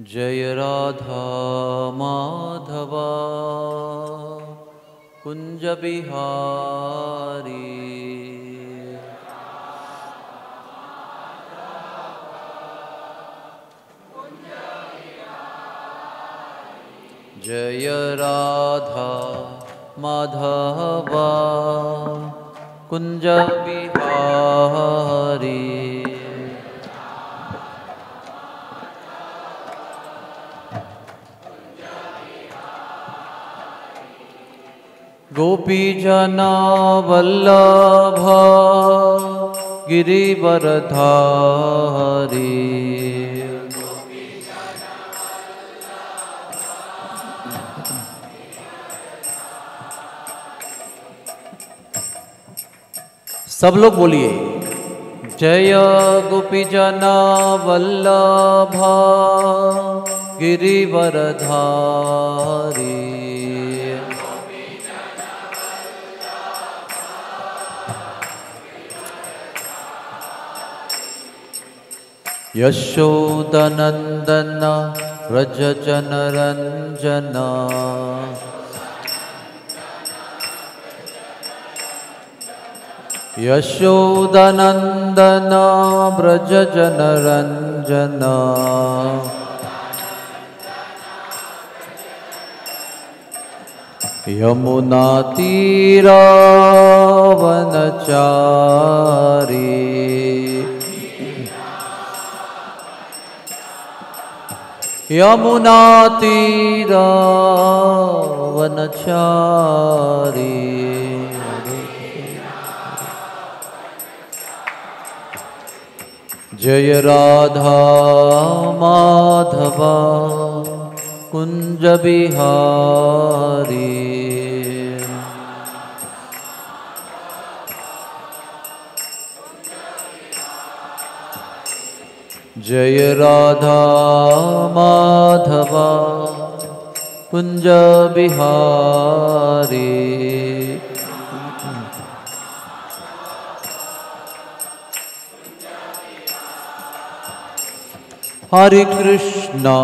जय राधा माधवा कुंज बिहारी। जय राधा माधवा कुंज बिहारी। गोपी जना वल्लभा गिरिवरधारी। सब लोग बोलिए जय गोपी जना वल्लभा गिरिवरधारी। यशोदनंदन व्रज जनरंजना। यशोदनंदन व्रज जनरंजना। यमुना तीरावनचारी। यमुना तीरावनचारी। जय राधा माधवा कुंज बिहारी। जय राधा माधवा कुंज बिहारी। हरे कृष्णा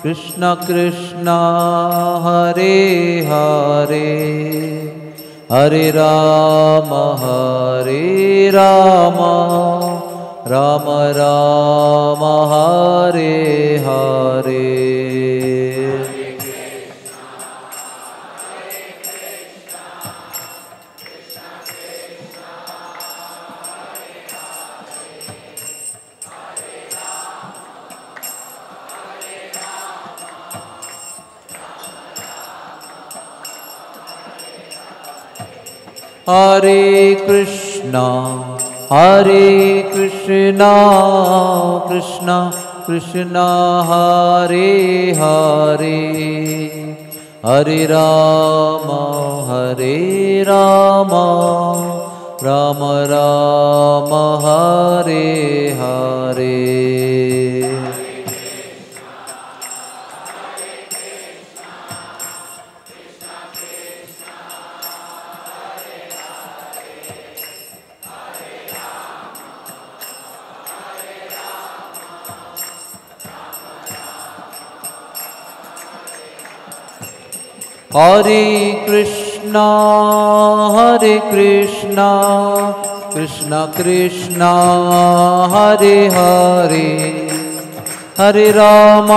कृष्ण कृष्णा हरे हरे, हरे राम राम राम हरे हरे। हरे कृष्णा कृष्णा कृष्णा हरे हरे, हरे राम राम राम हरे हरे। हरे कृष्णा कृष्णा कृष्णा हरे हरे, हरे राम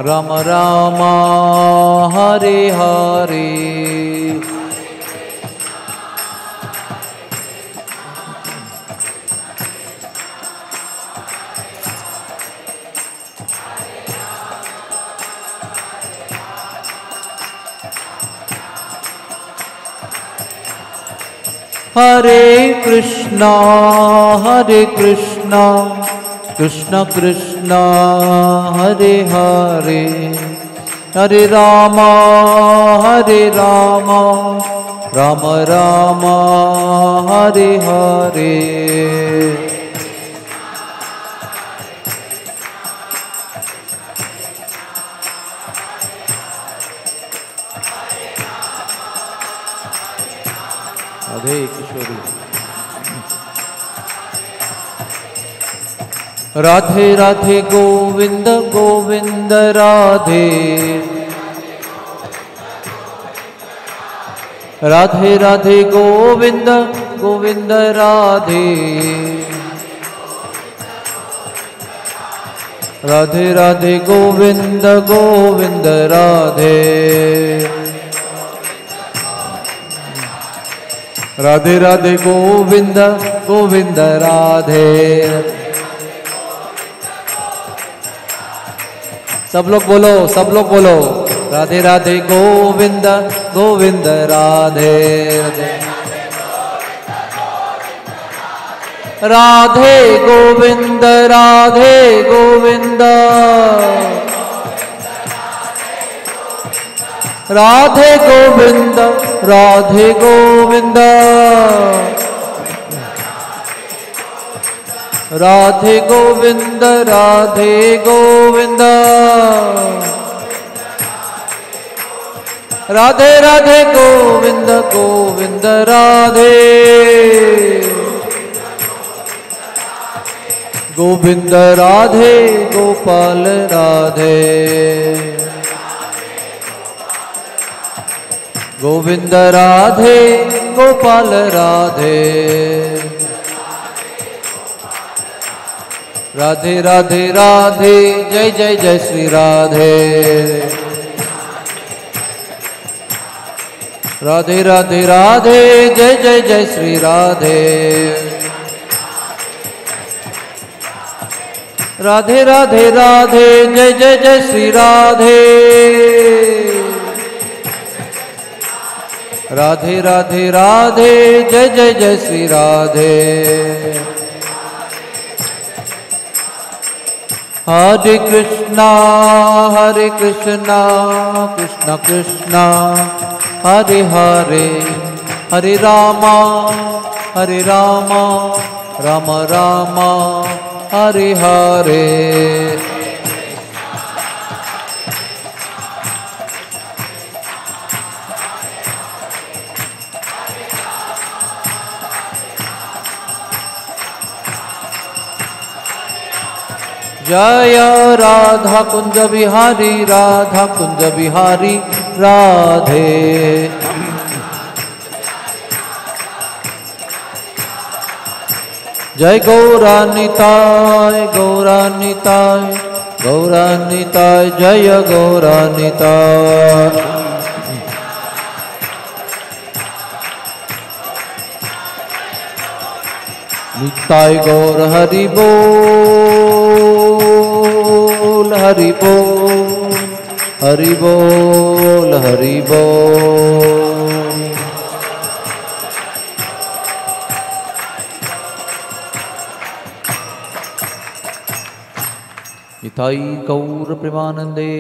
राम राम हरे हरे। हरे कृष्णा कृष्णा कृष्णा हरे हरे, हरे राम राम राम हरे हरे। राधे किशोरी। राधे राधे गोविंद गोविंद राधे, राधे राधे गोविंद गोविंद राधे, राधे राधे गोविंद गोविंद राधे, राधे राधे गोविंद गोविंद राधे। सब लोग बोलो, सब लोग बोलो, राधे राधे गोविंद गोविंद राधे, राधे गोविंद राधे गोविंद, राधे गोविंद राधे गोविंद, राधे गोविंद राधे गोविंद, राधे राधे गोविंद गोविंद राधे, गोविंद राधे गोपाल राधे, गोविंद राधे गोपाल राधे, राधे राधे राधे जय जय जय श्री राधे, राधे राधे राधे जय जय जय श्री राधे, राधे राधे राधे जय जय जय श्री राधे, राधे राधे राधे जय जय जय श्री राधे। हरे कृष्णा कृष्ण कृष्णा हरे हरे, हरे रामा राम राम हरे हरे। जय राधा कुंज बिहारी, राधा कुंज बिहारी राधे। जय गौरानिताय गौरानिताय गौरानिताय, जय गौरानिताय। निताय गौर हरि बोल, हरि बोल, हरि बोल, हरि बोल। निताई गौर प्रेमानंदे।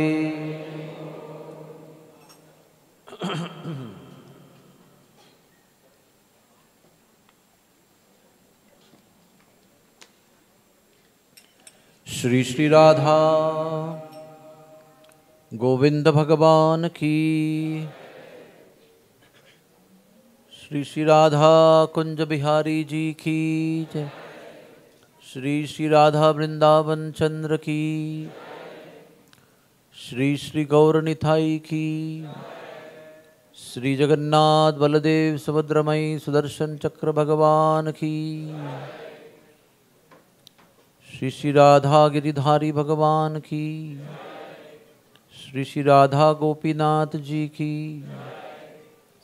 श्री श्री राधा गोविंद भगवान की, श्री श्री राधा कुंज बिहारी जी की जय, श्री श्री राधा वृंदावन चंद्र की, श्री श्री गौर निताई की, श्री जगन्नाथ बलदेव सुभद्रमयी सुदर्शन चक्र भगवान की, श्री श्री राधा गिरिधारी भगवान की, श्री श्री राधा गोपीनाथ जी की,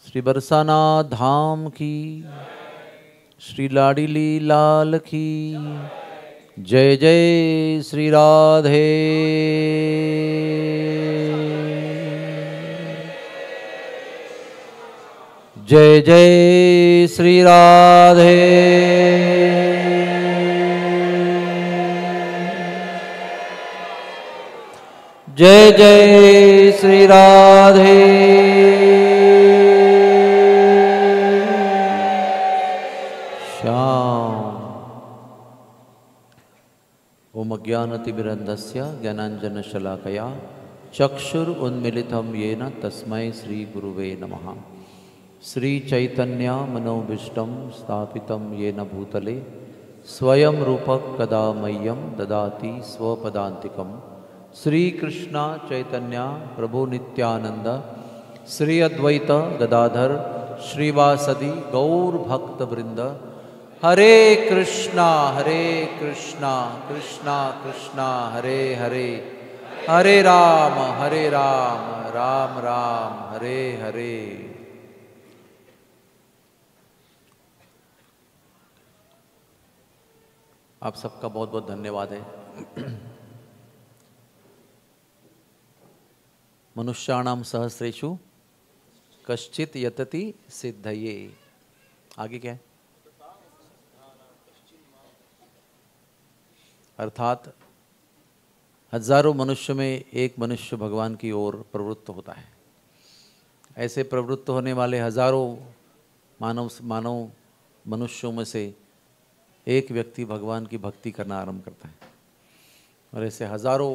श्री बरसानाथ धाम की, श्री लाडीली लाल की जय जय श्री राधे। जय जय श्री राधे। जय जय श्री राधे। श्याम। ओम अज्ञानतिमिरन्धस्य ज्ञानाञ्जनशलाकया चक्षुरुन्मीलितं येन तस्मै श्री गुरुवे नमः। श्री चैतन्य मनोभीष्टं स्थापितं येन भूतले स्वयं रूपक कदा मह्यम ददाति स्वपदान्तिकम। श्री कृष्ण चैतन्य प्रभु नित्यानंद श्री अद्वैत गदाधर श्रीवासदि गौर भक्त वृंद। हरे कृष्णा कृष्णा कृष्णा हरे हरे, हरे राम राम राम हरे हरे। आप सबका बहुत बहुत धन्यवाद है। मनुष्याणाम सहस्रेषु कश्चित यतति सिद्धये। आगे क्या है? अर्थात हजारों मनुष्य में एक मनुष्य भगवान की ओर प्रवृत्त होता है। ऐसे प्रवृत्त होने वाले हजारों मानव मनुष्यों में से एक व्यक्ति भगवान की भक्ति करना आरंभ करता है, और ऐसे हजारों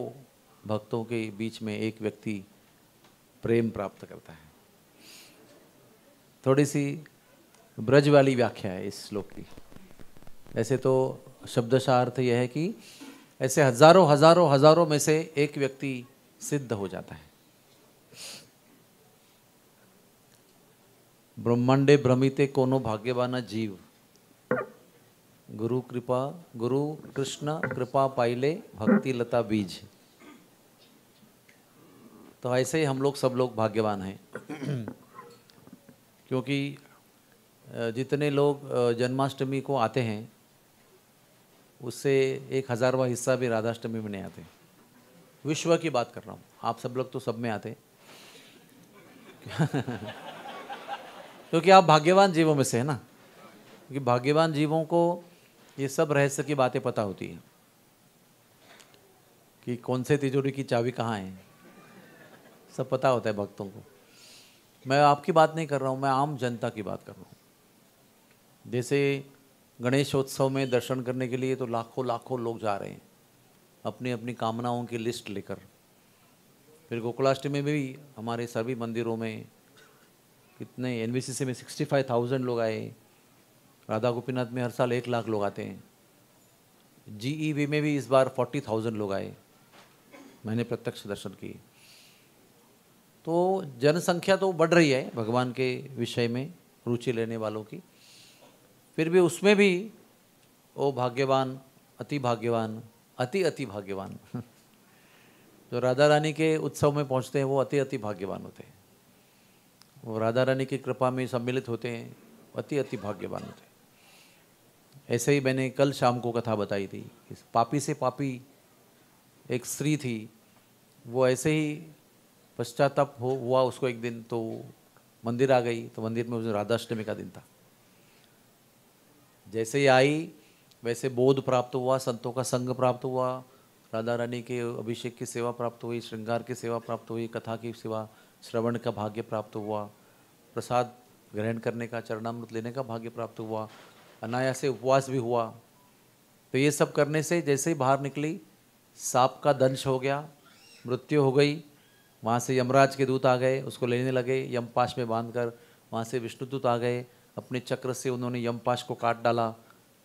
भक्तों के बीच में एक व्यक्ति प्रेम प्राप्त करता है। थोड़ी सी ब्रज वाली व्याख्या है इस श्लोक की। ऐसे तो शब्दशः अर्थ यह है कि ऐसे हजारों में से एक व्यक्ति सिद्ध हो जाता है। ब्रह्मांडे भ्रमिते कोनो भाग्यवान जीव, गुरु कृष्ण कृपा पाइले भक्ति लता बीज। तो ऐसे ही हम लोग सब लोग भाग्यवान हैं क्योंकि जितने लोग जन्माष्टमी को आते हैं उससे 1000वां हिस्सा भी राधाष्टमी में नहीं आते। विश्व की बात कर रहा हूँ, आप सब लोग तो सब में आते क्योंकि आप भाग्यवान जीवों में से है ना। क्योंकि भाग्यवान जीवों को ये सब रहस्य की बातें पता होती है कि कौन से तिजोरी की चाबी कहाँ है, सब पता होता है भक्तों को। मैं आपकी बात नहीं कर रहा हूँ, मैं आम जनता की बात कर रहा हूँ। जैसे गणेशोत्सव में दर्शन करने के लिए तो लाखों लोग जा रहे हैं अपनी अपनी कामनाओं की लिस्ट लेकर। फिर गोकुलाष्टमी में भी हमारे सभी मंदिरों में कितने, एनवीसीसी में 65,000 लोग आए, राधा गोपीनाथ में हर साल 1 लाख लोग आते हैं, जीईवी में भी इस बार 40,000 लोग आए, मैंने प्रत्यक्ष दर्शन किए। तो जनसंख्या तो बढ़ रही है भगवान के विषय में रुचि लेने वालों की, फिर भी उसमें भी वो भाग्यवान, अति भाग्यवान, अति भाग्यवान जो राधा रानी के उत्सव में पहुंचते हैं वो अति भाग्यवान होते हैं। वो राधा रानी की कृपा में सम्मिलित होते हैं, अति भाग्यवान होते हैं। ऐसे ही मैंने कल शाम को कथा बताई थी, पापी से पापी एक स्त्री थी, वो ऐसे ही पश्चाताप हुआ उसको एक दिन, तो मंदिर आ गई। तो मंदिर में उस दिन राधाष्टमी का दिन था। जैसे ही आई वैसे बोध प्राप्त हुआ, संतों का संग प्राप्त हुआ, राधा रानी के अभिषेक की सेवा प्राप्त हुई, श्रृंगार की सेवा प्राप्त हुई, कथा की सेवा श्रवण का भाग्य प्राप्त हुआ, प्रसाद ग्रहण करने का, चरणामृत लेने का भाग्य प्राप्त हुआ, अनायास से उपवास भी हुआ। तो ये सब करने से जैसे ही बाहर निकली सांप का दंश हो गया, मृत्यु हो गई। वहाँ से यमराज के दूत आ गए, उसको लेने लगे यमपाश में बांधकर। वहाँ से विष्णुदूत आ गए, अपने चक्र से उन्होंने यमपाश को काट डाला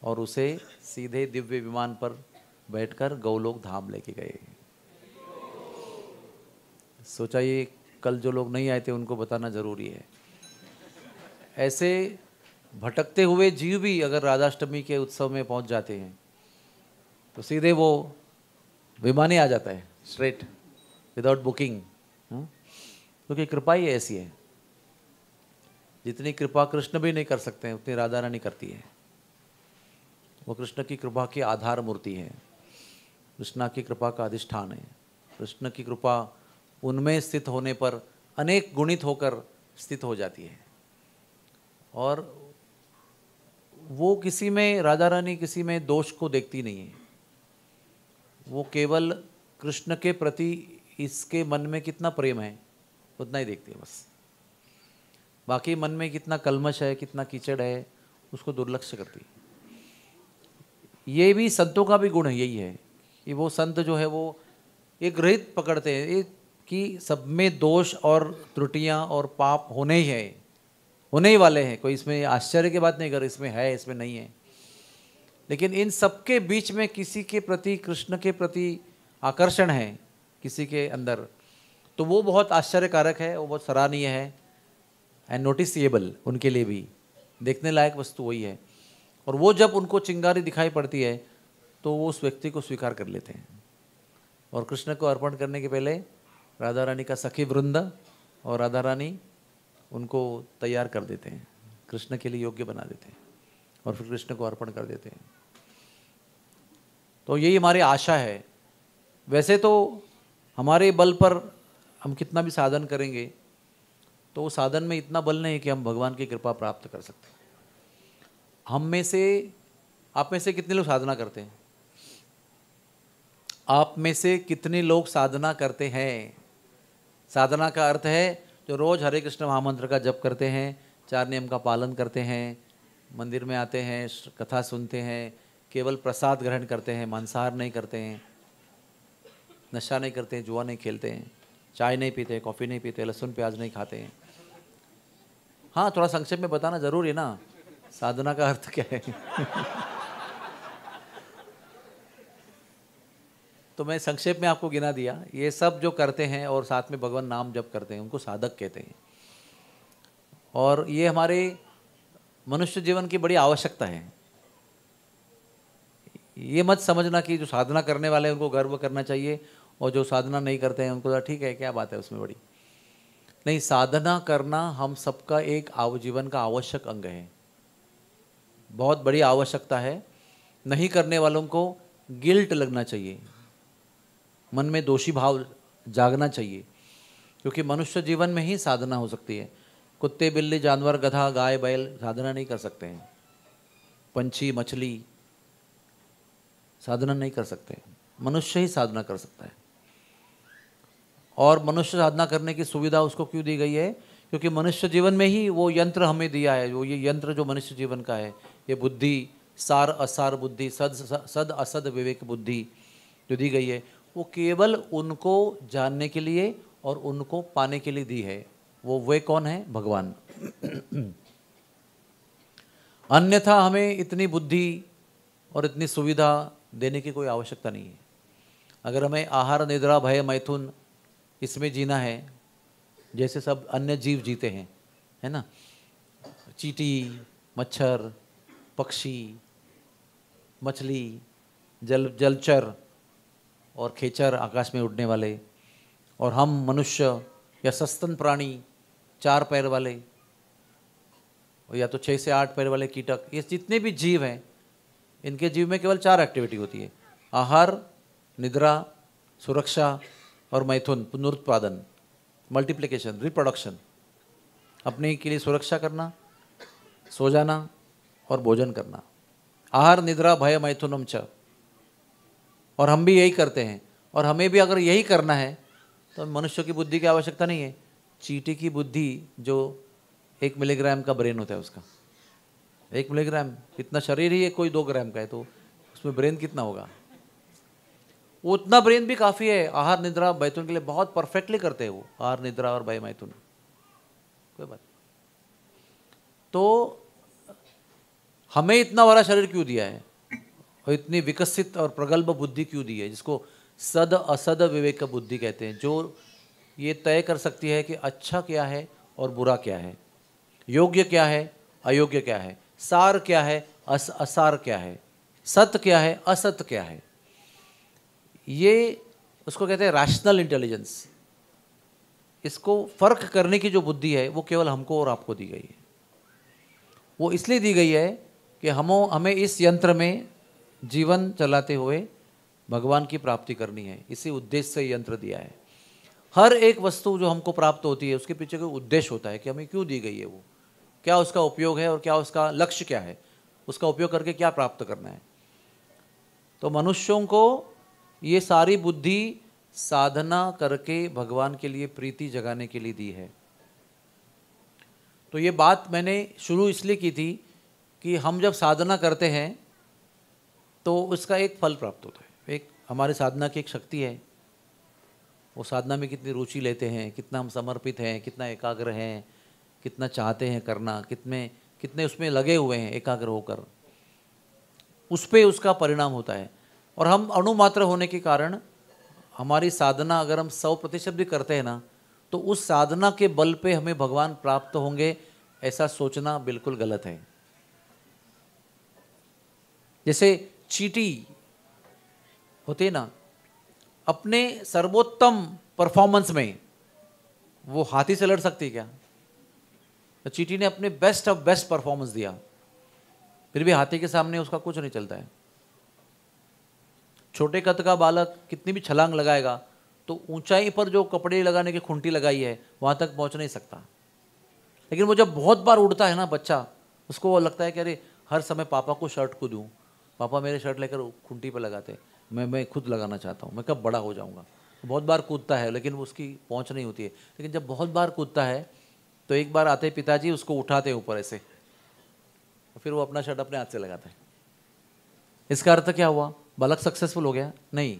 और उसे सीधे दिव्य विमान पर बैठकर गौलोक धाम लेके गए। सोचा ये कल जो लोग नहीं आए थे उनको बताना जरूरी है। ऐसे भटकते हुए जीव भी अगर राधाष्टमी के उत्सव में पहुंच जाते हैं तो सीधे वो विमान ही आ जाता है, स्ट्रेट विदाउट बुकिंग। क्योंकि कृपा ही ऐसी है, जितनी कृपा कृष्ण भी नहीं कर सकते हैं उतनी राधा रानी करती है। वो कृष्ण की कृपा की आधार मूर्ति है, कृष्ण की कृपा का अधिष्ठान है। कृष्ण की कृपा उनमें स्थित होने पर अनेक गुणित होकर स्थित हो जाती है। और वो किसी में, राधा रानी किसी में दोष को देखती नहीं है। वो केवल कृष्ण के प्रति इसके मन में कितना प्रेम है उतना ही देखती है बस। बाकी मन में कितना कलमश है, कितना कीचड़ है, उसको दुर्लक्ष्य करती है। ये भी संतों का भी गुण यही है कि वो संत जो है वो एक रहित पकड़ते हैं, एक कि सब में दोष और त्रुटियां और पाप होने ही है, होने ही वाले हैं। कोई इसमें आश्चर्य की बात नहीं कर, इसमें है इसमें नहीं है। लेकिन इन सबके बीच में किसी के प्रति, कृष्ण के प्रति आकर्षण है किसी के अंदर, तो वो बहुत आश्चर्यकारक है, वो बहुत सराहनीय है एंड नोटिसेबल, उनके लिए भी देखने लायक वस्तु वही है। और वो जब उनको चिंगारी दिखाई पड़ती है तो वो उस व्यक्ति को स्वीकार कर लेते हैं। और कृष्ण को अर्पण करने के पहले राधा रानी का सखी वृंद और राधा रानी उनको तैयार कर देते हैं, कृष्ण के लिए योग्य बना देते हैं और फिर कृष्ण को अर्पण कर देते हैं। तो यही हमारी आशा है। वैसे तो हमारे बल पर हम कितना भी साधन करेंगे तो वो साधन में इतना बल नहीं कि हम भगवान की कृपा प्राप्त कर सकते। हम में से, आप में से कितने लोग साधना करते हैं? आप में से कितने लोग साधना करते हैं? साधना का अर्थ है जो रोज हरे कृष्ण महामंत्र का जप करते हैं, 4 नियम का पालन करते हैं, मंदिर में आते हैं, कथा सुनते हैं, केवल प्रसाद ग्रहण करते हैं, मांसाहार नहीं करते हैं, नशा नहीं करते हैं, जुआ नहीं खेलते हैं, चाय नहीं पीते, कॉफ़ी नहीं पीते, लहसुन प्याज नहीं खाते हैं। हाँ, थोड़ा संक्षेप में बताना जरूरी है ना, साधना का अर्थ क्या है। तो मैं संक्षेप में आपको गिना दिया। ये सब जो करते हैं और साथ में भगवान नाम जप करते हैं उनको साधक कहते हैं। और ये हमारे मनुष्य जीवन की बड़ी आवश्यकता है। ये मत समझना कि जो साधना करने वाले हैं उनको गर्व करना चाहिए और जो साधना नहीं करते हैं उनको ठीक है, क्या बात है उसमें बड़ी। नहीं, साधना करना हम सबका एक जीवन का आवश्यक अंग है, बहुत बड़ी आवश्यकता है। नहीं करने वालों को गिल्ट लगना चाहिए, मन में दोषी भाव जागना चाहिए, क्योंकि मनुष्य जीवन में ही साधना हो सकती है। कुत्ते, बिल्ली, जानवर, गधा, गाय, बैल साधना नहीं कर सकते हैं। पंछी, मछली साधना नहीं कर सकते, मनुष्य ही साधना कर सकता है। और मनुष्य साधना करने की सुविधा उसको क्यों दी गई है? क्योंकि मनुष्य जीवन में ही वो यंत्र हमें दिया है। वो ये यंत्र जो मनुष्य जीवन का है, ये बुद्धि, सार असार बुद्धि, सद असद विवेक बुद्धि जो दी गई है, वो केवल उनको जानने के लिए और उनको पाने के लिए दी है। वो वे कौन है? भगवान। अन्यथा हमें इतनी बुद्धि और इतनी सुविधा देने की कोई आवश्यकता नहीं है। अगर हमें आहार, निद्रा, भय, मैथुन इसमें जीना है जैसे सब अन्य जीव जीते हैं, है ना, चींटी, मच्छर, पक्षी, मछली, जलचर और खेचर आकाश में उड़ने वाले, और हम मनुष्य या सस्तन प्राणी 4 पैर वाले या तो 6 से 8 पैर वाले कीटक, ये जितने भी जीव हैं इनके जीव में केवल 4 एक्टिविटी होती है: आहार, निद्रा, सुरक्षा और मैथुन, पुनरुत्पादन, मल्टीप्लिकेशन, रिप्रोडक्शन। अपने के लिए सुरक्षा करना, सो जाना और भोजन करना। आहार, निद्रा, भय, मैथुनम च। और हम भी यही करते हैं। और हमें भी अगर यही करना है तो मनुष्य की बुद्धि की आवश्यकता नहीं है। चींटी की बुद्धि जो 1 मिलीग्राम का ब्रेन होता है उसका, 1 मिलीग्राम, इतना शरीर ही है कोई 2 ग्राम का है, तो उसमें ब्रेन कितना होगा? वो उतना ब्रेन भी काफ़ी है आहार, निद्रा, मैथुन के लिए। बहुत परफेक्टली करते हैं वो आहार, निद्रा और भय, मैथुन, कोई बात। तो हमें इतना बड़ा शरीर क्यों दिया है और इतनी विकसित और प्रगल्भ बुद्धि क्यों दी है, जिसको सद असद विवेक बुद्धि कहते हैं, जो ये तय कर सकती है कि अच्छा क्या है और बुरा क्या है, योग्य क्या है, अयोग्य क्या है, सार क्या है, असार क्या है, सत्य क्या है, असत्य क्या है। ये उसको कहते हैं रैशनल इंटेलिजेंस। इसको फर्क करने की जो बुद्धि है वो केवल हमको और आपको दी गई है। वो इसलिए दी गई है कि हमें इस यंत्र में जीवन चलाते हुए भगवान की प्राप्ति करनी है। इसी उद्देश्य से यंत्र दिया है। हर एक वस्तु जो हमको प्राप्त होती है उसके पीछे कोई उद्देश्य होता है कि हमें क्यों दी गई है, वो क्या उसका उपयोग है और क्या उसका लक्ष्य क्या है, उसका उपयोग करके क्या प्राप्त करना है। तो मनुष्यों को ये सारी बुद्धि साधना करके भगवान के लिए प्रीति जगाने के लिए दी है। तो ये बात मैंने शुरू इसलिए की थी कि हम जब साधना करते हैं तो उसका एक फल प्राप्त होता है। एक हमारे साधना की एक शक्ति है। वो साधना में कितनी रुचि लेते हैं, कितना हम समर्पित हैं, कितना एकाग्र हैं, कितना चाहते हैं करना, कितने उसमें लगे हुए हैं एकाग्र होकर। उस पे उसका परिणाम होता है। और हम अणुमात्र होने के कारण हमारी साधना अगर हम 100% भी करते हैं ना, तो उस साधना के बल पे हमें भगवान प्राप्त होंगे, ऐसा सोचना बिल्कुल गलत है। जैसे चींटी होती है ना, अपने सर्वोत्तम परफॉर्मेंस में वो हाथी से लड़ सकती है क्या? तो चींटी ने अपने बेस्ट ऑफ बेस्ट परफॉर्मेंस दिया, फिर भी हाथी के सामने उसका कुछ नहीं चलता है। छोटे कद का बालक कितनी भी छलांग लगाएगा तो ऊंचाई पर जो कपड़े लगाने की खूंटी लगाई है वहां तक पहुंच नहीं सकता। लेकिन वो जब बहुत बार उड़ता है ना बच्चा, उसको वो लगता है कि अरे हर समय पापा को शर्ट को दूं, पापा मेरे शर्ट लेकर खूंटी पर लगाते, मैं खुद लगाना चाहता हूँ, मैं कब बड़ा हो जाऊँगा। बहुत बार कूदता है लेकिन उसकी पहुँच नहीं होती है। लेकिन जब बहुत बार कूदता है तो एक बार आते पिताजी उसको उठाते ऊपर ऐसे, फिर वो अपना शर्ट अपने हाथ से लगाता है। इसका अर्थ क्या हुआ? बालक सक्सेसफुल हो गया? नहीं,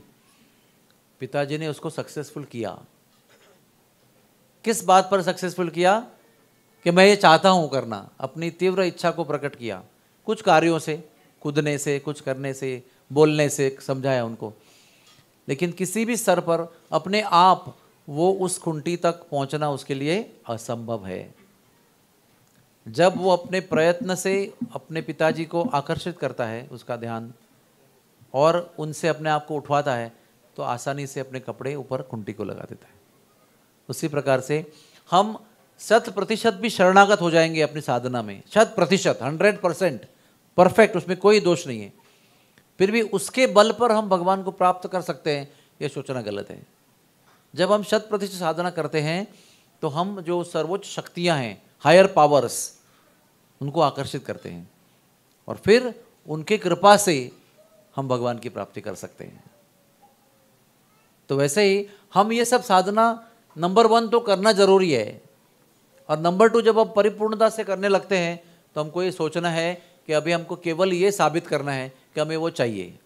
पिताजी ने उसको सक्सेसफुल किया। किस बात पर सक्सेसफुल किया? कि मैं ये चाहता हूं करना, अपनी तीव्र इच्छा को प्रकट किया कुछ कार्यों से, कूदने से, कुछ करने से, बोलने से, समझाया उनको। लेकिन किसी भी स्तर पर अपने आप वो उस खूंटी तक पहुंचना उसके लिए असंभव है। जब वो अपने प्रयत्न से अपने पिताजी को आकर्षित करता है उसका ध्यान, और उनसे अपने आप को उठवाता है, तो आसानी से अपने कपड़े ऊपर खूंटी को लगा देता है। उसी प्रकार से हम 100% भी शरणागत हो जाएंगे अपनी साधना में, 100%, 100% परफेक्ट, उसमें कोई दोष नहीं है, फिर भी उसके बल पर हम भगवान को प्राप्त कर सकते हैं, ये सोचना गलत है। जब हम 100% साधना करते हैं तो हम जो सर्वोच्च शक्तियां हैं, हायर पावर्स, उनको आकर्षित करते हैं और फिर उनके कृपा से हम भगवान की प्राप्ति कर सकते हैं। तो वैसे ही हम ये सब साधना नंबर 1 तो करना जरूरी है, और नंबर 2 जब हम परिपूर्णता से करने लगते हैं तो हमको ये सोचना है कि अभी हमको केवल ये साबित करना है कि हमें वो चाहिए।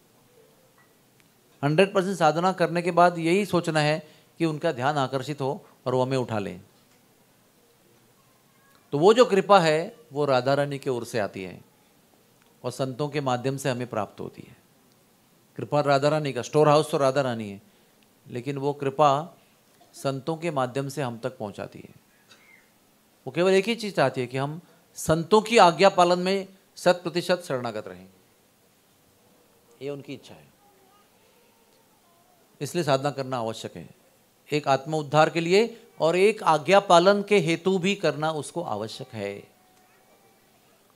100% साधना करने के बाद यही सोचना है कि उनका ध्यान आकर्षित हो और वो हमें उठा लें। तो वो जो कृपा है वो राधा रानी की ओर से आती है और संतों के माध्यम से हमें प्राप्त होती है। कृपा राधा रानी का, स्टोर हाउस तो राधा रानी है, लेकिन वो कृपा संतों के माध्यम से हम तक पहुंचाती है। वो केवल एक ही चीज चाहती है कि हम संतों की आज्ञा पालन में 100% शरणागत रहें, ये उनकी इच्छा है। इसलिए साधना करना आवश्यक है, एक आत्म उद्धार के लिए और एक आज्ञा पालन के हेतु भी करना उसको आवश्यक है।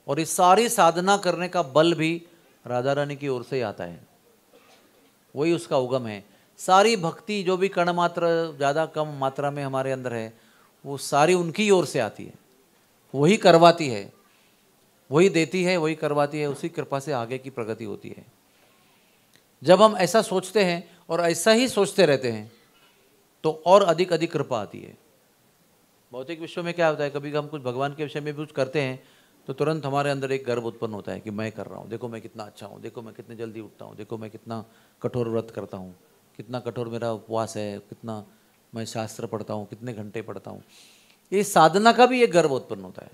और इस सारी साधना करने का बल भी राधा रानी की ओर से आता है, वही उसका उगम है। सारी भक्ति जो भी कण मात्र ज़्यादा कम मात्रा में हमारे अंदर है, वो सारी उनकी ओर से आती है, वही करवाती है, वही देती है, वही करवाती है, उसी कृपा से आगे की प्रगति होती है। जब हम ऐसा सोचते हैं और ऐसा ही सोचते रहते हैं तो और अधिक अधिक कृपा आती है। भौतिक विश्व में क्या होता है, कभी हम कुछ भगवान के विषय में भी कुछ करते हैं तो तुरंत हमारे अंदर एक गर्व उत्पन्न होता है कि मैं कर रहा हूँ, देखो मैं कितना अच्छा हूँ, देखो मैं कितने जल्दी उठता हूँ, देखो मैं कितना कठोर व्रत करता हूँ, कितना कठोर मेरा उपवास है, कितना मैं शास्त्र पढ़ता हूँ, कितने घंटे पढ़ता हूँ। ये साधना का भी एक गर्व उत्पन्न होता है।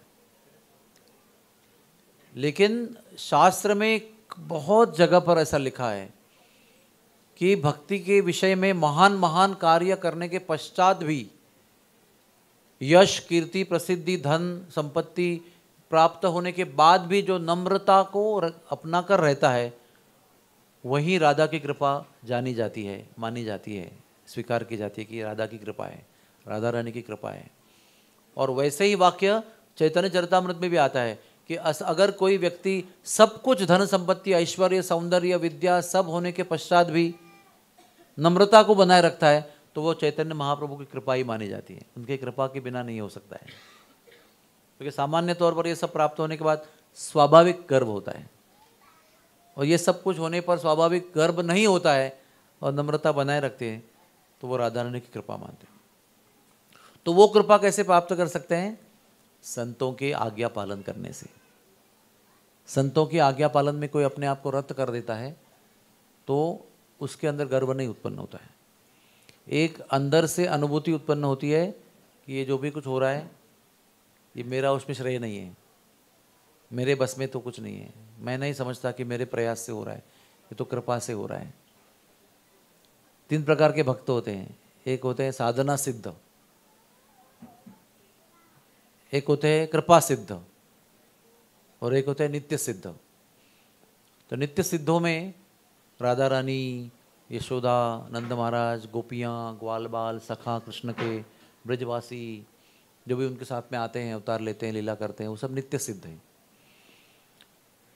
लेकिन शास्त्र में बहुत जगह पर ऐसा लिखा है कि भक्ति के विषय में महान महान कार्य करने के पश्चात भी, यश, कीर्ति, प्रसिद्धि, धन, संपत्ति प्राप्त होने के बाद भी जो नम्रता को अपना कर रहता है, वही राधा की कृपा जानी जाती है, मानी जाती है, स्वीकार की जाती है कि राधा की कृपा है, राधा रानी की कृपा है। और वैसे ही वाक्य चैतन्य चरितामृत में भी आता है कि अगर कोई व्यक्ति सब कुछ धन संपत्ति, ऐश्वर्य, सौंदर्य, विद्या सब होने के पश्चात भी नम्रता को बनाए रखता है तो वो चैतन्य महाप्रभु की कृपा ही मानी जाती है, उनकी कृपा के बिना नहीं हो सकता है। क्योंकि सामान्य तौर पर ये सब प्राप्त होने के बाद स्वाभाविक गर्व होता है, और ये सब कुछ होने पर स्वाभाविक गर्व नहीं होता है और नम्रता बनाए रखते हैं, तो वो राधा रानी की कृपा मानते हैं। तो वो कृपा कैसे प्राप्त कर सकते हैं? संतों के आज्ञा पालन करने से। संतों की आज्ञा पालन में कोई अपने आप को रद्द कर देता है तो उसके अंदर गर्व नहीं उत्पन्न होता है। एक अंदर से अनुभूति उत्पन्न होती है कि ये जो भी कुछ हो रहा है ये मेरा उसमें श्रेय नहीं है, मेरे बस में तो कुछ नहीं है, मैं नहीं समझता कि मेरे प्रयास से हो रहा है, ये तो कृपा से हो रहा है। 3 प्रकार के भक्त होते हैं। एक होते हैं साधना सिद्ध, एक होते हैं कृपा सिद्ध, और एक होते हैं नित्य सिद्ध। तो नित्य सिद्धों में राधा रानी, यशोदा, नंद महाराज, गोपियाँ, ग्वाल बाल, सखा कृष्ण के, ब्रजवासी, जो भी उनके साथ में आते हैं, अवतार लेते हैं, लीला करते हैं, वो सब नित्य सिद्ध हैं।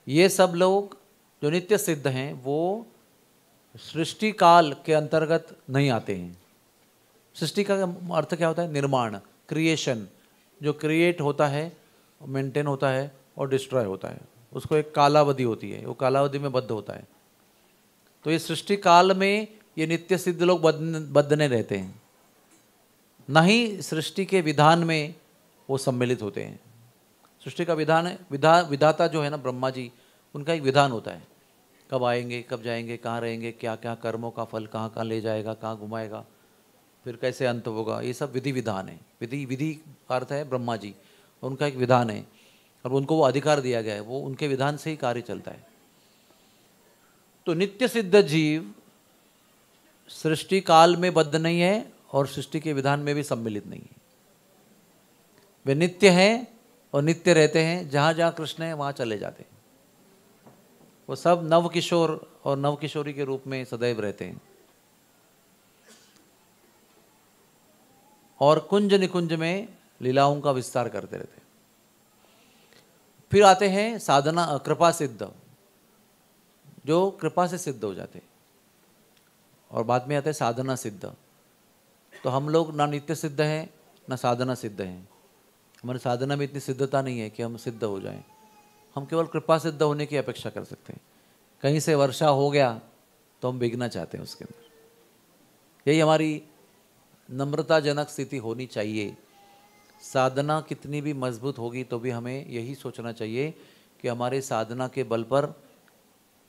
ये सब लोग जो नित्य सिद्ध हैं वो सृष्टि काल के अंतर्गत नहीं आते हैं। सृष्टि का अर्थ क्या होता है? निर्माण, क्रिएशन। जो क्रिएट होता है, मेंटेन होता है और डिस्ट्रॉय होता है, उसको एक कालावधि होती है, वो कालावधि में बद्ध होता है। तो ये सृष्टि काल में ये नित्य सिद्ध लोग बद्ध नहीं रहते हैं, न ही सृष्टि के विधान में वो सम्मिलित होते हैं। सृष्टि का विधान है, विधाता जो है ना ब्रह्मा जी, उनका एक विधान होता है, कब आएंगे, कब जाएंगे, कहाँ रहेंगे, क्या क्या कर्मों का फल कहाँ कहाँ ले जाएगा, कहाँ घुमाएगा, फिर कैसे अंत होगा, ये सब विधि विधान है। विधि का अर्थ है ब्रह्मा जी, उनका एक विधान है और उनको वो अधिकार दिया गया है, वो उनके विधान से ही कार्य चलता है। तो नित्य सिद्ध जीव सृष्टि काल में बद्ध नहीं है और सृष्टि के विधान में भी सम्मिलित नहीं है। वे नित्य हैं और नित्य रहते हैं, जहाँ जहाँ कृष्ण है वहाँ चले जाते हैं। वो सब नव किशोर और नव किशोरी के रूप में सदैव रहते हैं और कुंज निकुंज में लीलाओं का विस्तार करते रहते हैं। फिर आते हैं साधना कृपा सिद्ध, जो कृपा से सिद्ध हो जाते हैं, और बाद में आते हैं साधना सिद्ध। तो हम लोग ना नित्य सिद्ध हैं ना साधना सिद्ध हैं। हमारी साधना में इतनी सिद्धता नहीं है कि हम सिद्ध हो जाएं। हम केवल कृपा सिद्ध होने की अपेक्षा कर सकते हैं। कहीं से वर्षा हो गया तो हम भीगना चाहते हैं उसके अंदर। यही हमारी नम्रताजनक स्थिति होनी चाहिए। साधना कितनी भी मजबूत होगी तो भी हमें यही सोचना चाहिए कि हमारे साधना के बल पर,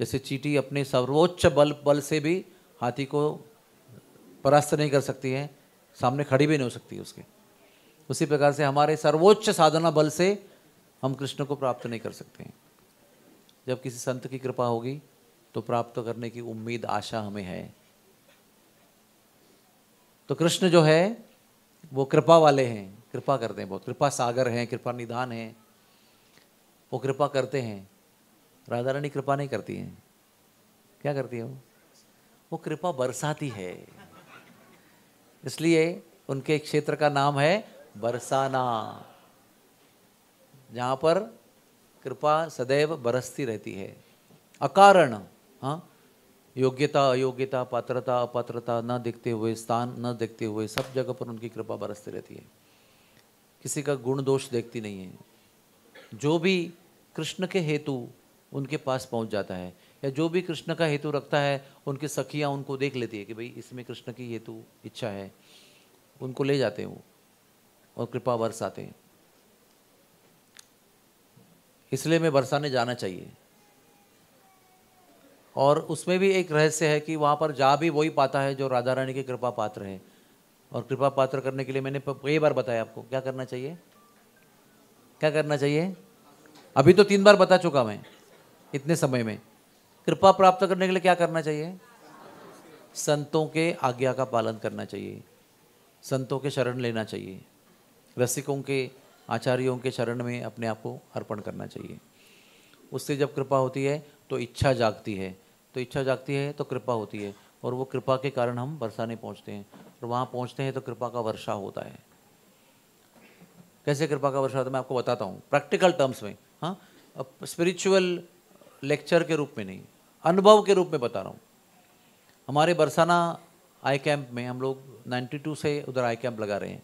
जैसे चींटी अपने सर्वोच्च बल से भी हाथी को परास्त नहीं कर सकती है, सामने खड़ी भी नहीं हो सकती उसके, उसी प्रकार से हमारे सर्वोच्च साधना बल से हम कृष्ण को प्राप्त नहीं कर सकते हैं। जब किसी संत की कृपा होगी तो प्राप्त करने की उम्मीद, आशा हमें है। तो कृष्ण जो है वो कृपा वाले हैं, कृपा करते हैं बहुत, कृपा सागर हैं, कृपा निधान हैं, वो कृपा करते हैं। राधा रानी कृपा नहीं करती हैं, क्या करती है वो कृपा बरसाती है। इसलिए उनके क्षेत्र का नाम है बरसाना, जहाँ पर कृपा सदैव बरसती रहती है, अकारण। हाँ, योग्यता अयोग्यता, पात्रता अपात्रता न देखते हुए, स्थान न देखते हुए, सब जगह पर उनकी कृपा बरसती रहती है। किसी का गुण दोष देखती नहीं है। जो भी कृष्ण के हेतु उनके पास पहुंच जाता है, या जो भी कृष्ण का हेतु रखता है, उनकी सखियां उनको देख लेती है कि भाई इसमें कृष्ण की हेतु इच्छा है, उनको ले जाते हैं वो और कृपा बरसाते हैं। इसलिए मैं बरसाने जाना चाहिए। और उसमें भी एक रहस्य है कि वहाँ पर जा भी वही पाता है जो राधा रानी के कृपा पात्र है। और कृपा पात्र करने के लिए मैंने कई बार बताया आपको क्या करना चाहिए, क्या करना चाहिए। अभी तो 3 बार बता चुका मैं इतने समय में। कृपा प्राप्त करने के लिए क्या करना चाहिए? संतों के आज्ञा का पालन करना चाहिए, संतों के शरण लेना चाहिए, रसिकों के, आचार्यों के शरण में अपने आप को अर्पण करना चाहिए। उससे जब कृपा होती है तो इच्छा जागती है, तो इच्छा जागती है तो कृपा होती है, और वो कृपा के कारण हम बरसाने पहुँचते हैं, और वहाँ पहुँचते हैं तो कृपा का वर्षा होता है। कैसे कृपा का वर्षा होता है मैं आपको बताता हूँ प्रैक्टिकल टर्म्स में। हाँ, स्पिरिचुअल लेक्चर के रूप में नहीं, अनुभव के रूप में बता रहा हूँ। हमारे बरसाना आई कैंप में हम लोग 92 से उधर आई कैंप लगा रहे हैं,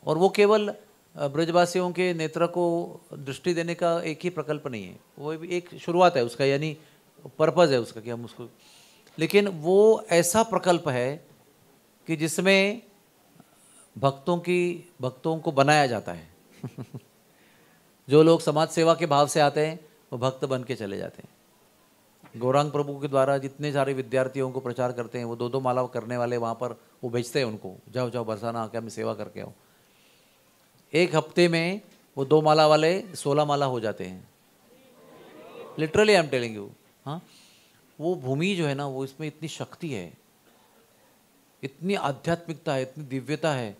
और वो केवल ब्रजवासियों के नेत्र को दृष्टि देने का एक ही प्रकल्प नहीं है, वो भी एक शुरुआत है उसका, यानी पर्पज़ है उसका कि हम उसको, लेकिन वो ऐसा प्रकल्प है कि जिसमें भक्तों को बनाया जाता है। जो लोग समाज सेवा के भाव से आते हैं वो भक्त बन के चले जाते हैं। गौरांग प्रभु के द्वारा जितने सारे विद्यार्थियों को प्रचार करते हैं, वो 2-2 माला करने वाले वहाँ पर वो भेजते हैं उनको, जाओ जाओ बरसाना आके हमें सेवा करके आओ। एक हफ्ते में वो 2 माला वाले 16 माला हो जाते हैं। Literally I am telling you. हाँ, वो भूमि जो है ना, वो इसमें इतनी शक्ति है, इतनी आध्यात्मिकता है, इतनी दिव्यता है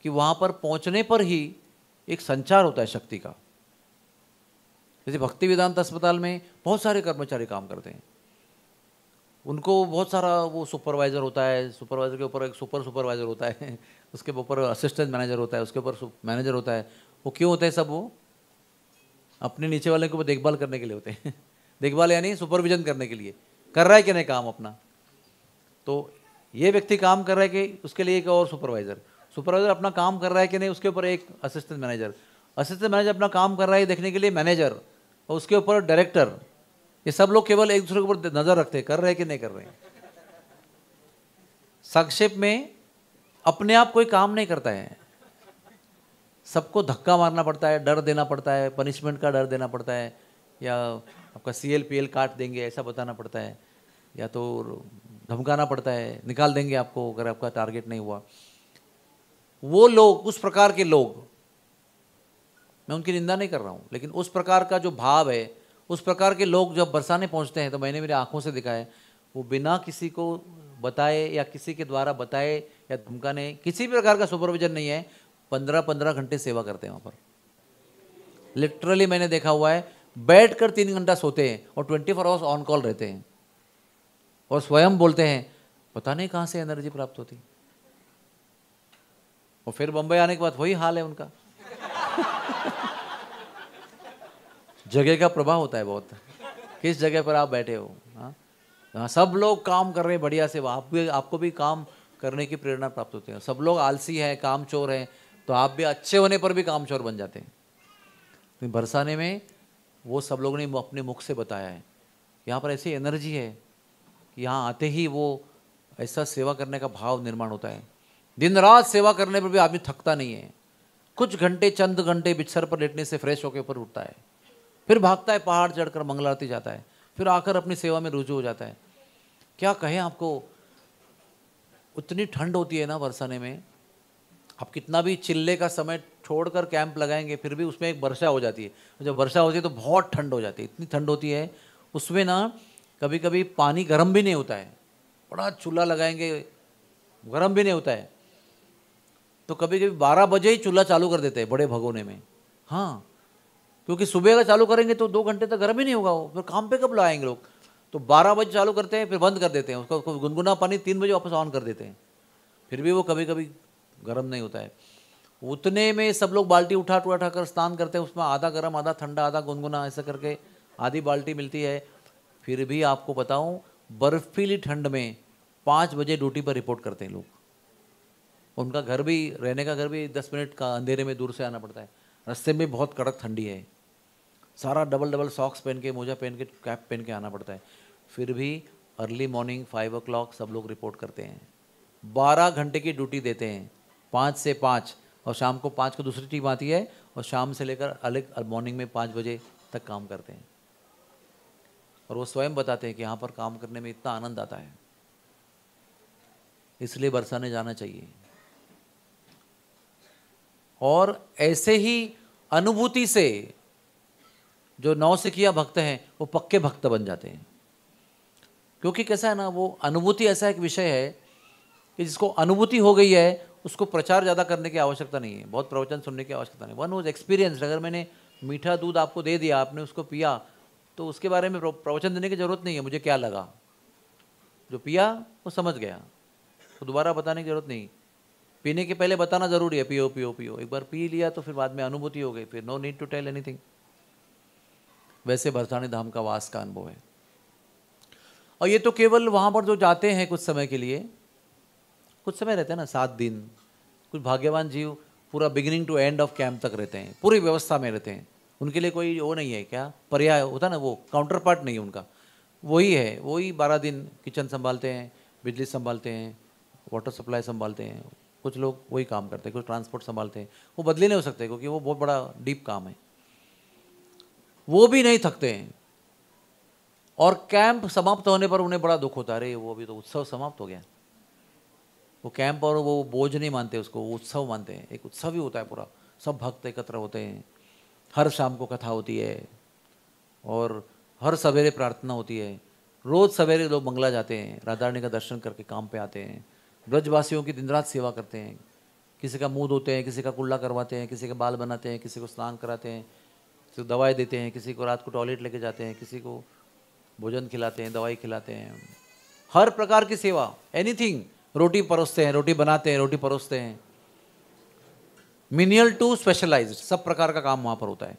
कि वहां पर पहुंचने पर ही एक संचार होता है शक्ति का। जैसे भक्ति वेदांत अस्पताल में बहुत सारे कर्मचारी काम करते हैं, उनको बहुत सारा वो सुपरवाइज़र होता है, सुपरवाइज़र के ऊपर एक सुपरवाइज़र होता है, उसके ऊपर असिस्टेंट मैनेजर होता है, उसके ऊपर मैनेजर होता है। वो क्यों होते हैं सब? वो अपने नीचे वाले के ऊपर देखभाल करने के लिए होते हैं। देखभाल यानी सुपरविजन करने के लिए, कर रहा है कि नहीं काम अपना। तो ये व्यक्ति काम कर रहा है कि उसके लिए एक और सुपरवाइज़र अपना काम कर रहा है कि नहीं, उसके ऊपर एक असिस्टेंट मैनेजर अपना काम कर रहा है देखने के लिए मैनेजर, और उसके ऊपर डायरेक्टर। ये सब लोग केवल एक दूसरे के ऊपर नजर रखते हैं, कर रहे हैं कि नहीं कर रहे हैं। संक्षेप में अपने आप कोई काम नहीं करता है, सबको धक्का मारना पड़ता है, डर देना पड़ता है, पनिशमेंट का डर देना पड़ता है, या आपका CL PL काट देंगे ऐसा बताना पड़ता है, या तो धमकाना पड़ता है, निकाल देंगे आपको अगर आपका टारगेट नहीं हुआ। वो लोग, उस प्रकार के लोग, मैं उनकी निंदा नहीं कर रहा हूँ, लेकिन उस प्रकार का जो भाव है, उस प्रकार के लोग जब बरसाने पहुँचते हैं तो मैंने मेरी आंखों से देखा है, वो बिना किसी को बताए या किसी के द्वारा बताए या धमकाने, किसी भी प्रकार का सुपरविजन नहीं है, 15-15 घंटे सेवा करते हैं वहाँ पर। लिटरली मैंने देखा हुआ है, बैठकर 3 घंटा सोते हैं और 24 आवर्स ऑन कॉल रहते हैं, और स्वयं बोलते हैं पता नहीं कहाँ से एनर्जी प्राप्त होती। और फिर बंबई आने के बाद वही हाल है उनका। जगह का प्रभाव होता है बहुत, किस जगह पर आप बैठे हो। हाँ, सब लोग काम कर रहे हैं बढ़िया से, आपको भी काम करने की प्रेरणा प्राप्त होती है। सब लोग आलसी हैं, कामचोर हैं, तो आप भी अच्छे होने पर भी कामचोर बन जाते हैं। लेकिन बरसाने में वो सब लोगों ने अपने मुख से बताया है, यहाँ पर ऐसी एनर्जी है कि यहाँ आते ही वो ऐसा सेवा करने का भाव निर्माण होता है। दिन रात सेवा करने पर भी आदमी थकता नहीं है, कुछ घंटे, चंद घंटे बिस्तर पर लेटने से फ्रेश होकर ऊपर उठता है, फिर भागता है, पहाड़ चढ़कर मंगल आरती जाता है, फिर आकर अपनी सेवा में रुजू हो जाता है। क्या कहें आपको, उतनी ठंड होती है ना बरसाने में, आप कितना भी चिल्ले का समय छोड़कर कैंप लगाएंगे फिर भी उसमें एक वर्षा हो जाती है। जब वर्षा होती है तो बहुत ठंड हो जाती है, इतनी ठंड होती है उसमें ना, कभी कभी पानी गर्म भी नहीं होता है, बड़ा चूल्हा लगाएंगे गर्म भी नहीं होता है, तो कभी कभी 12 बजे ही चूल्हा चालू कर देते हैं बड़े भगोने में। हाँ, क्योंकि सुबह का चालू करेंगे तो 2 घंटे तक गर्म ही नहीं होगा, वो फिर काम पे कब लाएंगे लोग। तो 12 बजे चालू करते हैं, फिर बंद कर देते हैं उसको, गुनगुना पानी 3 बजे वापस ऑन कर देते हैं, फिर भी वो कभी कभी गर्म नहीं होता है। उतने में सब लोग बाल्टी उठा कर स्नान करते हैं, उसमें आधा गर्म आधा ठंडा आधा गुनगुना ऐसा करके आधी बाल्टी मिलती है। फिर भी आपको बताऊं, बर्फीली ठंड में 5 बजे ड्यूटी पर रिपोर्ट करते हैं लोग। उनका घर भी, रहने का घर भी 10 मिनट का अंधेरे में दूर से आना पड़ता है, रास्ते में बहुत कड़क ठंडी है, सारा डबल सॉक्स पहन के, मोजा पहन के, कैप पहन के आना पड़ता है। फिर भी अर्ली मॉर्निंग 5 o'clock सब लोग रिपोर्ट करते हैं। 12 घंटे की ड्यूटी देते हैं, 5 से 5, और शाम को 5 को दूसरी टीम आती है, और शाम से लेकर अलग मॉर्निंग में 5 बजे तक काम करते हैं। और वो स्वयं बताते हैं कि यहाँ पर काम करने में इतना आनंद आता है, इसलिए बरसाने जाना चाहिए। और ऐसे ही अनुभूति से जो नौसिखिया भक्त हैं वो पक्के भक्त बन जाते हैं। क्योंकि कैसा है ना, वो अनुभूति ऐसा एक विषय है कि जिसको अनुभूति हो गई है उसको प्रचार ज़्यादा करने की आवश्यकता नहीं है, बहुत प्रवचन सुनने की आवश्यकता नहीं। One was experienced. अगर मैंने मीठा दूध आपको दे दिया, आपने उसको पिया, तो उसके बारे में प्रवचन देने की जरूरत नहीं है, मुझे क्या लगा। जो पिया वो समझ गया, तो दोबारा बताने की जरूरत नहीं। पीने के पहले बताना जरूरी है, पियो पियो पियो। एक बार पी लिया तो फिर बाद में अनुभूति हो गई, फिर no need to tell anything. वैसे बरसाने धाम का वास का अनुभव है। और ये तो केवल वहाँ पर जो जाते हैं कुछ समय के लिए, कुछ समय रहते हैं ना, 7 दिन। कुछ भाग्यवान जीव पूरा beginning to end of camp तक रहते हैं, पूरी व्यवस्था में रहते हैं। उनके लिए कोई वो नहीं है, क्या पर्याय होता ना, वो काउंटर पार्ट नहीं है उनका, वही है। वही 12 दिन किचन संभालते हैं, बिजली संभालते हैं, वाटर सप्लाई संभालते हैं। कुछ लोग वही काम करते हैं, कुछ ट्रांसपोर्ट संभालते हैं। वो बदली नहीं हो सकते क्योंकि वो बहुत बड़ा डीप काम है। वो भी नहीं थकते हैं। और कैंप समाप्त होने पर उन्हें बड़ा दुख होता है, अरे वो अभी तो उत्सव समाप्त हो गया। वो कैंप और वो बोझ नहीं मानते उसको, वो उत्सव मानते हैं। एक उत्सव ही होता है पूरा, सब भक्त एकत्र होते हैं, हर शाम को कथा होती है, और हर सवेरे प्रार्थना होती है। रोज़ सवेरे लोग मंगला जाते हैं, राधा रानी का दर्शन करके काम पे आते हैं। ब्रजवासियों की दिन रात सेवा करते हैं। किसी का मुंह धोते हैं, किसी का कुल्ला करवाते हैं, किसी के बाल बनाते हैं, किसी को स्नान कराते हैं, किसी को दवाई देते हैं, किसी को रात को टॉयलेट लेके जाते हैं, किसी को भोजन खिलाते हैं, दवाई खिलाते हैं। हर प्रकार की सेवा, एनीथिंग। रोटी परोसते हैं, रोटी बनाते हैं, रोटी परोसते हैं। मिनियल टू स्पेशलाइज्ड, सब प्रकार का काम वहाँ पर होता है।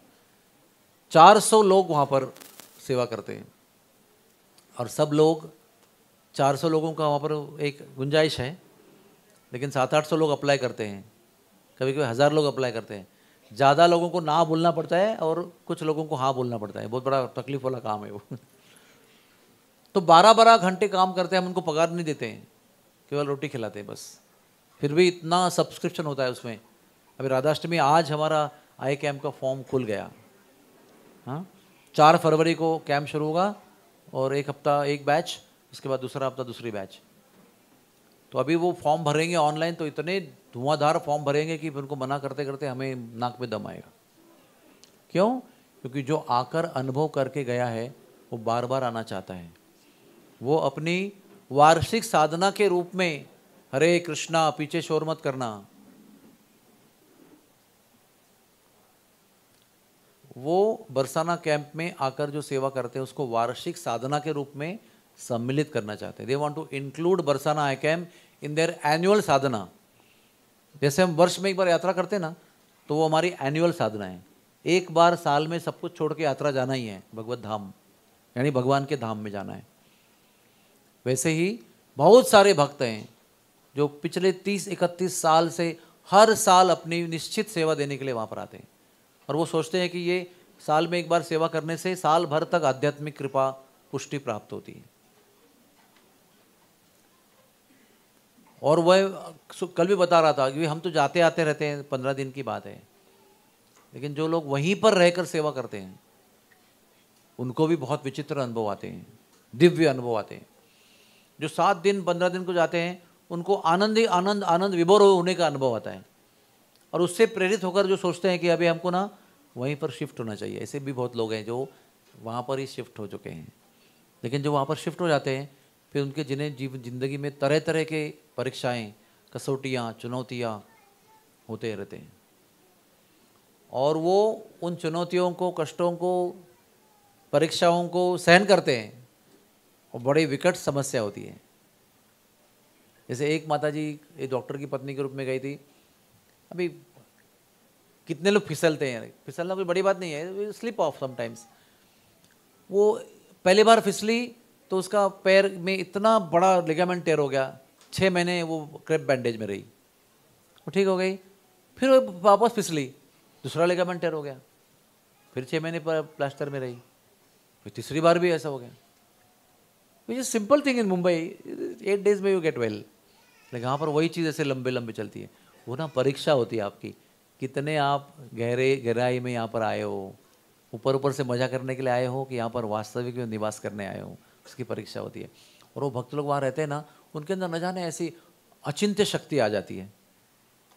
400 लोग वहाँ पर सेवा करते हैं और सब लोग 400 लोगों का वहाँ पर एक गुंजाइश है, लेकिन 700-800 लोग अप्लाई करते हैं, कभी कभी 1000 लोग अप्लाई करते हैं। ज़्यादा लोगों को ना बोलना पड़ता है और कुछ लोगों को हाँ बोलना पड़ता है। बहुत बड़ा तकलीफ वाला काम है वो। तो 12-12 घंटे काम करते हैं, हम उनको पगार नहीं देते हैं, केवल रोटी खिलाते हैं बस। फिर भी इतना सब्सक्रिप्शन होता है उसमें। अभी राधाष्टमी, आज हमारा आई कैम्प का फॉर्म खुल गया। हाँ, 4 फरवरी को कैंप शुरू होगा और एक हफ्ता एक बैच, उसके बाद दूसरा हफ्ता दूसरी बैच। तो अभी वो फॉर्म भरेंगे ऑनलाइन, तो इतने धुआंधार फॉर्म भरेंगे कि उनको मना करते करते हमें नाक में दम आएगा। क्यों? क्योंकि जो आकर अनुभव करके गया है वो बार बार आना चाहता है। वो अपनी वार्षिक साधना के रूप में, हरे कृष्णा, पीछे शोर मत करना, वो बरसाना कैंप में आकर जो सेवा करते हैं उसको वार्षिक साधना के रूप में सम्मिलित करना चाहते हैं। They want to include Barsana eye camp in their annual sadhana. जैसे हम वर्ष में एक बार यात्रा करते हैं ना, तो वो हमारी एनुअल साधना है। एक बार साल में सब कुछ छोड़ के यात्रा जाना ही है, भगवत धाम, यानी भगवान के धाम में जाना है। वैसे ही बहुत सारे भक्त हैं जो पिछले 30-31 साल से हर साल अपनी निश्चित सेवा देने के लिए वहाँ पर आते हैं, और वो सोचते हैं कि ये साल में एक बार सेवा करने से साल भर तक आध्यात्मिक कृपा पुष्टि प्राप्त होती है। और वह कल भी बता रहा था कि हम तो जाते आते रहते हैं, 15 दिन की बात है, लेकिन जो लोग वहीं पर रहकर सेवा करते हैं उनको भी बहुत विचित्र अनुभव आते हैं, दिव्य अनुभव आते हैं। जो 7 दिन 15 दिन को जाते हैं उनको आनंद ही आनंद, आनंद विभोर होने का अनुभव आता है, और उससे प्रेरित होकर जो सोचते हैं कि अभी हमको ना वहीं पर शिफ्ट होना चाहिए। ऐसे भी बहुत लोग हैं जो वहाँ पर ही शिफ्ट हो चुके हैं, लेकिन जो वहाँ पर शिफ्ट हो जाते हैं फिर उनके जिंदगी में तरह तरह के परीक्षाएं, कसौटियाँ, चुनौतियाँ होते रहते हैं, और वो उन चुनौतियों को, कष्टों को, परीक्षाओं को सहन करते हैं, और बड़ी विकट समस्या होती है। जैसे एक माताजी एक डॉक्टर की पत्नी के रूप में गई थी। अभी कितने लोग फिसलते हैं, फिसलना कोई बड़ी बात नहीं है, स्लिप ऑफ समटाइम्स। वो पहली बार फिसली तो उसका पैर में इतना बड़ा लिगामेंट टेयर हो गया, 6 महीने वो क्रेप बैंडेज में रही, वो ठीक हो गई। फिर वो वापस फिसली, दूसरा लिगामेंट टेयर हो गया, फिर 6 महीने पर प्लास्टर में रही, फिर तीसरी बार भी ऐसा हो गया। Which is simple thing in Mumbai, 8 days में यू गेट वेल। लेकिन यहाँ पर वही चीज़ ऐसे लंबे लंबे चलती है। वो ना परीक्षा होती है आपकी, कितने आप गहराई में यहाँ पर आए हो, ऊपर ऊपर से मजा करने के लिए आए हो कि यहाँ पर वास्तविक में निवास करने आए हो, उसकी परीक्षा होती है। और वो भक्त लोग वहाँ रहते हैं ना, उनके अंदर न जाने ऐसी अचिंत्य शक्ति आ जाती है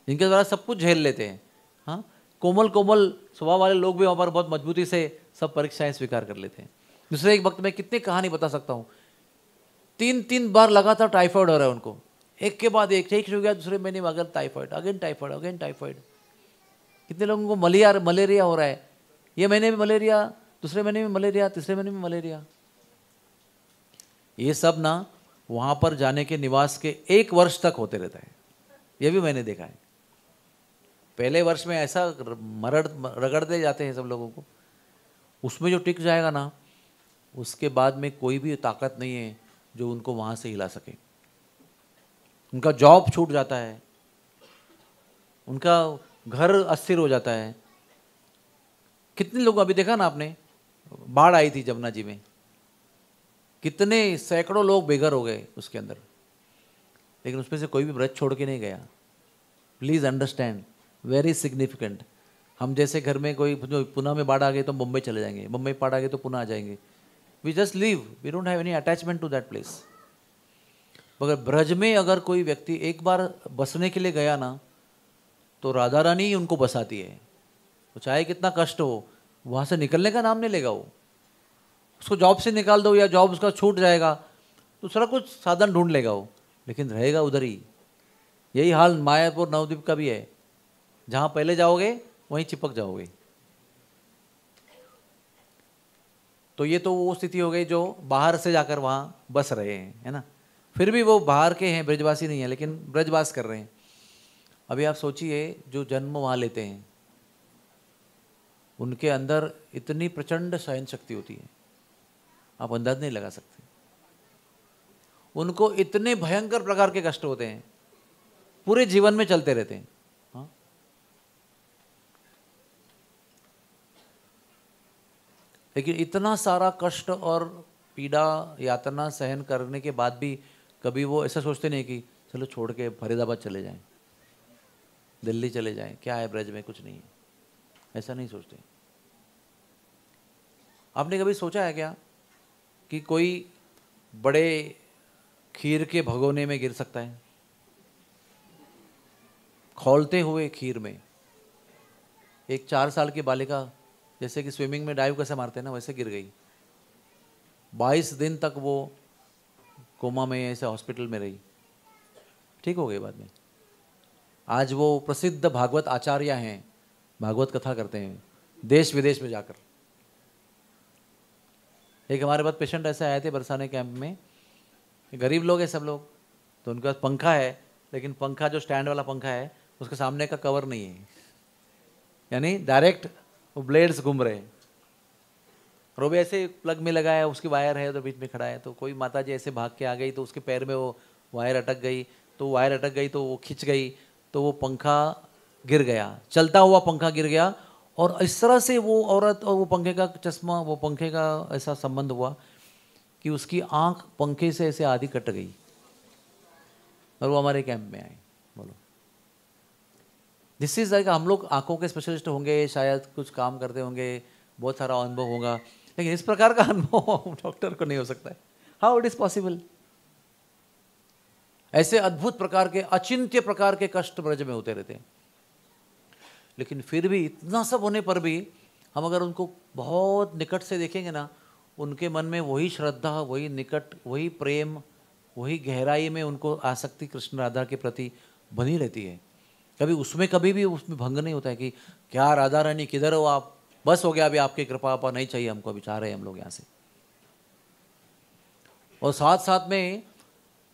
जिनके द्वारा सब कुछ झेल लेते हैं। हाँ, कोमल कोमल स्वभाव वाले लोग भी वहाँ पर बहुत मजबूती से सब परीक्षाएं स्वीकार कर लेते हैं। दूसरे एक वक्त में कितनी कहानी बता सकता हूँ, 3 बार लगातार टाइफाइड हो रहा है उनको, एक के बाद एक, ठीक हो गया, दूसरे महीने में again typhoid, again typhoid, again typhoid. कितने लोगों को मलेरिया हो रहा है, ये महीने में मलेरिया, दूसरे महीने में मलेरिया, तीसरे महीने में मलेरिया। ये सब ना वहाँ पर जाने के निवास के 1 वर्ष तक होते रहता है, ये भी मैंने देखा है। पहले वर्ष में ऐसा रगड़ते जाते हैं सब लोगों को, उसमें जो टिक जाएगा ना, उसके बाद में कोई भी ताकत नहीं है जो उनको वहाँ से हिला सके। उनका जॉब छूट जाता है, उनका घर अस्थिर हो जाता है। कितने लोग, अभी देखा ना आपने, बाढ़ आई थी जमुना जी में, कितने सैकड़ों लोग बेघर हो गए उसके अंदर, लेकिन उसमें से कोई भी व्रत छोड़ के नहीं गया। Please understand, very significant. हम जैसे घर में कोई पुणे में बाढ़ आ गई तो मुंबई चले जाएंगे, मुंबई बाढ़ आ गई तो पुणे आ जाएंगे, we just leave, we don't have any attachment to that place. मगर ब्रज में अगर कोई व्यक्ति एक बार बसने के लिए गया ना, तो राधा रानी ही उनको बसाती है। वो चाहे कितना कष्ट हो, वहाँ से निकलने का नाम नहीं लेगा वो। उसको जॉब से निकाल दो या जॉब उसका छूट जाएगा, दूसरा कुछ साधन ढूंढ लेगा वो, लेकिन रहेगा उधर ही। यही हाल मायापुर नवद्वीप का भी है, जहाँ पहले जाओगे वहीं चिपक जाओगे। तो ये तो वो स्थिति हो गई जो बाहर से जाकर वहाँ बस रहे हैं, है ना। फिर भी वो बाहर के हैं, ब्रजवासी नहीं है, लेकिन ब्रजवास कर रहे हैं। अभी आप सोचिए, जो जन्म वहाँ लेते हैं उनके अंदर इतनी प्रचंड सहन शक्ति होती है, आप अंदाज नहीं लगा सकते। उनको इतने भयंकर प्रकार के कष्ट होते हैं, पूरे जीवन में चलते रहते हैं। हाँ? लेकिन इतना सारा कष्ट और पीड़ा यातना सहन करने के बाद भी कभी वो ऐसा सोचते नहीं कि चलो छोड़ के फरीदाबाद चले जाएं, दिल्ली चले जाएं, क्या है ब्रज में, कुछ नहीं है, ऐसा नहीं सोचते। आपने कभी सोचा है क्या कि कोई बड़े खीर के भगोने में गिर सकता है? खौलते हुए खीर में एक 4 साल की बालिका जैसे कि स्विमिंग में डाइव कैसे मारते हैं ना, वैसे गिर गई। 22 दिन तक वो कोमा में ऐसे हॉस्पिटल में रही, ठीक हो गई बाद में। आज वो प्रसिद्ध भागवत आचार्य हैं, भागवत कथा करते हैं देश विदेश में जाकर। एक हमारे पास पेशेंट ऐसे आए थे बरसाने कैंप में, गरीब लोग हैं सब लोग, तो उनके पास पंखा है, लेकिन पंखा जो स्टैंड वाला पंखा है उसके सामने का कवर नहीं है, यानी डायरेक्ट वो ब्लेड्स घूम रहे हैं। और वो भी ऐसे प्लग में लगा है, उसकी वायर है तो बीच में खड़ा है। तो कोई माता जी ऐसे भाग के आ गई तो उसके पैर में वो वायर अटक गई, तो वायर अटक गई तो वो खिंच गई, तो वो पंखा गिर गया, चलता हुआ पंखा गिर गया। और इस तरह से वो औरत और वो पंखे का चश्मा, वो पंखे का ऐसा संबंध हुआ कि उसकी आंख पंखे से ऐसे आधी कट गई और वो हमारे कैंप में आए। बोलो, दिस इज लाइक, हम लोग आंखों के स्पेशलिस्ट होंगे, शायद कुछ काम करते होंगे, बहुत सारा अनुभव होगा, लेकिन इस प्रकार का अनुभव डॉक्टर को नहीं हो सकता है। How it is possible? ऐसे अद्भुत प्रकार के, अचिंत्य प्रकार के कष्ट ब्रज में होते रहते हैं। लेकिन फिर भी इतना सब होने पर भी हम अगर उनको बहुत निकट से देखेंगे ना, उनके मन में वही श्रद्धा, वही निकट, वही प्रेम, वही गहराई में उनको आसक्ति कृष्ण राधा के प्रति बनी रहती है। कभी भी उसमें भंग नहीं होता है कि क्या राधा रानी किधर हो आप, बस हो गया अभी आपकी कृपा, आपा नहीं चाहिए हमको, अभी चाह रहे हैं हम लोग यहाँ से। और साथ साथ में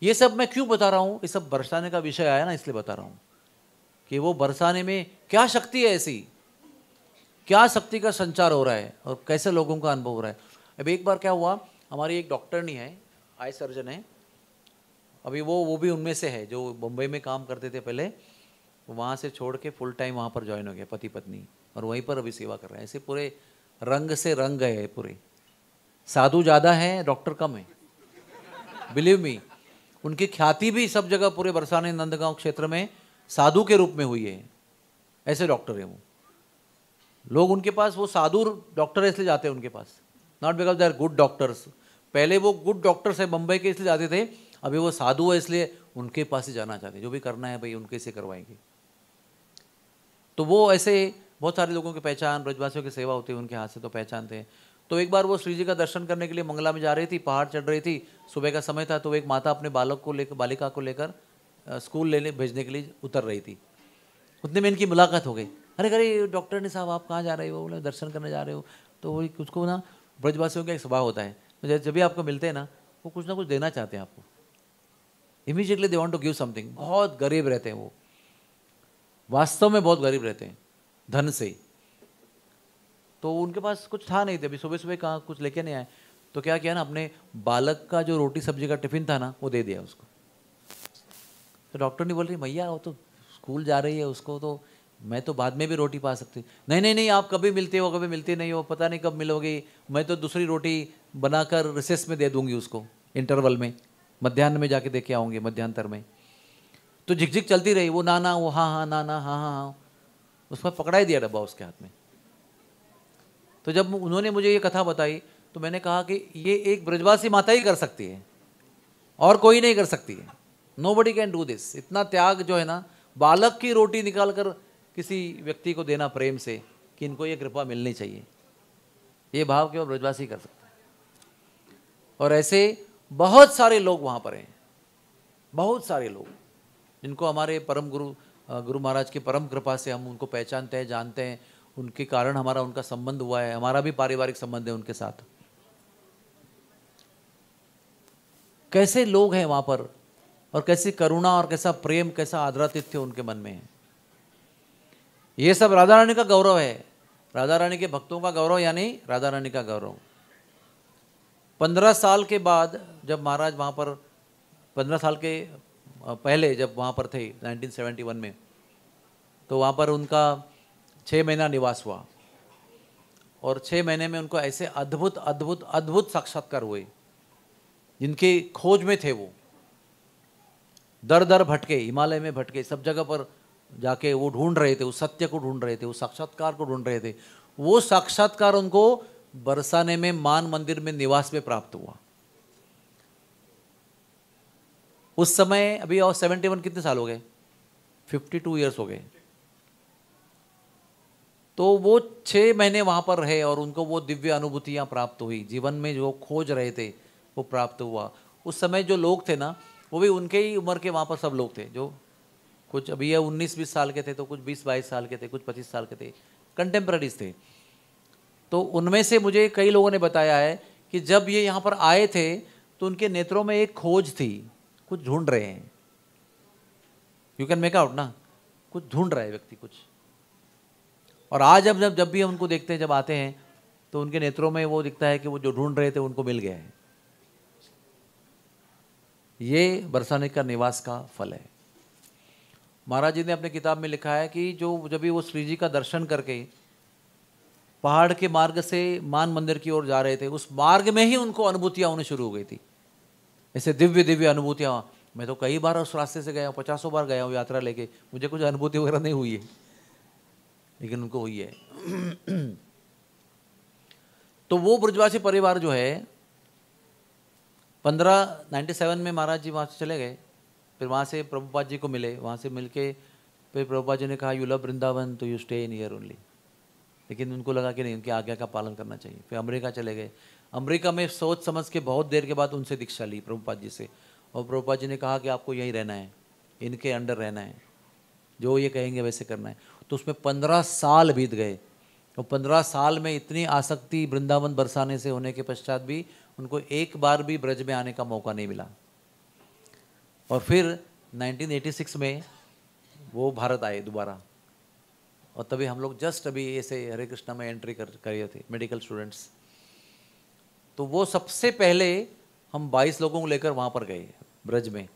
ये सब मैं क्यों बता रहा हूँ, ये सब बरसाने का विषय आया ना, इसलिए बता रहा हूँ कि वो बरसाने में क्या शक्ति है, ऐसी क्या शक्ति का संचार हो रहा है और कैसे लोगों का अनुभव हो रहा है। अब एक बार क्या हुआ, हमारी एक डॉक्टर नहीं है, आई सर्जन है, अभी वो भी उनमें से है जो मुंबई में काम करते थे पहले, वहाँ से छोड़ के फुल टाइम वहाँ पर ज्वाइन हो गया, पति पत्नी, और वहीं पर अभी सेवा कर रहे हैं। ऐसे पूरे रंग से रंग गए पूरे। साधु ज़्यादा हैं, डॉक्टर कम है, बिलीव मी। उनकी ख्याति भी सब जगह पूरे बरसाने नंदगांव क्षेत्र में साधु के रूप में हुई है। ऐसे डॉक्टर हैं वो लोग, उनके पास वो साधु डॉक्टर इसलिए जाते हैं उनके पास, not because they are good doctors. पहले वो गुड डॉक्टर्स है मुंबई के, इसलिए जाते थे, अभी वो साधु है इसलिए उनके पास ही जाना चाहते हैं। जो भी करना है भाई उनके से करवाएंगे। तो वो ऐसे बहुत सारे लोगों की पहचान, ब्रजवासियों की सेवा होती है उनके हाथ से, तो पहचानते हैं। तो एक बार वो श्री जी का दर्शन करने के लिए मंगला में जा रही थी, पहाड़ चढ़ रही थी, सुबह का समय था, तो एक माता अपने बालिका को लेकर स्कूल लेने भेजने के लिए उतर रही थी। उतने में इनकी मुलाकात हो गई। अरे अरे डॉक्टर ने साहब आप कहाँ जा रहे हो? बोले दर्शन करने जा रहे हो। तो वही उसको ना, ब्रजवासियों का एक स्वभाव होता है, तो जब भी आपको मिलते हैं ना, वो कुछ ना कुछ देना चाहते हैं आपको, immediately they want to give something. बहुत गरीब रहते हैं वो, वास्तव में बहुत गरीब रहते हैं धन से। तो उनके पास कुछ था नहीं थे, अभी सुबह सुबह कहाँ कुछ लेके नहीं आए, तो क्या किया ना, अपने बालक का जो रोटी सब्जी का टिफिन था ना, वो दे दिया उसको। तो डॉक्टर ने बोल रही, मैया वो तो स्कूल जा रही है, उसको तो मैं तो बाद में भी रोटी पा सकती। नहीं नहीं नहीं, आप कभी मिलते हो कभी मिलते नहीं हो, पता नहीं कब मिलोगे, मैं तो दूसरी रोटी बनाकर रिसेस में दे दूंगी उसको, इंटरवल में, मध्याह्न में जाके देखे आऊँगी, मध्यांतर में। तो झिकझिक चलती रही, वो ना वो हाँ हाँ ना हाँ हाँ हाँ, उसमें पकड़ा ही दिया डब्बा उसके हाथ में। तो जब उन्होंने मुझे ये कथा बताई तो मैंने कहा कि ये एक ब्रजवासी माता ही कर सकती है, और कोई नहीं कर सकती है। Nobody can do this. इतना त्याग जो है ना, बालक की रोटी निकाल कर किसी व्यक्ति को देना प्रेम से, कि इनको ये कृपा मिलनी चाहिए, ये भाव केवल ब्रजवासी कर सकता है। और ऐसे बहुत सारे लोग वहाँ पर हैं, बहुत सारे लोग जिनको हमारे परम गुरु गुरु महाराज की परम कृपा से हम उनको पहचानते हैं, जानते हैं, उनके कारण हमारा उनका संबंध हुआ है, हमारा भी पारिवारिक संबंध है उनके साथ। कैसे लोग हैं वहाँ पर, और कैसी करुणा और कैसा प्रेम, कैसा आदरातिथ्य उनके मन में है। ये सब राधा रानी का गौरव है, राधा रानी के भक्तों का गौरव, यानी राधा रानी का गौरव। 15 साल के बाद जब महाराज वहाँ पर, 15 साल के पहले जब वहाँ पर थे 1971 में, तो वहाँ पर उनका 6 महीना निवास हुआ, और 6 महीने में उनको ऐसे अद्भुत अद्भुत अद्भुत साक्षात्कार हुए जिनके खोज में थे वो। दर दर भटके, हिमालय में भटके, सब जगह पर जाके वो ढूंढ रहे थे, उस सत्य को ढूंढ रहे थे, उस साक्षात्कार को ढूंढ रहे थे। वो साक्षात्कार उनको बरसाने में मान मंदिर में निवास में प्राप्त हुआ। उस समय अभी, और 71 कितने साल हो गए, 52 ईयर्स हो गए। तो वो 6 महीने वहाँ पर रहे और उनको वो दिव्य अनुभूतियाँ प्राप्त हुई, जीवन में जो खोज रहे थे वो प्राप्त हुआ। उस समय जो लोग थे ना, वो भी उनके ही उम्र के वहाँ पर सब लोग थे, जो कुछ अभी ये 19-20 साल के थे, तो कुछ 20-22 साल के थे, कुछ 25 साल के थे, कंटेम्प्रेरीज थे। तो उनमें से मुझे कई लोगों ने बताया है कि जब ये यहाँ पर आए थे तो उनके नेत्रों में एक खोज थी, कुछ ढूंढ रहे हैं। यू कैन मेक आउट ना, कुछ ढूंढ रहा है व्यक्ति कुछ। और आज जब भी हम उनको देखते हैं, जब आते हैं, तो उनके नेत्रों में वो दिखता है कि वो जो ढूंढ रहे थे उनको मिल गया है। ये बरसाने का निवास का फल है। महाराज जी ने अपने किताब में लिखा है कि जो जब भी वो श्री जी का दर्शन करके पहाड़ के मार्ग से मान मंदिर की ओर जा रहे थे, उस मार्ग में ही उनको अनुभूतियाँ होनी शुरू हो गई थी, ऐसे दिव्य दिव्य अनुभूतियाँ। मैं तो कई बार उस रास्ते से गया हूँ, 50 बार गया हूँ यात्रा लेके, मुझे कुछ अनुभूति वगैरह नहीं हुई है, लेकिन उनको हुई है। तो वो ब्रजवासी परिवार जो है, 97 में महाराज जी वहाँ से चले गए। फिर वहाँ से प्रभुपाद जी को मिले, वहाँ से मिलके फिर प्रभुपाद जी ने कहा यू लव वृंदावन तो you stay in here only. लेकिन उनको लगा कि नहीं, उनकी आज्ञा का पालन करना चाहिए। फिर अमेरिका चले गए। अमेरिका में सोच समझ के बहुत देर के बाद उनसे दीक्षा ली प्रभुपाद जी से, और प्रभुपाद जी ने कहा कि आपको यहीं रहना है, इनके अंडर रहना है, जो ये कहेंगे वैसे करना है। तो उसमें 15 साल बीत गए, और 15 साल में इतनी आसक्ति वृंदावन बरसाने से होने के पश्चात भी उनको एक बार भी ब्रज में आने का मौका नहीं मिला। और फिर 1986 में वो भारत आए दोबारा, और तभी हम लोग जस्ट अभी ऐसे हरे कृष्णा में एंट्री कर रहे थे, मेडिकल स्टूडेंट्स। तो वो सबसे पहले हम 22 लोगों को लेकर वहाँ पर गए ब्रज में,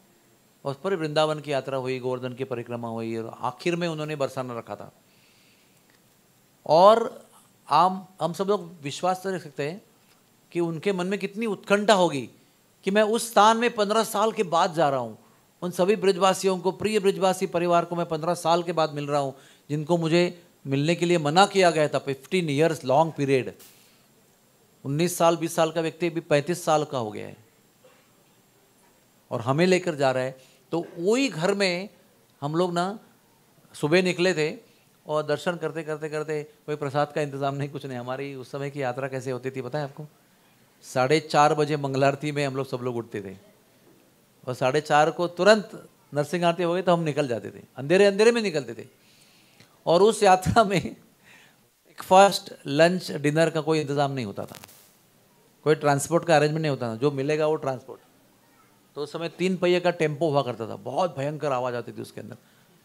और उस पर वृंदावन की यात्रा हुई, गोवर्धन की परिक्रमा हुई, और आखिर में उन्होंने बरसाना रखा था। और हम सब लोग विश्वास कर सकते हैं कि उनके मन में कितनी उत्कंठा होगी कि मैं उस स्थान में 15 साल के बाद जा रहा हूँ। उन सभी ब्रजवासियों को, प्रिय ब्रजवासी परिवार को मैं 15 साल के बाद मिल रहा हूँ, जिनको मुझे मिलने के लिए मना किया गया था। 15 ईयर्स लॉन्ग पीरियड। 19 साल 20 साल का व्यक्ति अभी 35 साल का हो गया है, और हमें लेकर जा रहा है। तो वही घर में हम लोग ना सुबह निकले थे, और दर्शन करते करते करते, कोई प्रसाद का इंतजाम नहीं, कुछ नहीं। हमारी उस समय की यात्रा कैसे होती थी पता है आपको? 4:30 बजे मंगलारती में हम लोग सब लोग उठते थे, और 4:30 को तुरंत नरसिंह आरती हो गई तो हम निकल जाते थे, अंधेरे अंधेरे में निकलते थे। और उस यात्रा में ब्रेकफास्ट, लंच, डिनर का कोई इंतजाम नहीं होता था, कोई ट्रांसपोर्ट का अरेंजमेंट नहीं होता था, जो मिलेगा वो ट्रांसपोर्ट। तो उस समय 3 पहिए का टेम्पो हुआ करता था, बहुत भयंकर आवाज़ आती थी उसके अंदर।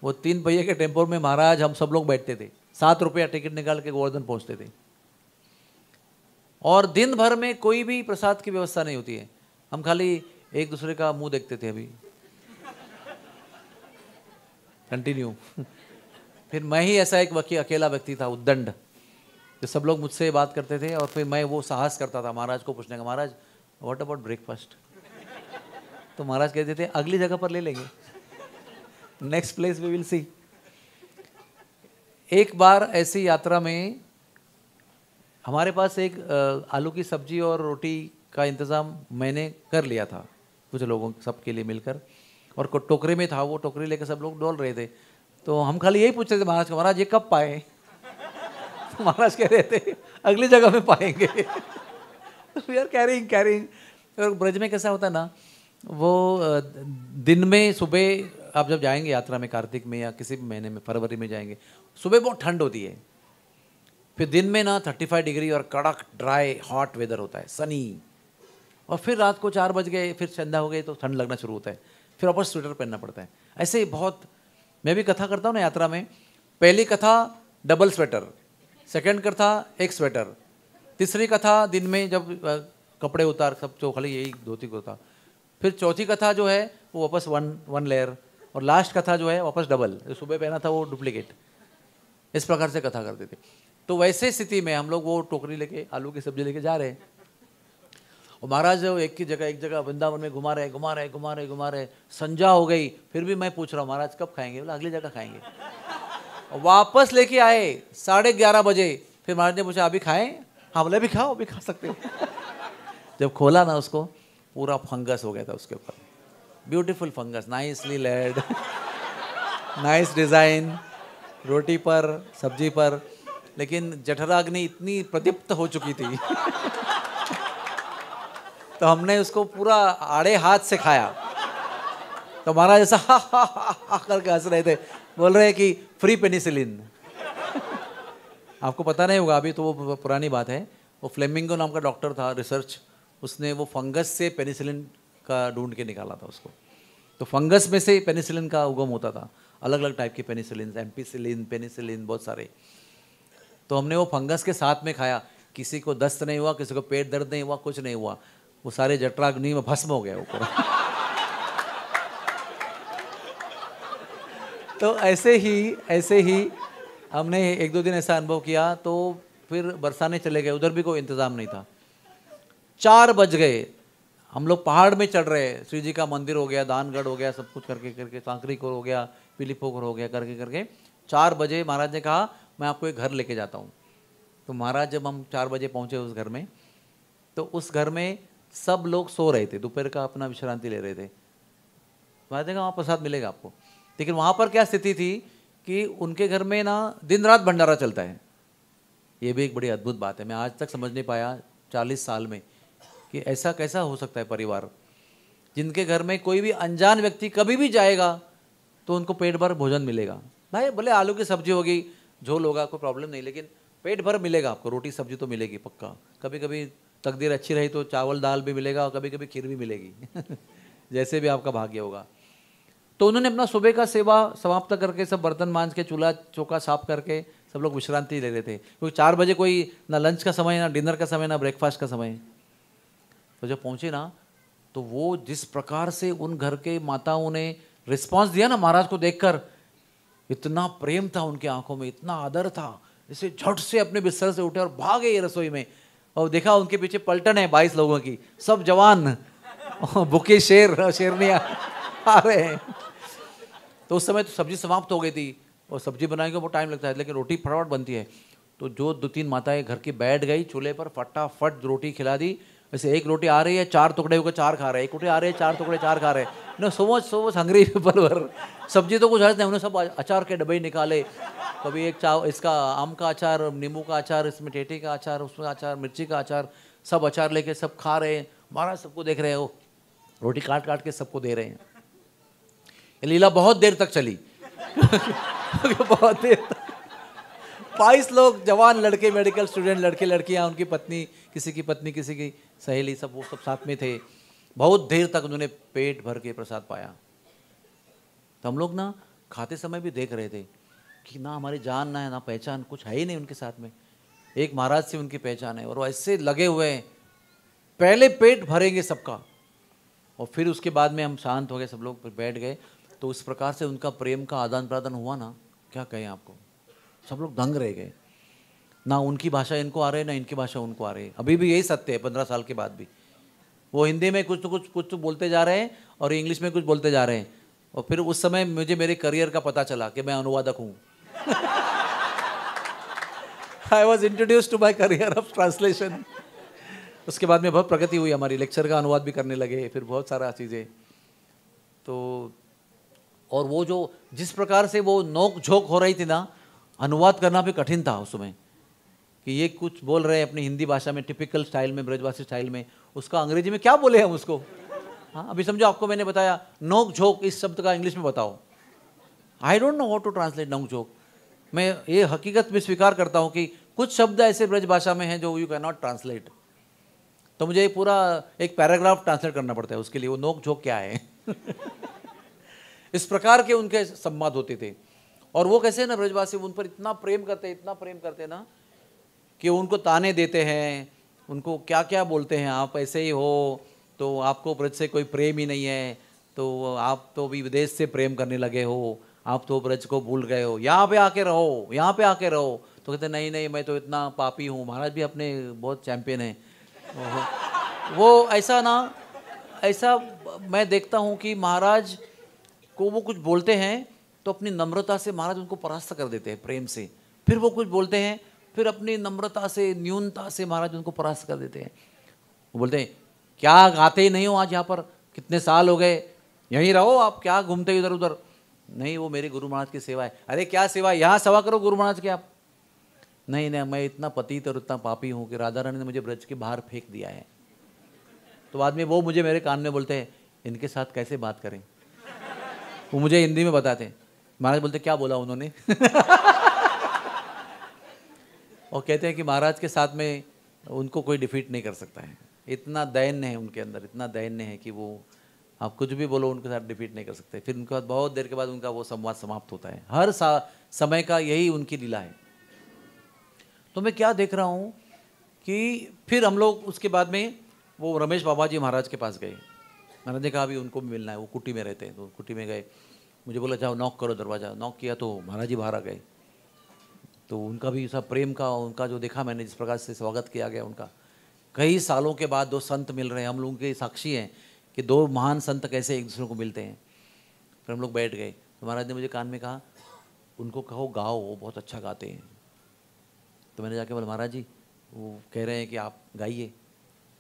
वो 3 पहिए के टेम्पो में महाराज हम सब लोग बैठते थे, 7 रुपया टिकट निकाल के गोवर्धन पहुँचते थे। और दिन भर में कोई भी प्रसाद की व्यवस्था नहीं होती है, हम खाली एक दूसरे का मुंह देखते थे। अभी कंटिन्यू। फिर मैं ही ऐसा एक अकेला व्यक्ति था, उद्दंड, जो सब लोग मुझसे बात करते थे, और फिर मैं वो साहस करता था महाराज को पूछने का, महाराज व्हाट अबाउट ब्रेकफास्ट? तो महाराज कहते थे अगली जगह पर ले लेंगे, next place we will see. एक बार ऐसी यात्रा में हमारे पास एक आलू की सब्जी और रोटी का इंतज़ाम मैंने कर लिया था, कुछ लोगों सबके लिए मिलकर, और टोकरे में था, वो टोकरी लेकर सब लोग डोल रहे थे। तो हम खाली यही पूछते थे महाराज को, महाराज ये कब पाए? तो महाराज कह रहे थे अगली जगह में पाएंगे। We are carrying. और ब्रज में कैसा होता है ना, वो दिन में सुबह आप जब जाएंगे यात्रा में, कार्तिक में या किसी भी महीने में, फरवरी में जाएंगे, सुबह बहुत ठंड होती है, फिर दिन में ना 35 डिग्री और कड़क ड्राई हॉट वेदर होता है, सनी, और फिर रात को 4 बज गए, फिर संध्या हो गई तो ठंड लगना शुरू होता है, फिर वापस स्वेटर पहनना पड़ता है। ऐसे ही बहुत, मैं भी कथा करता हूँ ना यात्रा में, पहली कथा डबल स्वेटर, सेकंड कथा एक स्वेटर, तीसरी कथा दिन में जब कपड़े उतार सब जो खाली यही धोती को था, फिर चौथी कथा जो है वो वापस वन लेयर, और लास्ट कथा जो है वापस डबल, जो सुबह पहना था वो डुप्लीकेट। इस प्रकार से कथा करते थे। तो वैसे स्थिति में हम लोग वो टोकरी लेके आलू की सब्जी लेके जा रहे हैं, और महाराज एक जगह वृंदावन में घुमा रहे, संध्या हो गई, फिर भी मैं पूछ रहा हूँ महाराज कब खाएंगे, बोला अगली जगह खाएंगे। और वापस लेके आए 11:30 बजे, फिर महाराज ने पूछा अभी खाएं, हाँ बोले अभी खाओ, अभी खा सकते हो। जब खोला ना उसको, पूरा फंगस हो गया था उसके ऊपर, beautiful fungus, nicely laid, nice design, रोटी पर सब्जी पर, लेकिन जठराग्नि इतनी प्रदीप्त हो चुकी थी तो हमने उसको पूरा आड़े हाथ से खाया। तो महाराज ऐसा हा हा हा हा करके हंस रहे थे, बोल रहे कि फ्री पेनिसिलिन। आपको पता नहीं होगा अभी, तो वो पुरानी बात है, वो फ्लेमिंगो नाम का डॉक्टर था, रिसर्च, उसने वो फंगस से पेनिसिलिन का ढूंढ के निकाला था उसको। तो फंगस में से पेनिसिलिन का उगम होता था, अलग अलग टाइप के पेनिसिलिन, एम्पिसिलिन, पेनिसिलिन, बहुत सारे। तो हमने वो फंगस के साथ में खाया, किसी को दस्त नहीं हुआ, किसी को पेट दर्द नहीं हुआ, कुछ नहीं हुआ, वो सारे जठराग्नि में भस्म हो गया ऊपर। तो ऐसे ही हमने 1-2 दिन ऐसा अनुभव किया, तो फिर बरसाने चले गए, उधर भी कोई इंतज़ाम नहीं था। 4 बज गए, हम लोग पहाड़ में चढ़ रहे, श्री जी का मंदिर हो गया, दानगढ़ हो गया, सब कुछ करके सांकरी कोर हो गया, पीलीपोखर हो गया, करके 4 बजे महाराज ने कहा मैं आपको एक घर लेके जाता हूँ। तो महाराज जब हम 4 बजे पहुँचे उस घर में, तो उस घर में सब लोग सो रहे थे, दोपहर का अपना विश्रांति ले रहे थे। महाराज ने कहा वहाँ प्रसाद मिलेगा आपको, लेकिन वहाँ पर क्या स्थिति थी कि उनके घर में ना दिन रात भंडारा चलता है। ये भी एक बड़ी अद्भुत बात है, मैं आज तक समझ नहीं पाया 40 साल में कि ऐसा कैसा हो सकता है परिवार जिनके घर में कोई भी अनजान व्यक्ति कभी भी जाएगा तो उनको पेट भर भोजन मिलेगा। भाई भले आलू की सब्जी होगी, झोल होगा, कोई प्रॉब्लम नहीं, लेकिन पेट भर मिलेगा आपको, रोटी सब्जी तो मिलेगी पक्का। कभी कभी तकदीर अच्छी रही तो चावल दाल भी मिलेगा, और कभी कभी खीर भी मिलेगी जैसे भी आपका भाग्य होगा। तो उन्होंने अपना सुबह का सेवा समाप्त करके, सब बर्तन मांज के, चूल्हा चौका साफ करके सब लोग विश्रांति ले रहे थे, क्योंकि 4 बजे कोई ना लंच का समय, ना डिनर का समय, ना ब्रेकफास्ट का समय। तो जब पहुंचे ना, तो वो जिस प्रकार से उन घर के माताओं ने रिस्पांस दिया ना महाराज को देखकर, इतना प्रेम था उनकी आंखों में, इतना आदर था, इसे झट से अपने बिस्तर से उठे और भागे रसोई में, और देखा उनके पीछे पलटन है 22 लोगों की, सब जवान भूखे शेर शेरनिया आ रहे हैं। तो उस समय तो सब्जी समाप्त हो गई थी, और सब्जी बनाने को बहुत टाइम लगता है, लेकिन रोटी फटाफट बनती है। तो जो 2-3 माताएं घर की बैठ गई चूल्हे पर, फटाफट रोटी खिला दी। वैसे एक रोटी आ रही है, 4 टुकड़े होकर 4 खा रहे हैं, एक रोटी आ रही है, 4 टुकड़े 4 खा रहे हैं। No so much hungry people. सब्जी तो कुछ हर्ज नहीं, उन्होंने सब अचार के डब्बे निकाले, कभी एक इसका आम का अचार, नींबू का अचार, इसमें टेटी का अचार, उसमें अचार, मिर्ची का अचार, सब अचार लेके सब खा रहे हैं। महाराज सबको देख रहे हो, रोटी काट काट के सबको दे रहे हैं। ये लीला बहुत देर तक चली बहुत देर तक 22 लोग, जवान लड़के, मेडिकल स्टूडेंट, लड़के लड़कियां, उनकी पत्नी, किसी की पत्नी, किसी की सहेली, सब वो सब साथ में थे। बहुत देर तक उन्होंने पेट भर के प्रसाद पाया। तो हम लोग ना खाते समय भी देख रहे थे कि ना हमारी जान ना है ना पहचान, कुछ है ही नहीं उनके साथ में। एक महाराज से उनकी पहचान है, और वो ऐसे लगे हुए हैं, पहले पेट भरेंगे सबका, और फिर उसके बाद में हम शांत हो गए, सब लोग फिर बैठ गए। तो उस प्रकार से उनका प्रेम का आदान प्रदान हुआ ना, क्या कहें आपको, सब लोग दंग रह गए। ना उनकी भाषा इनको आ रही है, ना इनकी भाषा उनको आ रही है। अभी भी यही सत्य है, 15 साल के बाद भी वो हिंदी में कुछ तो बोलते जा रहे हैं, और इंग्लिश में कुछ बोलते जा रहे हैं। और फिर उस समय मुझे मेरे करियर का पता चला कि मैं अनुवादक हूँ। I was introduce to my career of translation. उसके बाद में बहुत प्रगति हुई हमारी, लेक्चर का अनुवाद भी करने लगे, फिर बहुत सारा चीज़ें। तो और वो जो जिस प्रकार से वो नोक झोंक हो रही थी ना, अनुवाद करना भी कठिन था उस समय, कि ये कुछ बोल रहे हैं अपनी हिंदी भाषा में, टिपिकल स्टाइल में, ब्रजवासी स्टाइल में, उसका अंग्रेजी में क्या बोले हम उसको? हाँ, अभी समझो आपको मैंने बताया नोक झोंक, इस शब्द का इंग्लिश में बताओ। I don't know how to translate नोक झोंक। मैं ये हकीकत में स्वीकार करता हूँ कि कुछ शब्द ऐसे ब्रज भाषा में हैं जो यू कैन नॉट ट्रांसलेट। तो मुझे पूरा एक पैराग्राफ ट्रांसलेट करना पड़ता है उसके लिए, वो नोक झोंक क्या है। इस प्रकार के उनके संवाद होते थे। और वो कैसे ना ब्रजवासी उन पर इतना प्रेम करते ना कि उनको ताने देते हैं, उनको क्या क्या बोलते हैं, आप ऐसे ही हो तो आपको ब्रज से कोई प्रेम ही नहीं है, तो आप तो भी विदेश से प्रेम करने लगे हो, आप तो ब्रज को भूल गए हो, यहाँ पे आके रहो, यहाँ पे आके रहो। तो कहते नहीं नहीं, मैं तो इतना पापी हूँ। महाराज भी अपने बहुत चैंपियन हैं। वो ऐसा मैं देखता हूँ कि महाराज को वो कुछ बोलते हैं तो अपनी नम्रता से महाराज उनको परास्त कर देते हैं प्रेम से। फिर वो कुछ बोलते हैं, फिर अपनी नम्रता से, न्यूनता से महाराज उनको परास्त कर देते हैं। वो बोलते हैं क्या गाते ही नहीं हो आज यहाँ पर, कितने साल हो गए, यहीं रहो आप, क्या घूमते इधर उधर। नहीं, वो मेरे गुरु महाराज की सेवा है। अरे क्या सेवा, यहाँ सेवा करो गुरु महाराज के आप। नहीं नहीं, मैं इतना पतित और इतना पापी हूँ कि राधा रानी ने मुझे ब्रज के बाहर फेंक दिया है। तो बाद में वो मुझे मेरे कान में बोलते हैं इनके साथ कैसे बात करें। वो मुझे हिंदी में बताते हैं। महाराज बोलते क्या बोला उन्होंने। और कहते हैं कि महाराज के साथ में उनको कोई डिफीट नहीं कर सकता है। इतना दैन्य है उनके अंदर, इतना दैन्य है कि वो आप कुछ भी बोलो उनके साथ डिफीट नहीं कर सकते। फिर उनके बाद बहुत देर के बाद उनका वो संवाद समाप्त होता है। हर समय का यही उनकी लीला है। तो मैं क्या देख रहा हूँ कि फिर हम लोग उसके बाद में वो रमेश बाबा जी महाराज के पास गए। महाराज ने कहा अभी उनको भी मिलना है, वो कुटी में रहते हैं। तो कुटी में गए, मुझे बोला जाओ नॉक करो दरवाज़ा। नॉक किया तो महाराज जी बाहर आ गए। तो उनका भी सब प्रेम का, उनका जो देखा मैंने जिस प्रकार से स्वागत किया गया उनका, कई सालों के बाद दो संत मिल रहे हैं। हम लोगों के साक्षी हैं कि दो महान संत कैसे एक दूसरे को मिलते हैं। फिर हम लोग बैठ गए तो महाराज ने मुझे कान में कहा उनको कहो गाओ, वो बहुत अच्छा गाते हैं। तो मैंने जाके बोला महाराज जी वो कह रहे हैं कि आप गाइए।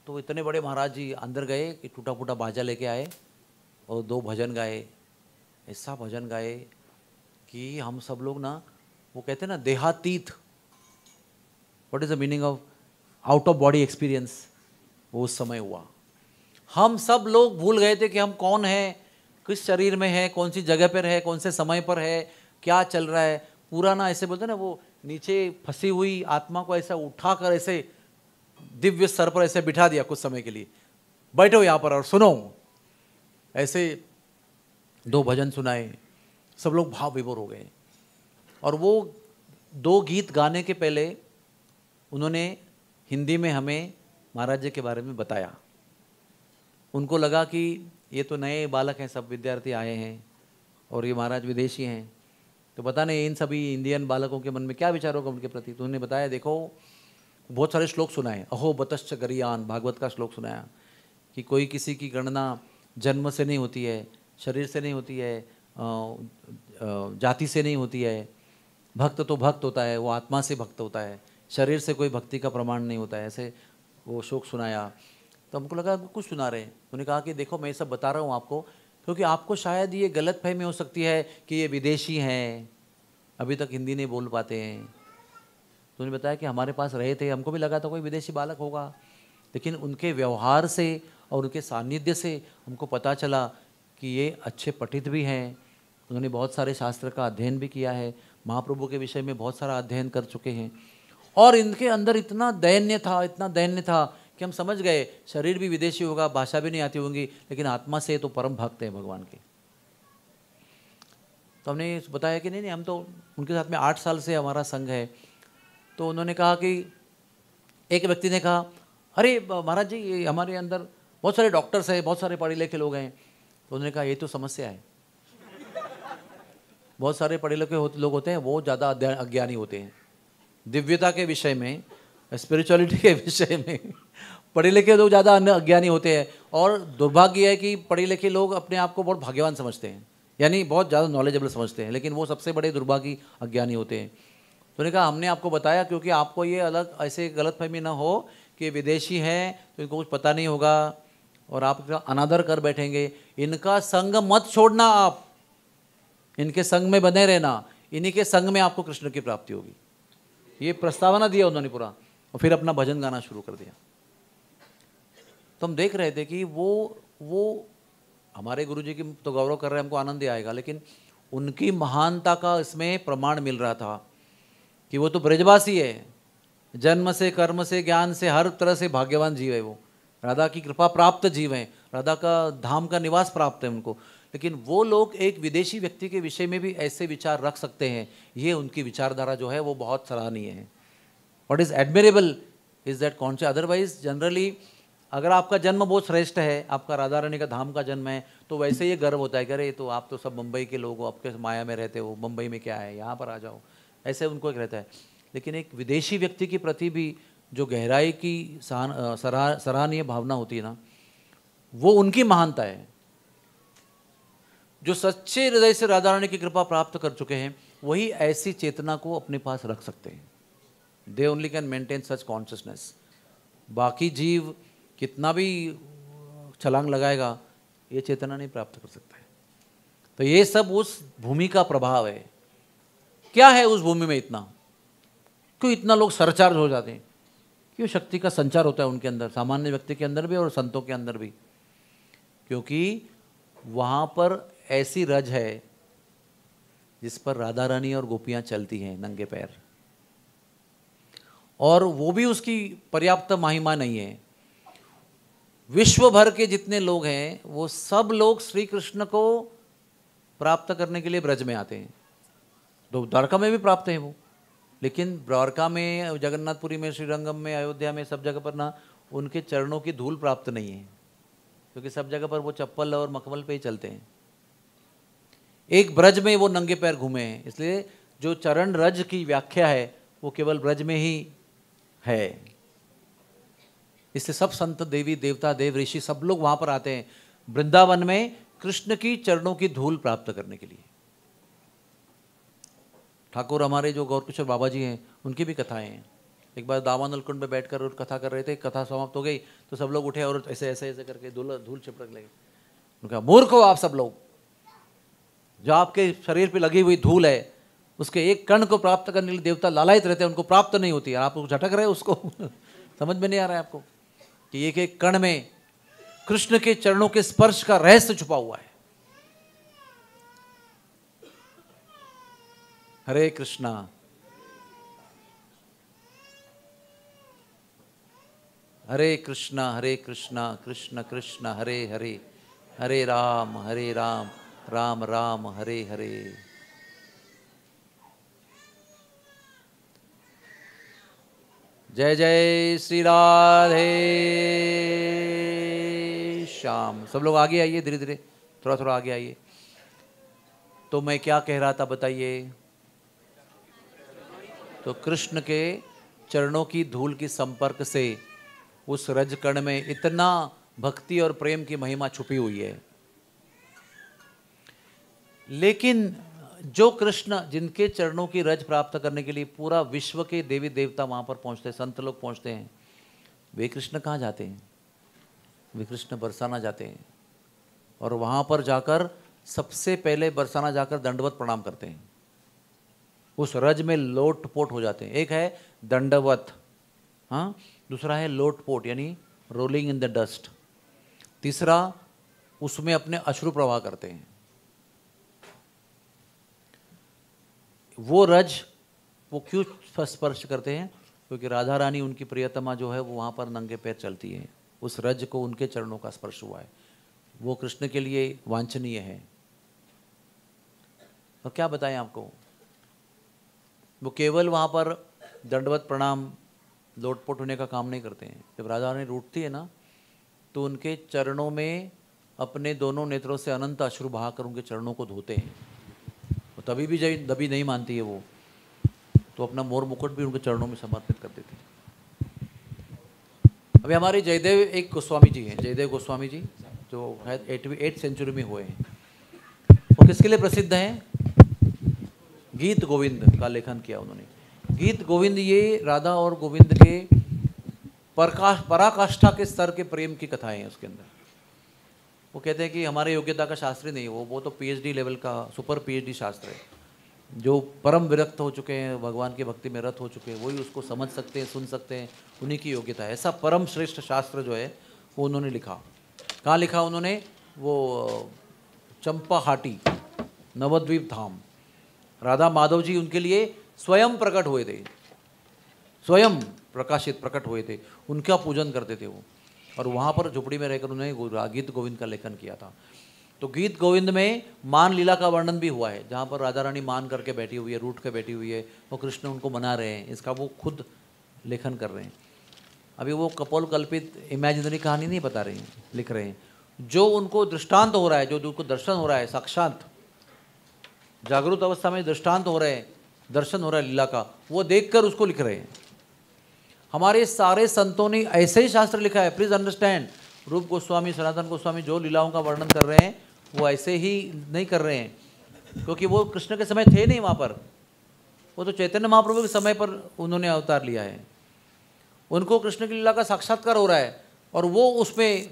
तो इतने बड़े महाराज जी अंदर गए कि टूटा फूटा बाजा लेके आए और दो भजन गाए। ऐसा भजन गाए कि हम सब लोग ना, वो कहते हैं ना देहातीत, what is the meaning of out of body experience, वो उस समय हुआ। हम सब लोग भूल गए थे कि हम कौन है, किस शरीर में है, कौन सी जगह पर है, कौन से समय पर है, क्या चल रहा है। पूरा ना ऐसे बोलते ना, वो नीचे फंसी हुई आत्मा को ऐसा उठाकर ऐसे दिव्य स्तर पर ऐसे बिठा दिया कुछ समय के लिए, बैठो यहाँ पर और सुनो। ऐसे दो भजन सुनाए, सब लोग भाव विभोर हो गए। और वो दो गीत गाने के पहले उन्होंने हिंदी में हमें महाराज जी के बारे में बताया। उनको लगा कि ये तो नए बालक हैं, सब विद्यार्थी आए हैं और ये महाराज विदेशी हैं, तो पता नहीं इन सभी इंडियन बालकों के मन में क्या विचार होगा उनके प्रति। तो उन्होंने बताया देखो, बहुत सारे श्लोक सुनाए। अहो बतश्च गरियान, भागवत का श्लोक सुनाया कि कोई किसी की गणना जन्म से नहीं होती है, शरीर से नहीं होती है, जाति से नहीं होती है। भक्त तो भक्त होता है, वो आत्मा से भक्त होता है, शरीर से कोई भक्ति का प्रमाण नहीं होता है। ऐसे वो श्लोक सुनाया। तो हमको लगा कुछ सुना रहे हैं। उन्होंने कहा कि देखो मैं ये सब बता रहा हूँ आपको क्योंकि आपको शायद ये गलत फहमी हो सकती है कि ये विदेशी हैं, अभी तक हिंदी नहीं बोल पाते हैं। तो उन्होंने बताया कि हमारे पास रहे थे, हमको भी लगा था कोई विदेशी बालक होगा, लेकिन उनके व्यवहार से और उनके सानिध्य से हमको पता चला कि ये अच्छे पठित भी हैं। उन्होंने बहुत सारे शास्त्र का अध्ययन भी किया है, महाप्रभु के विषय में बहुत सारा अध्ययन कर चुके हैं। और इनके अंदर इतना दैन्य था, इतना दैन्य था कि हम समझ गए शरीर भी विदेशी होगा, भाषा भी नहीं आती होंगी, लेकिन आत्मा से तो परम भक्त हैं भगवान के। तो हमने बताया कि नहीं हम तो उनके साथ में 8 साल से हमारा संघ है। तो उन्होंने कहा कि एक व्यक्ति ने कहा अरे महाराज जी ये हमारे अंदर बहुत सारे डॉक्टर्स हैं, बहुत सारे पढ़े लिखे लोग हैं। तो उन्होंने कहा ये तो समस्या है। बहुत सारे पढ़े लिखे लोग होते हैं, वो ज़्यादा अज्ञानी होते हैं दिव्यता के विषय में, स्पिरिचुअलिटी के विषय में। पढ़े लिखे लोग ज़्यादा अज्ञानी होते हैं। और दुर्भाग्य है कि पढ़े लिखे लोग अपने आप को बहुत भाग्यवान समझते हैं, यानी बहुत ज़्यादा नॉलेजेबल समझते हैं, लेकिन वो सबसे बड़े दुर्भागी अज्ञानी होते हैं। तो उन्होंने कहा हमने आपको बताया क्योंकि आपको ये अलग ऐसे गलतफहमी ना हो कि विदेशी हैं तो इनको कुछ पता नहीं होगा और आप अनादर कर बैठेंगे। इनका संग मत छोड़ना, आप इनके संग में बने रहना, इन्हीं के संग में आपको कृष्ण की प्राप्ति होगी। ये प्रस्तावना दिया उन्होंने पूरा, और फिर अपना भजन गाना शुरू कर दिया। तो तो हम देख रहे थे कि वो हमारे गुरुजी की तो गौरव कर रहे हैं, हमको आनंद ही आएगा, लेकिन उनकी महानता का इसमें प्रमाण मिल रहा था कि वो तो ब्रजवासी है, जन्म से कर्म से ज्ञान से हर तरह से भाग्यवान जीव है, वो राधा की कृपा प्राप्त जीव हैं, राधा का धाम का निवास प्राप्त है उनको, लेकिन वो लोग एक विदेशी व्यक्ति के विषय में भी ऐसे विचार रख सकते हैं, ये उनकी विचारधारा जो है वो बहुत सराहनीय है। What is admirable is that conscious, otherwise generally अगर आपका जन्म बहुत श्रेष्ठ है, आपका राधा रानी का धाम का जन्म है, तो वैसे ये गर्व होता है कि अरे तो आप तो सब मुंबई के लोग हो, आपके माया में रहते हो, मुंबई में क्या है, यहाँ पर आ जाओ, ऐसे उनको एक रहता है। लेकिन एक विदेशी व्यक्ति के प्रति भी जो गहराई की सराहनीय भावना होती है ना, वो उनकी महानता है। जो सच्चे हृदय से राधा रानी की कृपा प्राप्त कर चुके हैं वही ऐसी चेतना को अपने पास रख सकते हैं। They only can maintain such consciousness. बाकी जीव कितना भी छलांग लगाएगा ये चेतना नहीं प्राप्त कर सकता है। तो ये सब उस भूमि का प्रभाव है। क्या है उस भूमि में इतना, क्यों इतना लोग सरचार्ज हो जाते हैं, क्यों शक्ति का संचार होता है उनके अंदर, सामान्य व्यक्ति के अंदर भी और संतों के अंदर भी? क्योंकि वहाँ पर ऐसी रज है जिस पर राधा रानी और गोपियाँ चलती हैं नंगे पैर, और वो भी उसकी पर्याप्त महिमा नहीं है। विश्व भर के जितने लोग हैं वो सब लोग श्री कृष्ण को प्राप्त करने के लिए ब्रज में आते हैं। तो द्वारका में भी प्राप्त हैं वो, लेकिन द्वारका में, जगन्नाथपुरी में, श्रीरंगम में, अयोध्या में, सब जगह पर ना उनके चरणों की धूल प्राप्त नहीं है, क्योंकि सब जगह पर वो चप्पल और मखमल पे ही चलते हैं। एक ब्रज में वो नंगे पैर घूमे हैं, इसलिए जो चरण रज की व्याख्या है वो केवल ब्रज में ही है। इसलिए सब संत, देवी देवता, देव ऋषि सब लोग वहां पर आते हैं वृंदावन में कृष्ण की चरणों की धूल प्राप्त करने के लिए। ठाकुर हमारे जो गौरकिशोर बाबा जी हैं उनकी भी कथाएं हैं। एक बार दामानल कुंड में बैठकर और कथा कर रहे थे, कथा समाप्त हो गई तो सब लोग उठे और ऐसे ऐसे ऐसे करके धूल छिपक लगे। उनका मूर्ख हो आप सब लोग, जो आपके शरीर पे लगी हुई धूल है उसके एक कण को प्राप्त करने के लिए देवता लालायित रहते हैं, उनको प्राप्त नहीं होती है। आप झटक रहे उसको समझ में नहीं आ रहा है आपको कि एक एक कण में कृष्ण के चरणों के स्पर्श का रहस्य छुपा हुआ है। हरे कृष्णा हरे कृष्णा हरे कृष्णा कृष्ण कृष्ण हरे हरे, हरे राम राम राम हरे हरे। जय जय श्री राधे श्याम। सब लोग आगे आइए, धीरे धीरे थोड़ा थोड़ा आगे आइए। तो मैं क्या कह रहा था बताइए? तो कृष्ण के चरणों की धूल की संपर्क से उस रजकण में इतना भक्ति और प्रेम की महिमा छुपी हुई है। लेकिन जो कृष्ण, जिनके चरणों की रज प्राप्त करने के लिए पूरा विश्व के देवी देवता वहां पर पहुंचते हैं, संत लोग पहुंचते हैं, वे कृष्ण कहाँ जाते हैं? वे कृष्ण बरसाना जाते हैं और वहां पर जाकर सबसे पहले बरसाना जाकर दंडवत प्रणाम करते हैं। उस रज में लोटपोट हो जाते हैं। एक है दंडवत, हाँ, दूसरा है लोटपोट यानी रोलिंग इन द डस्ट, तीसरा उसमें अपने अश्रु प्रवाह करते हैं। वो रज वो क्यों स्पर्श करते हैं? क्योंकि राधा रानी उनकी प्रियतमा जो है वो वहाँ पर नंगे पैर चलती है, उस रज को उनके चरणों का स्पर्श हुआ है, वो कृष्ण के लिए वांछनीय है। और क्या बताएं आपको, वो केवल वहाँ पर दंडवत प्रणाम लोटपोट होने का काम नहीं करते हैं। जब राधा रानी रूठती है ना तो उनके चरणों में अपने दोनों नेत्रों से अनंत अश्रु बहाकर उनके चरणों को धोते हैं। तो तभी भी जब दबी नहीं मानती है वो, तो अपना मोर मुकुट भी उनके चरणों में समर्पित कर देती है। अभी हमारे जयदेव एक गोस्वामी जी हैं, जयदेव गोस्वामी जी जो है 8वीं सेंचुरी में हुए हैं। वो किसके लिए प्रसिद्ध हैं? गीत गोविंद का लेखन किया उन्होंने। गीत गोविंद ये राधा और गोविंद के पराकाष्ठा के स्तर के प्रेम की कथाएं हैं उसके अंदर। वो कहते हैं कि हमारे योग्यता का शास्त्र नहीं, वो तो पीएचडी लेवल का सुपर पीएचडी शास्त्र है। जो परम विरक्त हो चुके हैं, भगवान की भक्ति में रत हो चुके हैं, वही उसको समझ सकते हैं, सुन सकते हैं, उन्हीं की योग्यता है। ऐसा परम श्रेष्ठ शास्त्र जो है वो उन्होंने लिखा। कहाँ लिखा उन्होंने? वो चंपा हाटी, नवद्वीप धाम। राधा माधव जी उनके लिए स्वयं प्रकट हुए थे, स्वयं प्रकाशित प्रकट हुए थे, उनका पूजन करते थे वो। और वहाँ पर झुपड़ी में रहकर उन्होंने गीत गोविंद का लेखन किया था। तो गीत गोविंद में मान लीला का वर्णन भी हुआ है, जहाँ पर राधा रानी मान करके बैठी हुई है, रूठ के बैठी हुई है, और कृष्ण उनको मना रहे हैं, इसका वो खुद लेखन कर रहे हैं। अभी वो कपोल कल्पित इमेजिनरी कहानी नहीं बता रहे हैं, लिख रहे हैं। जो उनको दृष्टांत हो रहा है, जो उनको दर्शन हो रहा है, साक्षात जागृत अवस्था में दृष्टांत हो रहे हैं, दर्शन हो रहा है लीला का, वो देखकर उसको लिख रहे हैं। हमारे सारे संतों ने ऐसे ही शास्त्र लिखा है, प्लीज अंडरस्टैंड। रूप गोस्वामी, सनातन गोस्वामी जो लीलाओं का वर्णन कर रहे हैं वो ऐसे ही नहीं कर रहे हैं, क्योंकि वो कृष्ण के समय थे नहीं वहाँ पर, वो तो चैतन्य महाप्रभु के समय पर उन्होंने अवतार लिया है। उनको कृष्ण की लीला का साक्षात्कार हो रहा है, और वो उसमें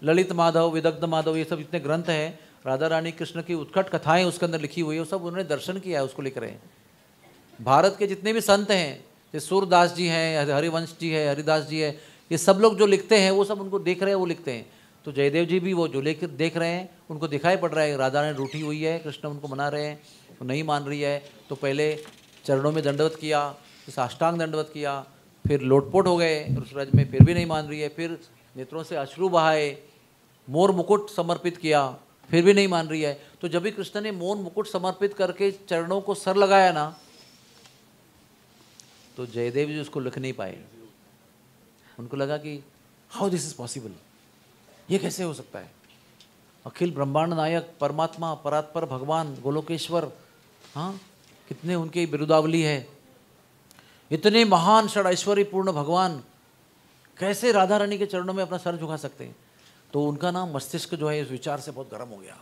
ललित माधव, विदग्ध माधव, ये सब इतने ग्रंथ हैं, राधा रानी कृष्ण की उत्कट कथाएं उसके अंदर लिखी हुई है, वो सब उन्होंने दर्शन किया है, उसको लिख रहे हैं। भारत के जितने भी संत हैं, जैसे सूरदास जी हैं, हरिवंश जी है, हरिदास जी है, ये सब लोग जो लिखते हैं वो सब उनको देख रहे हैं, वो लिखते हैं। तो जयदेव जी भी वो जो लेकर देख रहे हैं, उनको दिखाई पड़ रहा है राधा रानी रूठी हुई है, कृष्ण उनको मना रहे हैं, वो नहीं मान रही है। तो पहले चरणों में दंडवत किया, फिर साष्टांग दंडवत किया, फिर लोटपोट हो गए उस रज में, फिर भी नहीं मान रही है, फिर नेत्रों से अश्रु बहाए, मोर मुकुट समर्पित किया, फिर भी नहीं मान रही है। तो जब भी कृष्ण ने मोर मुकुट समर्पित करके चरणों को सर लगाया ना, तो जयदेव जी उसको लिख नहीं पाए। उनको लगा कि हाउ दिस इज पॉसिबल, ये कैसे हो सकता है? अखिल ब्रह्मांड नायक परमात्मा, परात्पर भगवान, गोलोकेश्वर, हाँ, कितने उनकी बिरुदावली है, इतने महान षड पूर्ण भगवान कैसे राधा रानी के चरणों में अपना सर झुका सकते हैं? तो उनका ना मस्तिष्क जो है इस विचार से बहुत गर्म हो गया,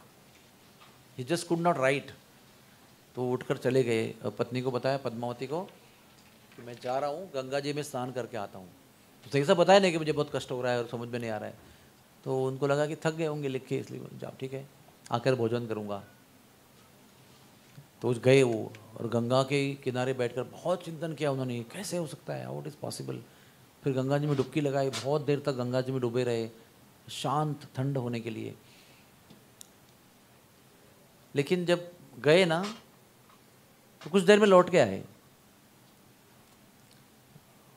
ही जस्ट कुड नॉट राइट। तो उठकर चले गए, पत्नी को बताया, पद्मावती को, कि मैं जा रहा हूँ गंगा जी में स्नान करके आता हूँ। तो सही से बताया नहीं कि मुझे बहुत कष्ट हो रहा है और समझ में नहीं आ रहा है। तो उनको लगा कि थक गए होंगे लिख के, इसलिए जाओ ठीक है, आकर भोजन करूँगा। तो गए वो, और गंगा के किनारे बैठकर बहुत चिंतन किया उन्होंने, कैसे हो सकता है, हाउ इट इज़ पॉसिबल। फिर गंगा जी में डुबकी लगाई, बहुत देर तक गंगा जी में डूबे रहे, शांत ठंड होने के लिए। लेकिन जब गए ना, तो कुछ देर में लौट के आए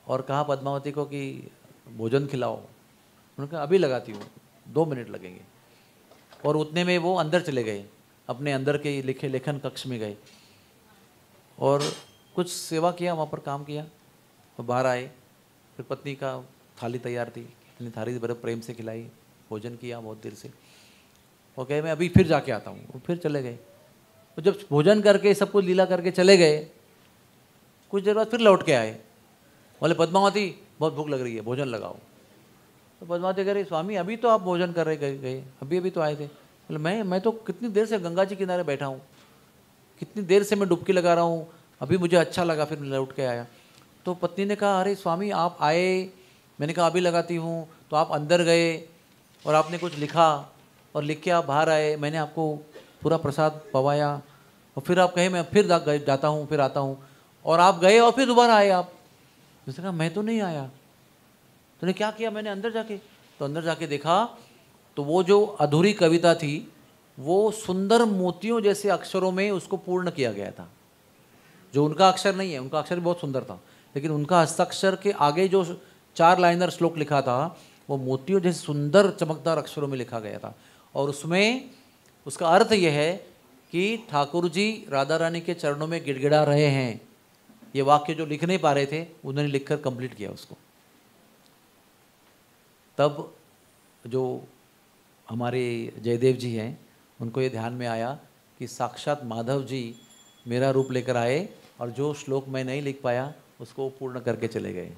और कहा पद्मावती को कि भोजन खिलाओ। उन्होंने कहा अभी लगाती हूँ, 2 मिनट लगेंगे। और उतने में वो अंदर चले गए, अपने अंदर के लेखन कक्ष में गए और कुछ सेवा किया, वहाँ पर काम किया, और बाहर आए। फिर पत्नी का थाली तैयार थी, अपनी थाली बड़े प्रेम से खिलाई, भोजन किया बहुत देर से, और कहे मैं अभी फिर जाके आता हूँ। वो फिर चले गए, और जब भोजन करके सब कुछ लीला करके चले गए, कुछ देर बाद फिर लौट के आए, बोले पद्मावती बहुत भूख लग रही है, भोजन लगाओ। तो पद्मावती कह रही स्वामी अभी तो आप भोजन कर रहे गए, अभी तो आए थे। बोले मैं तो कितनी देर से गंगा जी किनारे बैठा हूँ, कितनी देर से मैं डुबकी लगा रहा हूँ, अभी मुझे अच्छा लगा, फिर लौट के आया। तो पत्नी ने कहा अरे स्वामी आप आए, मैंने कहा अभी लगाती हूँ, तो आप अंदर गए और आपने कुछ लिखा, और लिख के आप बाहर आए, मैंने आपको पूरा प्रसाद पवाया, और फिर आप कहे मैं फिर जाता हूँ, फिर आता हूँ, और आप गए और फिर दोबारा आए आप। उसने कहा मैं तो नहीं आया, तूने क्या किया? मैंने अंदर जाके, तो अंदर जाके देखा तो वो जो अधूरी कविता थी वो सुंदर मोतियों जैसे अक्षरों में उसको पूर्ण किया गया था। जो उनका अक्षर नहीं है, उनका अक्षर भी बहुत सुंदर था, लेकिन उनका हस्ताक्षर के आगे जो 4 लाइनर श्लोक लिखा था वो मोतियों जैसे सुंदर चमकदार अक्षरों में लिखा गया था। और उसमें उसका अर्थ यह है कि ठाकुर जी राधा रानी के चरणों में गिड़गिड़ा रहे हैं। ये वाक्य जो लिख नहीं पा रहे थे उन्होंने लिखकर कंप्लीट किया उसको। तब जो हमारे जयदेव जी हैं उनको ये ध्यान में आया कि साक्षात माधव जी मेरा रूप लेकर आए, और जो श्लोक मैं नहीं लिख पाया उसको पूर्ण करके चले गए।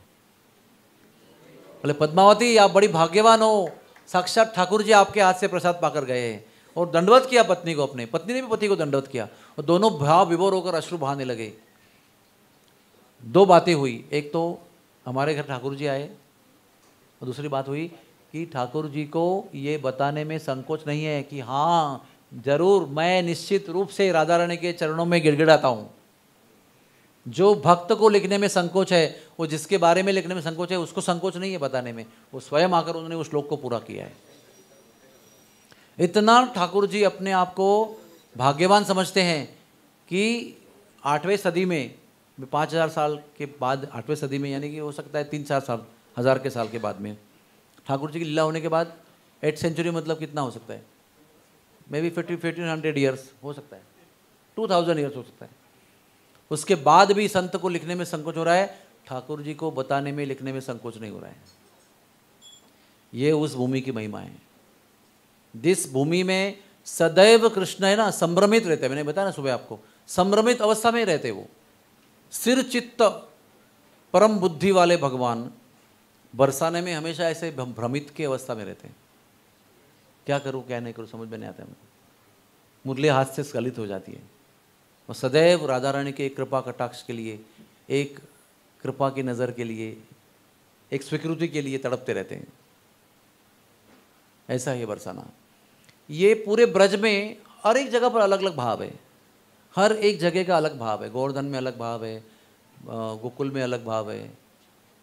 बोले पद्मावती आप बड़ी भाग्यवान हो, साक्षात ठाकुर जी आपके हाथ से प्रसाद पाकर गए हैं। और दंडवत किया पत्नी को, अपने पत्नी ने भी पति को दंडवत किया, और दोनों भाव विभोर होकर अश्रु बहाने लगे। 2 बातें हुई, एक तो हमारे घर ठाकुर जी आए, और दूसरी बात हुई कि ठाकुर जी को ये बताने में संकोच नहीं है कि हाँ जरूर मैं निश्चित रूप से राधा रानी के चरणों में गिड़गिड़ाता हूँ। जो भक्त को लिखने में संकोच है, वो जिसके बारे में लिखने में संकोच है, उसको संकोच नहीं है बताने में, वो स्वयं आकर उन्होंने उस श्लोक को पूरा किया है। इतना ठाकुर जी अपने आप को भाग्यवान समझते हैं कि 8वें सदी में, 5000 साल के बाद 8वें सदी में, यानी कि हो सकता है 3-4 साल, 1000 के साल के बाद में ठाकुर जी की लीला होने के बाद 8th सेंचुरी मतलब कितना हो सकता है, मे बी 1500 ईयर्स हो सकता है, 2000 ईयर्स हो सकता है। उसके बाद भी संत को लिखने में संकोच हो रहा है, ठाकुर जी को बताने में लिखने में संकोच नहीं हो रहा है। ये उस भूमि की महिमा है। जिस भूमि में सदैव कृष्ण है ना, संभ्रमित रहते हैं, मैंने बताया ना सुबह आपको, संभ्रमित अवस्था में रहते वो, स्थिर चित्त परम बुद्धि वाले भगवान बरसाने में हमेशा ऐसे भ्रमित की अवस्था में रहते हैं। क्या करूं क्या नहीं करूं समझ में नहीं आता है मुझे, मुरली हाथ से स्खलित हो जाती है। और सदैव राधा रानी के एक कृपा कटाक्ष के लिए, एक कृपा की नज़र के लिए, एक स्वीकृति के लिए तड़पते रहते हैं। ऐसा है बरसाना। ये पूरे ब्रज में हर एक जगह पर अलग अलग भाव है, हर एक जगह का अलग भाव है। गोवर्धन में अलग भाव है, गोकुल में अलग भाव है,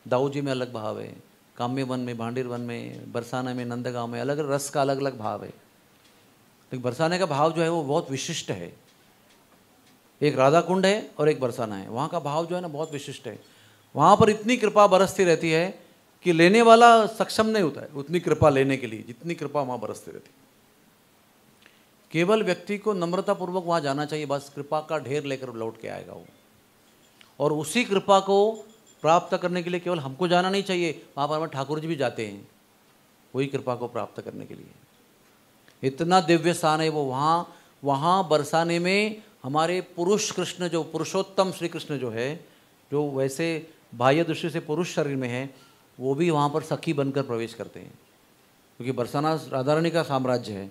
दाऊजी में अलग भाव है, काम्य वन में, भांडीर वन में, बरसाना में, नंदगांव में अलग रस का अलग अलग भाव है। लेकिन बरसाने का भाव जो है वो बहुत विशिष्ट है। एक राधा कुंड है और एक बरसाना है, वहाँ का भाव जो है ना बहुत विशिष्ट है। वहाँ पर इतनी कृपा बरसती रहती है कि लेने वाला सक्षम नहीं होता है उतनी कृपा लेने के लिए, जितनी कृपा वहाँ बरसती रहती है। केवल व्यक्ति को नम्रतापूर्वक वहाँ जाना चाहिए, बस कृपा का ढेर लेकर लौट के आएगा वो। और उसी कृपा को प्राप्त करने के लिए केवल हमको जाना नहीं चाहिए, वहाँ पर हमारे ठाकुर जी भी जाते हैं वही कृपा को प्राप्त करने के लिए। इतना दिव्य स्थान है वो। वहाँ बरसाने में हमारे पुरुष कृष्ण, जो पुरुषोत्तम श्री कृष्ण जो है, जो वैसे बाह्य दृष्टि से पुरुष शरीर में है, वो भी वहाँ पर सखी बनकर प्रवेश करते हैं। क्योंकि बरसाना राधा रानी का साम्राज्य है,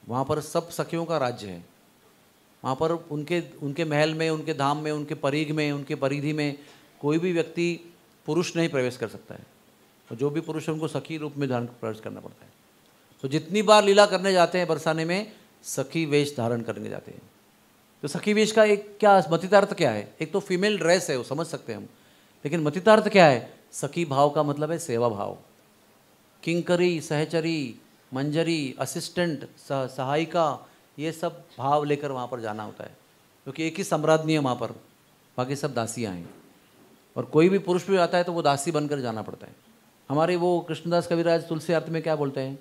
वहाँ पर सब सखियों का राज्य है। वहाँ पर उनके महल में, उनके धाम में, उनके परिग में, उनके परिधि में कोई भी व्यक्ति पुरुष नहीं प्रवेश कर सकता है। और जो भी पुरुष है उनको सखी रूप में धारण प्रवेश करना पड़ता है। तो जितनी बार लीला करने जाते हैं बरसाने में, सखी वेश धारण करने जाते हैं। तो सखी वेश का एक क्या मतितार्थ क्या है? एक तो फीमेल ड्रेस है, वो समझ सकते हैं हम, लेकिन मतितार्थ क्या है? सखी भाव का मतलब है सेवा भाव। किंकरी, सहचरी, मंजरी, असिस्टेंट, सहायिका, ये सब भाव लेकर वहाँ पर जाना होता है। क्योंकि एक ही सम्राज्ञी है वहाँ पर, बाकी सब दासियाँ हैं। और कोई भी पुरुष भी आता है तो वो दासी बनकर जाना पड़ता है। हमारे वो कृष्णदास कविराज तुलसी आरती में क्या बोलते हैं?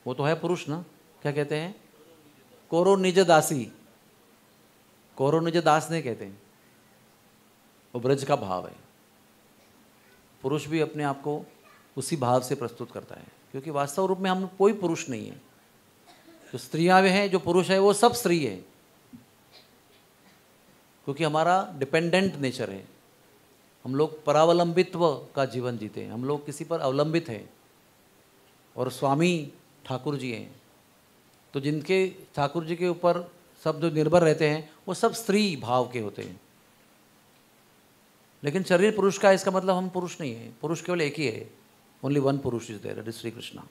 वो तो है पुरुष ना, क्या कहते हैं? कोरो निज दासी, कोरो निज दास नहीं कहते हैं, वो ब्रज का भाव है। पुरुष भी अपने आप को उसी भाव से प्रस्तुत करता है, क्योंकि वास्तव रूप में हम कोई पुरुष नहीं है। जो स्त्रियां वे हैं, जो पुरुष है, वो सब स्त्री है। क्योंकि हमारा डिपेंडेंट नेचर है, हम लोग परावलंबित्व का जीवन जीते हैं, हम लोग किसी पर अवलंबित हैं। और स्वामी ठाकुर जी हैं, तो जिनके ठाकुर जी के ऊपर सब जो निर्भर रहते हैं वो सब स्त्री भाव के होते हैं। लेकिन शरीर पुरुष का, इसका मतलब हम पुरुष नहीं है। पुरुष केवल एक ही है, ओनली वन पुरुष is there, that is Shri Krishna.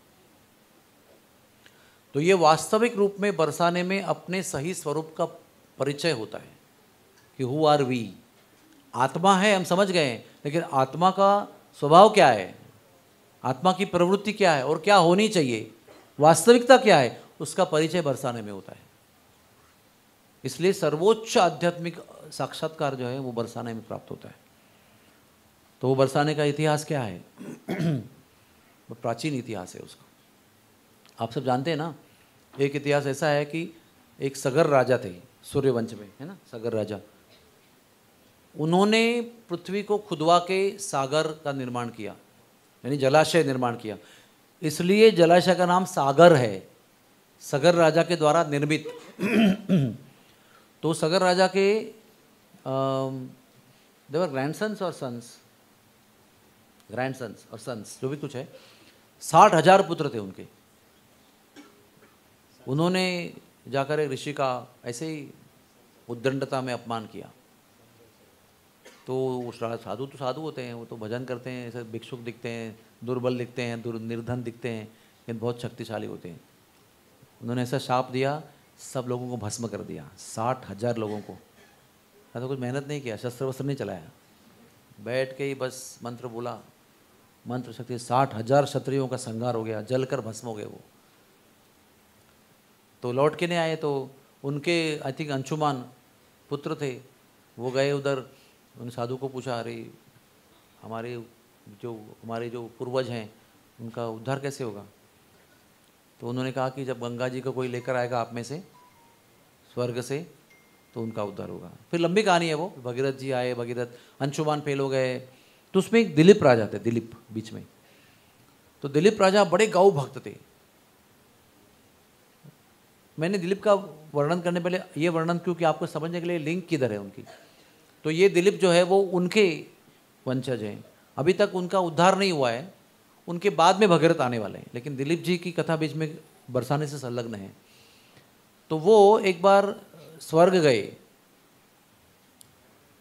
तो ये वास्तविक रूप में बरसाने में अपने सही स्वरूप का परिचय होता है कि हु आर वी। आत्मा है, हम समझ गए, लेकिन आत्मा का स्वभाव क्या है, आत्मा की प्रवृत्ति क्या है और क्या होनी चाहिए, वास्तविकता क्या है, उसका परिचय बरसाने में होता है। इसलिए सर्वोच्च आध्यात्मिक साक्षात्कार जो है वो बरसाने में प्राप्त होता है। तो वो बरसाने का इतिहास क्या है? वो प्राचीन इतिहास है उसका, आप सब जानते हैं ना। एक इतिहास ऐसा है कि एक सगर राजा थे सूर्यवंश में, है ना, सगर राजा। उन्होंने पृथ्वी को खुदवा के सागर का निर्माण किया, यानी जलाशय निर्माण किया। इसलिए जलाशय का नाम सागर है, सगर राजा के द्वारा निर्मित। तो सगर राजा के देवर ग्रैंडसन्स और सन्स, ग्रैंडसन्स और सन्स जो भी कुछ है, 60,000 पुत्र थे उनके। उन्होंने जाकर एक ऋषि का ऐसे ही उद्दंडता में अपमान किया। तो उस साधु तो साधु होते हैं, वो तो भजन करते हैं, ऐसे भिक्षुक दिखते हैं, दुर्बल दिखते हैं, निर्धन दिखते हैं, लेकिन बहुत शक्तिशाली होते हैं। उन्होंने ऐसा शाप दिया, सब लोगों को भस्म कर दिया, 60,000 लोगों को। तो कुछ मेहनत नहीं किया, शस्त्र वस्त्र नहीं चलाया, बैठ के ही बस मंत्र बोला, मंत्र शक्ति 60,000 क्षत्रियों का संहार हो गया, जलकर भस्म हो गए वो। तो लौट के नहीं आए, तो उनके आई थिंक अंशुमान पुत्र थे, वो गए उधर, उन साधु को पूछा, अरे हमारे जो पूर्वज हैं उनका उद्धार कैसे होगा? तो उन्होंने कहा कि जब गंगा जी को कोई लेकर आएगा आप में से स्वर्ग से, तो उनका उद्धार होगा। फिर लंबी कहानी है वो, भगीरथ जी आए, भगीरथ अंशुमान फेल हो गए, तो उसमें एक दिलीप राजा थे, दिलीप बीच में। तो दिलीप राजा बड़े गौ भक्त थे। मैंने दिलीप का वर्णन करने पहले ये वर्णन क्यों कि आपको समझने के लिए लिंक किधर है उनकी। तो ये दिलीप जो है वो उनके वंशज हैं, अभी तक उनका उद्धार नहीं हुआ है, उनके बाद में भगीरथ आने वाले हैं, लेकिन दिलीप जी की कथा बीच में बरसाने से संलग्न है। तो वो एक बार स्वर्ग गए,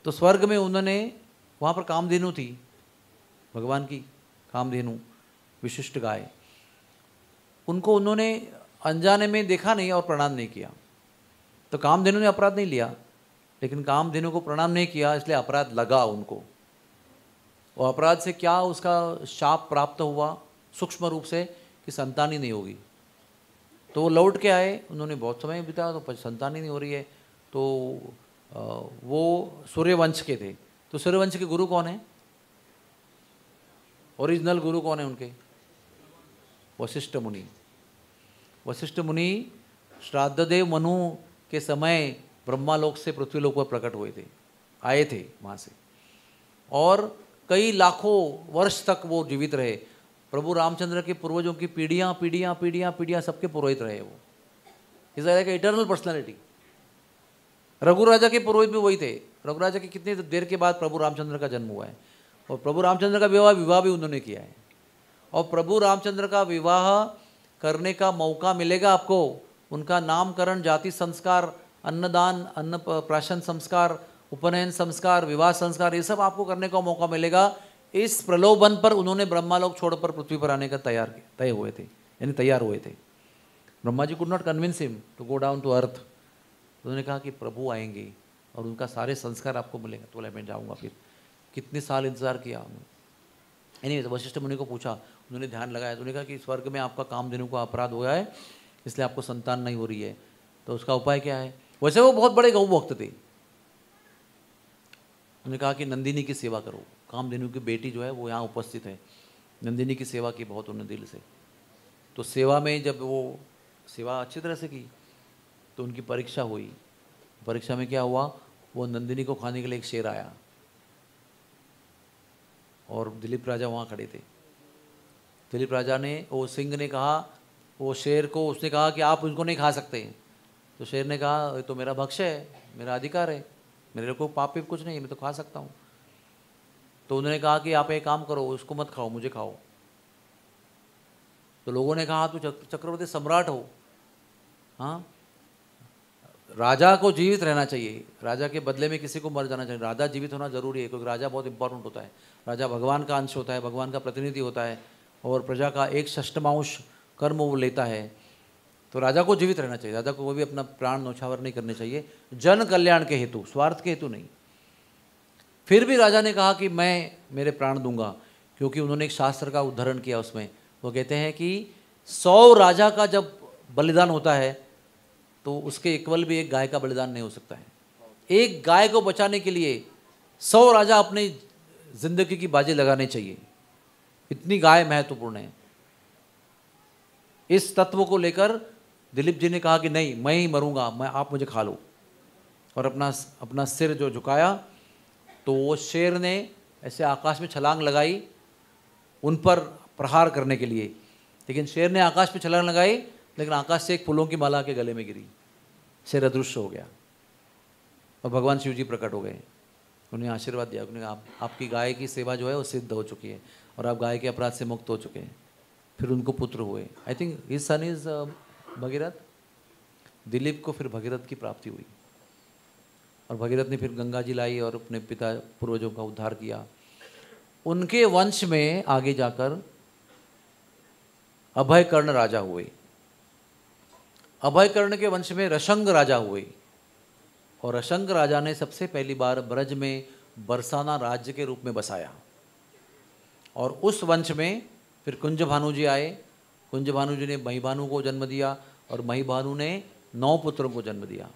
तो स्वर्ग में उन्होंने, वहाँ पर कामधेनु थी, भगवान की कामधेनु विशिष्ट गाय, उनको उन्होंने अनजाने में देखा नहीं और प्रणाम नहीं किया। तो कामधेनु ने अपराध नहीं लिया, लेकिन कामधेनु को प्रणाम नहीं किया, इसलिए अपराध लगा उनको। और अपराध से क्या उसका शाप प्राप्त हुआ सूक्ष्म रूप से कि संतान ही नहीं होगी। तो वो लौट के आए, उन्होंने बहुत समय बिताया, तो संतान ही नहीं हो रही है। तो वो सूर्यवंश के थे। तो सूर्यवंश के गुरु कौन है? ओरिजिनल गुरु कौन है उनके? वशिष्ठ मुनि। वशिष्ठ मुनि श्राद्धदेव मनु के समय ब्रह्मालोक से पृथ्वीलोक पर प्रकट हुए थे, आए थे वहाँ से, और कई लाखों वर्ष तक वो जीवित रहे। प्रभु रामचंद्र के पूर्वजों की पीढ़ियाँ पीढ़ियाँ पीढ़ियाँ पीढ़ियाँ सबके पुरोहित रहे वो। Is like eternal personality. Raghu राजा के पुरोहित भी वही थे। रघु राजा के कितनी देर के बाद प्रभु रामचंद्र का जन्म हुआ है, और प्रभु रामचंद्र का विवाह भी उन्होंने किया है। और प्रभु रामचंद्र का विवाह करने का मौका मिलेगा आपको, उनका नामकरण, जाति संस्कार, अन्नदान, अन्न प्राशन संस्कार, उपनयन संस्कार, विवाह संस्कार, ये सब आपको करने का मौका मिलेगा। इस प्रलोभन पर उन्होंने ब्रह्मालोक छोड़कर पृथ्वी पर आने का तय हुए थे, यानी तैयार हुए थे। Brahma ji could not convince him to go down to earth. उन्होंने कहा कि प्रभु आएंगे और उनका सारे संस्कार आपको मिलेंगे। तो मैं जाऊँगा। फिर कितने साल इंतजार किया उन्होंने। एनीवेज वशिष्ठ मुनि को पूछा, उन्होंने ध्यान लगाया, तो उन्होंने कहा कि स्वर्ग में आपका कामधेनु का अपराध हो गया है, इसलिए आपको संतान नहीं हो रही है, तो उसका उपाय क्या है? वैसे वो बहुत बड़े गौ भक्त थे। उन्होंने कहा कि नंदिनी की सेवा करो। कामधेनु की बेटी जो है वो यहाँ उपस्थित है, नंदिनी की सेवा की बहुत उन्होंने दिल से। तो सेवा में जब वो सेवा अच्छी तरह से की तो उनकी परीक्षा हुई। परीक्षा में क्या हुआ, वो नंदिनी को खाने के लिए एक शेर आया, और दिलीप राजा वहाँ खड़े थे। दिलीप राजा ने, वो सिंह ने कहा, वो शेर को उसने कहा कि आप उनको नहीं खा सकते। तो शेर ने कहा ये तो मेरा भक्ष्य है, मेरा अधिकार है, मेरे को पाप भी कुछ नहीं है, मैं तो खा सकता हूँ। तो उन्होंने कहा कि आप एक काम करो, उसको मत खाओ, मुझे खाओ। तो लोगों ने कहा तू चक्रवर्ती सम्राट हो, हाँ, राजा को जीवित रहना चाहिए, राजा के बदले में किसी को मर जाना चाहिए। राजा जीवित होना जरूरी है, क्योंकि राजा बहुत इंपॉर्टेंट होता है। राजा भगवान का अंश होता है, भगवान का प्रतिनिधि होता है, और प्रजा का 1/6 कर्म वो लेता है। तो राजा को जीवित रहना चाहिए, राजा को वो भी अपना प्राण न्यौछावर नहीं करने चाहिए, जन कल्याण के हेतु, स्वार्थ के हेतु नहीं। फिर भी राजा ने कहा कि मैं मेरे प्राण दूंगा, क्योंकि उन्होंने एक शास्त्र का उदाहरण किया उसमें। वो कहते हैं कि 100 राजा का जब बलिदान होता है तो उसके इक्वल भी एक गाय का बलिदान नहीं हो सकता है। एक गाय को बचाने के लिए 100 राजा अपनी जिंदगी की बाजी लगाने चाहिए, इतनी गाय महत्वपूर्ण है। इस तत्व को लेकर दिलीप जी ने कहा कि नहीं, मैं ही मरूंगा, आप मुझे खा लो, और अपना सिर जो झुकाया, तो वो शेर ने ऐसे आकाश में छलांग लगाई उन पर प्रहार करने के लिए। लेकिन शेर ने आकाश में छलांग लगाई, लेकिन आकाश से एक फूलों की माला के गले में गिरी, शेर अदृश्य हो गया, और भगवान शिव जी प्रकट हो गए। उन्हें आशीर्वाद दिया, उन्होंने आपकी गाय की सेवा जो है वो सिद्ध हो चुकी है, और आप गाय के अपराध से मुक्त हो चुके हैं। फिर उनको पुत्र हुए। I think his son is Bhagirath. Dilip को फिर भगीरथ की प्राप्ति हुई, और भगीरथ ने फिर गंगा जी लाई और अपने पिता पूर्वजों का उद्धार किया। उनके वंश में आगे जाकर अभयकर्ण राजा हुए। अभयकर्ण के वंश में रशंग राजा हुए, और अशंग राजा ने सबसे पहली बार ब्रज में बरसाना राज्य के रूप में बसाया। और उस वंश में फिर कुंज भानु जी आए। कुंज भानु जी ने महिभानु को जन्म दिया और महिभानु ने 9 पुत्रों को जन्म दिया,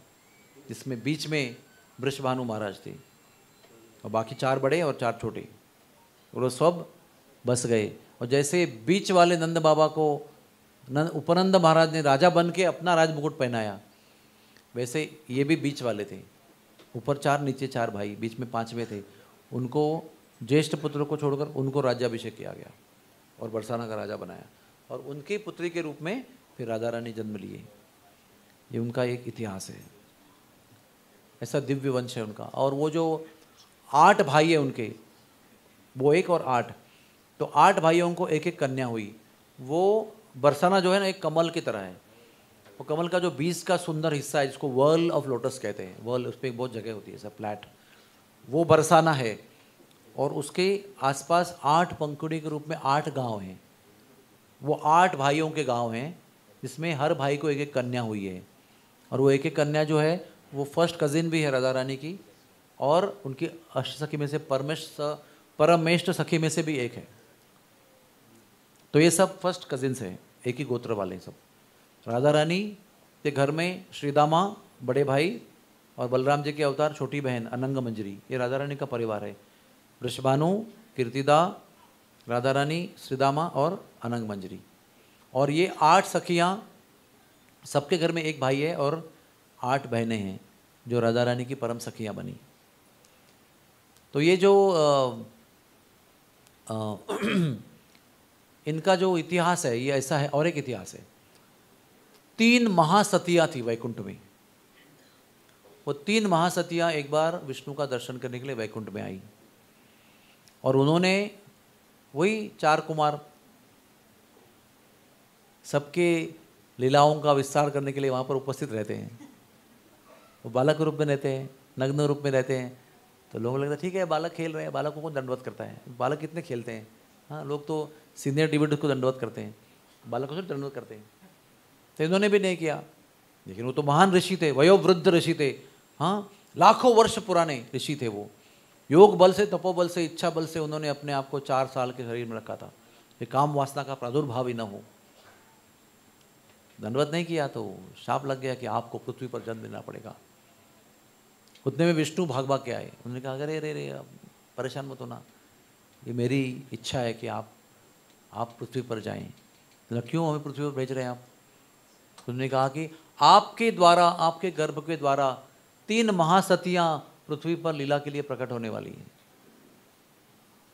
जिसमें बीच में वृषभानु महाराज थे और बाकी 4 बड़े और 4 छोटे, वो सब बस गए। और जैसे बीच वाले नंद बाबा को उपनंद महाराज ने राजा बन के अपना राज मुकुट पहनाया, वैसे ये भी बीच वाले थे। ऊपर 4 नीचे 4 भाई, बीच में 5वें थे। उनको ज्येष्ठ पुत्र को छोड़कर उनको राज्याभिषेक किया गया और बरसाना का राजा बनाया और उनकी पुत्री के रूप में फिर राधा रानी जन्म लिए। ये उनका एक इतिहास है, ऐसा दिव्य वंश है उनका। और वो जो 8 भाई है उनके, वो 1 और 8, तो 8 भाइयों को एक एक कन्या हुई। वो बरसाना जो है ना एक कमल की तरह है। वो कमल का जो बीज का सुंदर हिस्सा है, जिसको वर्ल ऑफ लोटस कहते हैं, वर्ल उस पर बहुत जगह होती है सब फ्लैट, वो बरसाना है। और उसके आसपास 8 पंखुड़ी के रूप में 8 गांव हैं। वो 8 भाइयों के गांव हैं, जिसमें हर भाई को एक एक कन्या हुई है। और वो एक एक कन्या जो है वो फर्स्ट कजिन भी है राधा रानी की, और उनकी अष्ट सखी में से परमेष्ट सखी में से भी एक है। तो ये सब फर्स्ट कजिन्स हैं, एक ही गोत्र वाले सब। राधा रानी के घर में श्रीदामा बड़े भाई और बलराम जी के अवतार छोटी बहन अनंग मंजरी, ये राधा रानी का परिवार है। वृषभानु, कीर्तिदा, राधा रानी, श्रीदामा और अनंग मंजरी। और ये 8 सखियाँ, सबके घर में एक भाई है और 8 बहनें हैं जो राधा रानी की परम सखियाँ बनी। तो ये जो इनका जो इतिहास है ये ऐसा है। और एक इतिहास है, 3 महासतियाँ थी वैकुंठ में। वो 3 महासतियाँ एक बार विष्णु का दर्शन करने के लिए वैकुंठ में आई और उन्होंने वही 4 कुमार सबके लीलाओं का विस्तार करने के लिए वहाँ पर उपस्थित रहते हैं। वो बालक रूप में रहते हैं, नग्न रूप में रहते हैं। तो लोगों को लगता है ठीक है बालक खेल रहे हैं, बालकों को दंडवत करता है, बालक कितने खेलते हैं। हाँ, लोग तो सीनियर डिबेट को दंडवत करते हैं, बालकों से दंडवत करते हैं। तो इन्होंने भी नहीं किया, लेकिन वो तो महान ऋषि थे, वयोवृद्ध ऋषि थे। हाँ, लाखों वर्ष पुराने ऋषि थे वो। योग बल से, तपोबल से, इच्छा बल से उन्होंने अपने आप को 4 साल के शरीर में रखा था कि काम वासना का प्रादुर्भाव ही न हो। दंडवत नहीं किया तो शाप लग गया कि आपको पृथ्वी पर जन्म लेना पड़ेगा। उतने में विष्णु भाग भाग के आए। उन्होंने कहा अरे रे रे परेशान मत होना, ये मेरी इच्छा है कि आप पृथ्वी पर जाएं। तो क्यों हमें पृथ्वी पर भेज रहे हैं आप? उन्होंने कहा कि आपके द्वारा, आपके गर्भ के द्वारा 3 महासतियाँ पृथ्वी पर लीला के लिए प्रकट होने वाली हैं।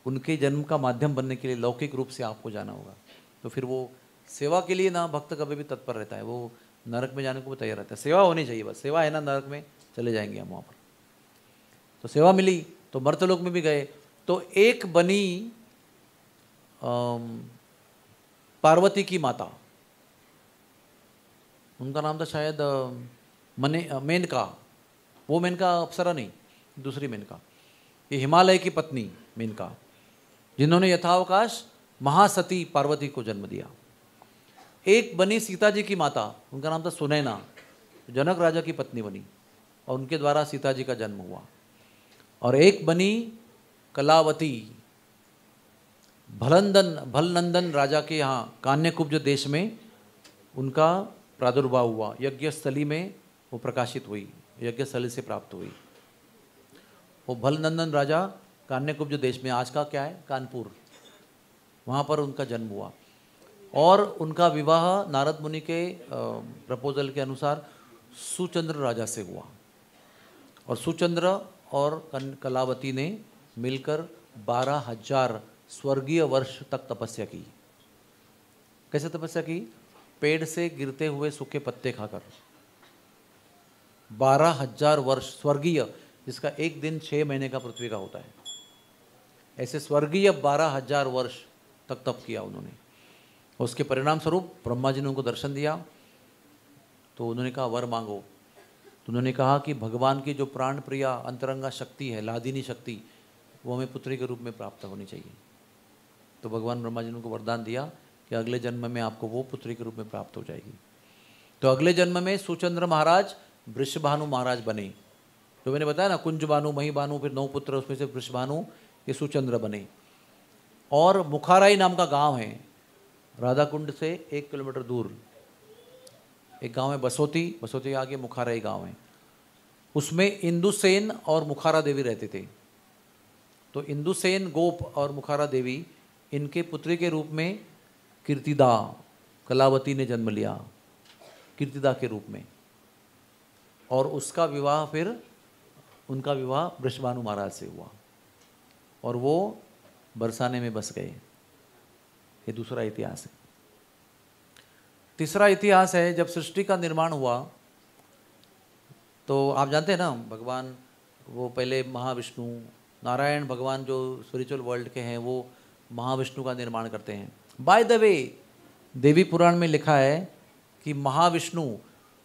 उनके जन्म का माध्यम बनने के लिए लौकिक रूप से आपको जाना होगा। तो फिर वो सेवा के लिए ना भक्त कभी भी तत्पर रहता है, वो नरक में जाने को भी तैयार रहता है। सेवा होनी चाहिए, बस सेवा है ना, नरक में चले जाएंगे हम वहाँ पर। तो सेवा मिली तो मर्तलोक में भी गए। तो एक बनी पार्वती की माता, उनका नाम था शायद मेनका। वो मेनका अप्सरा नहीं, दूसरी मेनका, ये हिमालय की पत्नी मेनका, जिन्होंने यथावकाश महासती पार्वती को जन्म दिया। एक बनी सीता जी की माता, उनका नाम था सुनैना, जनक राजा की पत्नी बनी और उनके द्वारा सीता जी का जन्म हुआ। और एक बनी कलावती, भलनंदन राजा के यहाँ कान्यकुब्ज देश में उनका प्रादुर्भाव हुआ। यज्ञस्थली में वो प्रकाशित हुई, यज्ञस्थली से प्राप्त हुई। वो भलनंदन राजा कान्यकुब्ज देश में, आज का क्या है कानपुर, वहाँ पर उनका जन्म हुआ। और उनका विवाह नारद मुनि के प्रपोजल के अनुसार सुचंद्र राजा से हुआ। और सुचंद्र और कलावती ने मिलकर 12,000 स्वर्गीय वर्ष तक तपस्या की। कैसे तपस्या की? पेड़ से गिरते हुए सूखे पत्ते खाकर 12,000 वर्ष स्वर्गीय, जिसका एक दिन 6 महीने का पृथ्वी का होता है। ऐसे स्वर्गीय 12,000 वर्ष तक तप किया उन्होंने। उसके परिणाम स्वरूप ब्रह्मा जी ने उनको दर्शन दिया। तो उन्होंने कहा वर मांगो। तो उन्होंने कहा कि भगवान की जो प्राण प्रिया अंतरंगा शक्ति है, लादिनी शक्ति, वो हमें पुत्री के रूप में प्राप्त होनी चाहिए। तो भगवान ब्रह्मा जी ने उनको वरदान दिया कि अगले जन्म में आपको वो पुत्री के रूप में प्राप्त हो जाएगी। तो अगले जन्म में सुचंद्र महाराज वृषभानु महाराज बने। जो मैंने बताया ना, कुंज बानु, मही बानु, फिर 9 पुत्र, उसमें से वृषभानु ये सुचंद्र बने। और मुखाराई नाम का गांव है, राधा कुंड से 1 किलोमीटर दूर एक गांव है बसोती, बसोती के आगे मुखाराई गांव है। उसमें इंदुसेन और मुखारा देवी रहते थे। तो इंदुसेन गोप और मुखारा देवी, इनके पुत्री के रूप में कीर्तिदा, कलावती ने जन्म लिया कीर्तिदा के रूप में। और उसका विवाह फिर, उनका विवाह वृषभानु महाराज से हुआ और वो बरसाने में बस गए। ये दूसरा इतिहास है। तीसरा इतिहास है, जब सृष्टि का निर्माण हुआ तो आप जानते हैं ना, भगवान वो पहले महाविष्णु, नारायण भगवान जो स्पिरिचुअल वर्ल्ड के हैं, वो महाविष्णु का निर्माण करते हैं। बाय द वे, देवी पुराण में लिखा है कि महाविष्णु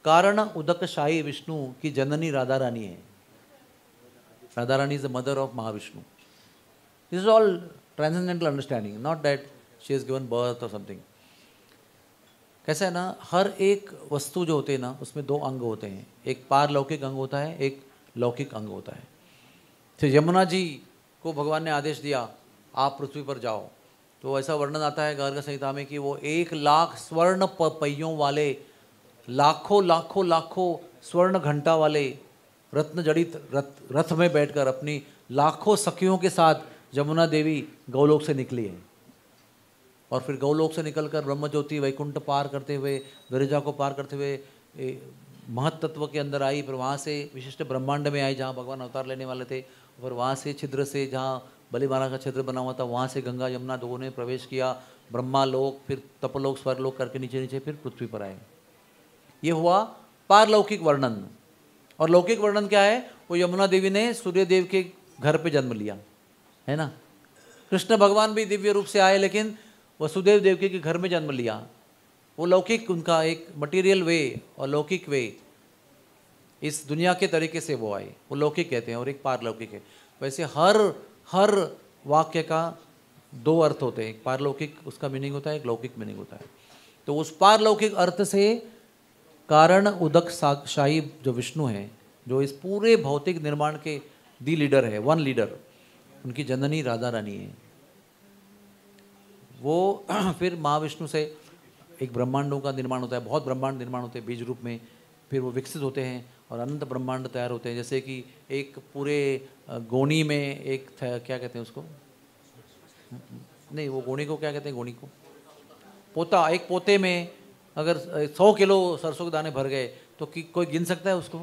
कारण उदकशाही विष्णु की जननी राधा रानी है। Radha Rani is the mother of Mahavishnu. This is all transcendental understanding, not that she has given birth or something. कैसा है ना, हर एक वस्तु जो होते हैं ना, उसमें 2 अंग होते हैं, एक पारलौकिक अंग होता है, एक लौकिक अंग होता है। तो यमुना जी को भगवान ने आदेश दिया आप पृथ्वी पर जाओ, तो ऐसा वर्णन आता है गर्ग संहिता में कि वो 1 लाख स्वर्ण पहियों वाले, लाखों लाखों लाखों स्वर्ण घंटा वाले रत्न जड़ित रथ में बैठकर अपनी लाखों सखियों के साथ यमुना देवी गौलोक से निकली है। और फिर गौलोक से निकलकर ब्रह्मज्योति वैकुंठ पार करते हुए, विरजा को पार करते हुए महत्त्व के अंदर आई, फिर वहाँ से विशिष्ट ब्रह्मांड में आई जहाँ भगवान अवतार लेने वाले थे। फिर वहाँ से छिद्र से, जहाँ बलि महाराज का छिद्र बना हुआ था, वहाँ से गंगा यमुना दोनों ने प्रवेश किया, ब्रह्मा लोक, फिर तपलोक, स्वर्लोक करके नीचे नीचे फिर पृथ्वी पर आए। ये हुआ पारलौकिक वर्णन। और लौकिक वर्णन क्या है, वो यमुना देवी ने सूर्य देव के घर पे जन्म लिया है ना। कृष्ण भगवान भी दिव्य रूप से आए, लेकिन वसुदेव देवकी के घर में जन्म लिया। वो लौकिक, उनका एक मटेरियल वे और लौकिक वे, इस दुनिया के तरीके से वो आए, वो लौकिक कहते हैं, और एक पारलौकिक है। वैसे हर वाक्य का 2 अर्थ होते हैं, एक पारलौकिक उसका मीनिंग होता है, एक लौकिक मीनिंग होता है। तो उस पारलौकिक अर्थ से कारण उदक शाही जो विष्णु है, जो इस पूरे भौतिक निर्माण के दी लीडर है, 1 लीडर, उनकी जननी राधा रानी है। वो फिर महाविष्णु से एक ब्रह्मांडों का निर्माण होता है, बहुत ब्रह्मांड निर्माण होते हैं बीज रूप में, फिर वो विकसित होते हैं और अनंत ब्रह्मांड तैयार होते हैं। जैसे कि एक पूरे गोनी में एक क्या कहते हैं उसको, नहीं वो गोनी को क्या कहते हैं, गोनी को पोता, एक पोते में अगर 100 किलो सरसों के दाने भर गए तो कोई गिन सकता है उसको,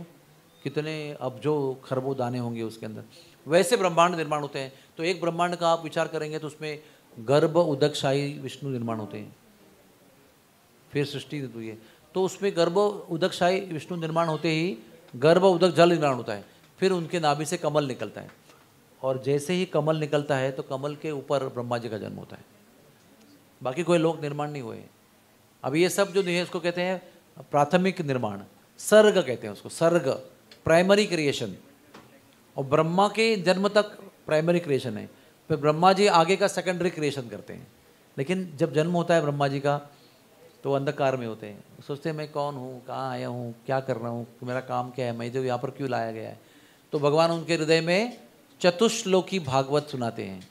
कितने अब्जों खरबों दाने होंगे उसके अंदर। वैसे ब्रह्मांड निर्माण होते हैं। तो एक ब्रह्मांड का आप विचार करेंगे तो उसमें गर्भ उदकशाही विष्णु निर्माण होते हैं, फिर सृष्टि हुई है। तो उसमें गर्भ उदकशाही विष्णु निर्माण होते ही गर्भ उदक जल निर्माण होता है, फिर उनके नाभि से कमल निकलता है, और जैसे ही कमल निकलता है तो कमल के ऊपर ब्रह्मा जी का जन्म होता है। बाकी कोई लोक निर्माण नहीं हुए। अब ये सब जो है उसको कहते हैं प्राथमिक निर्माण, सर्ग कहते हैं उसको, सर्ग प्राइमरी क्रिएशन। और ब्रह्मा के जन्म तक प्राइमरी क्रिएशन है, फिर ब्रह्मा जी आगे का सेकेंडरी क्रिएशन करते हैं। लेकिन जब जन्म होता है ब्रह्मा जी का तो अंधकार में होते हैं, सोचते हैं मैं कौन हूँ, कहाँ आया हूँ, क्या कर रहा हूँ, मेरा काम क्या है, मैं जो यहाँ पर क्यों लाया गया है। तो भगवान उनके हृदय में चतुश्लोकी भागवत सुनाते हैं।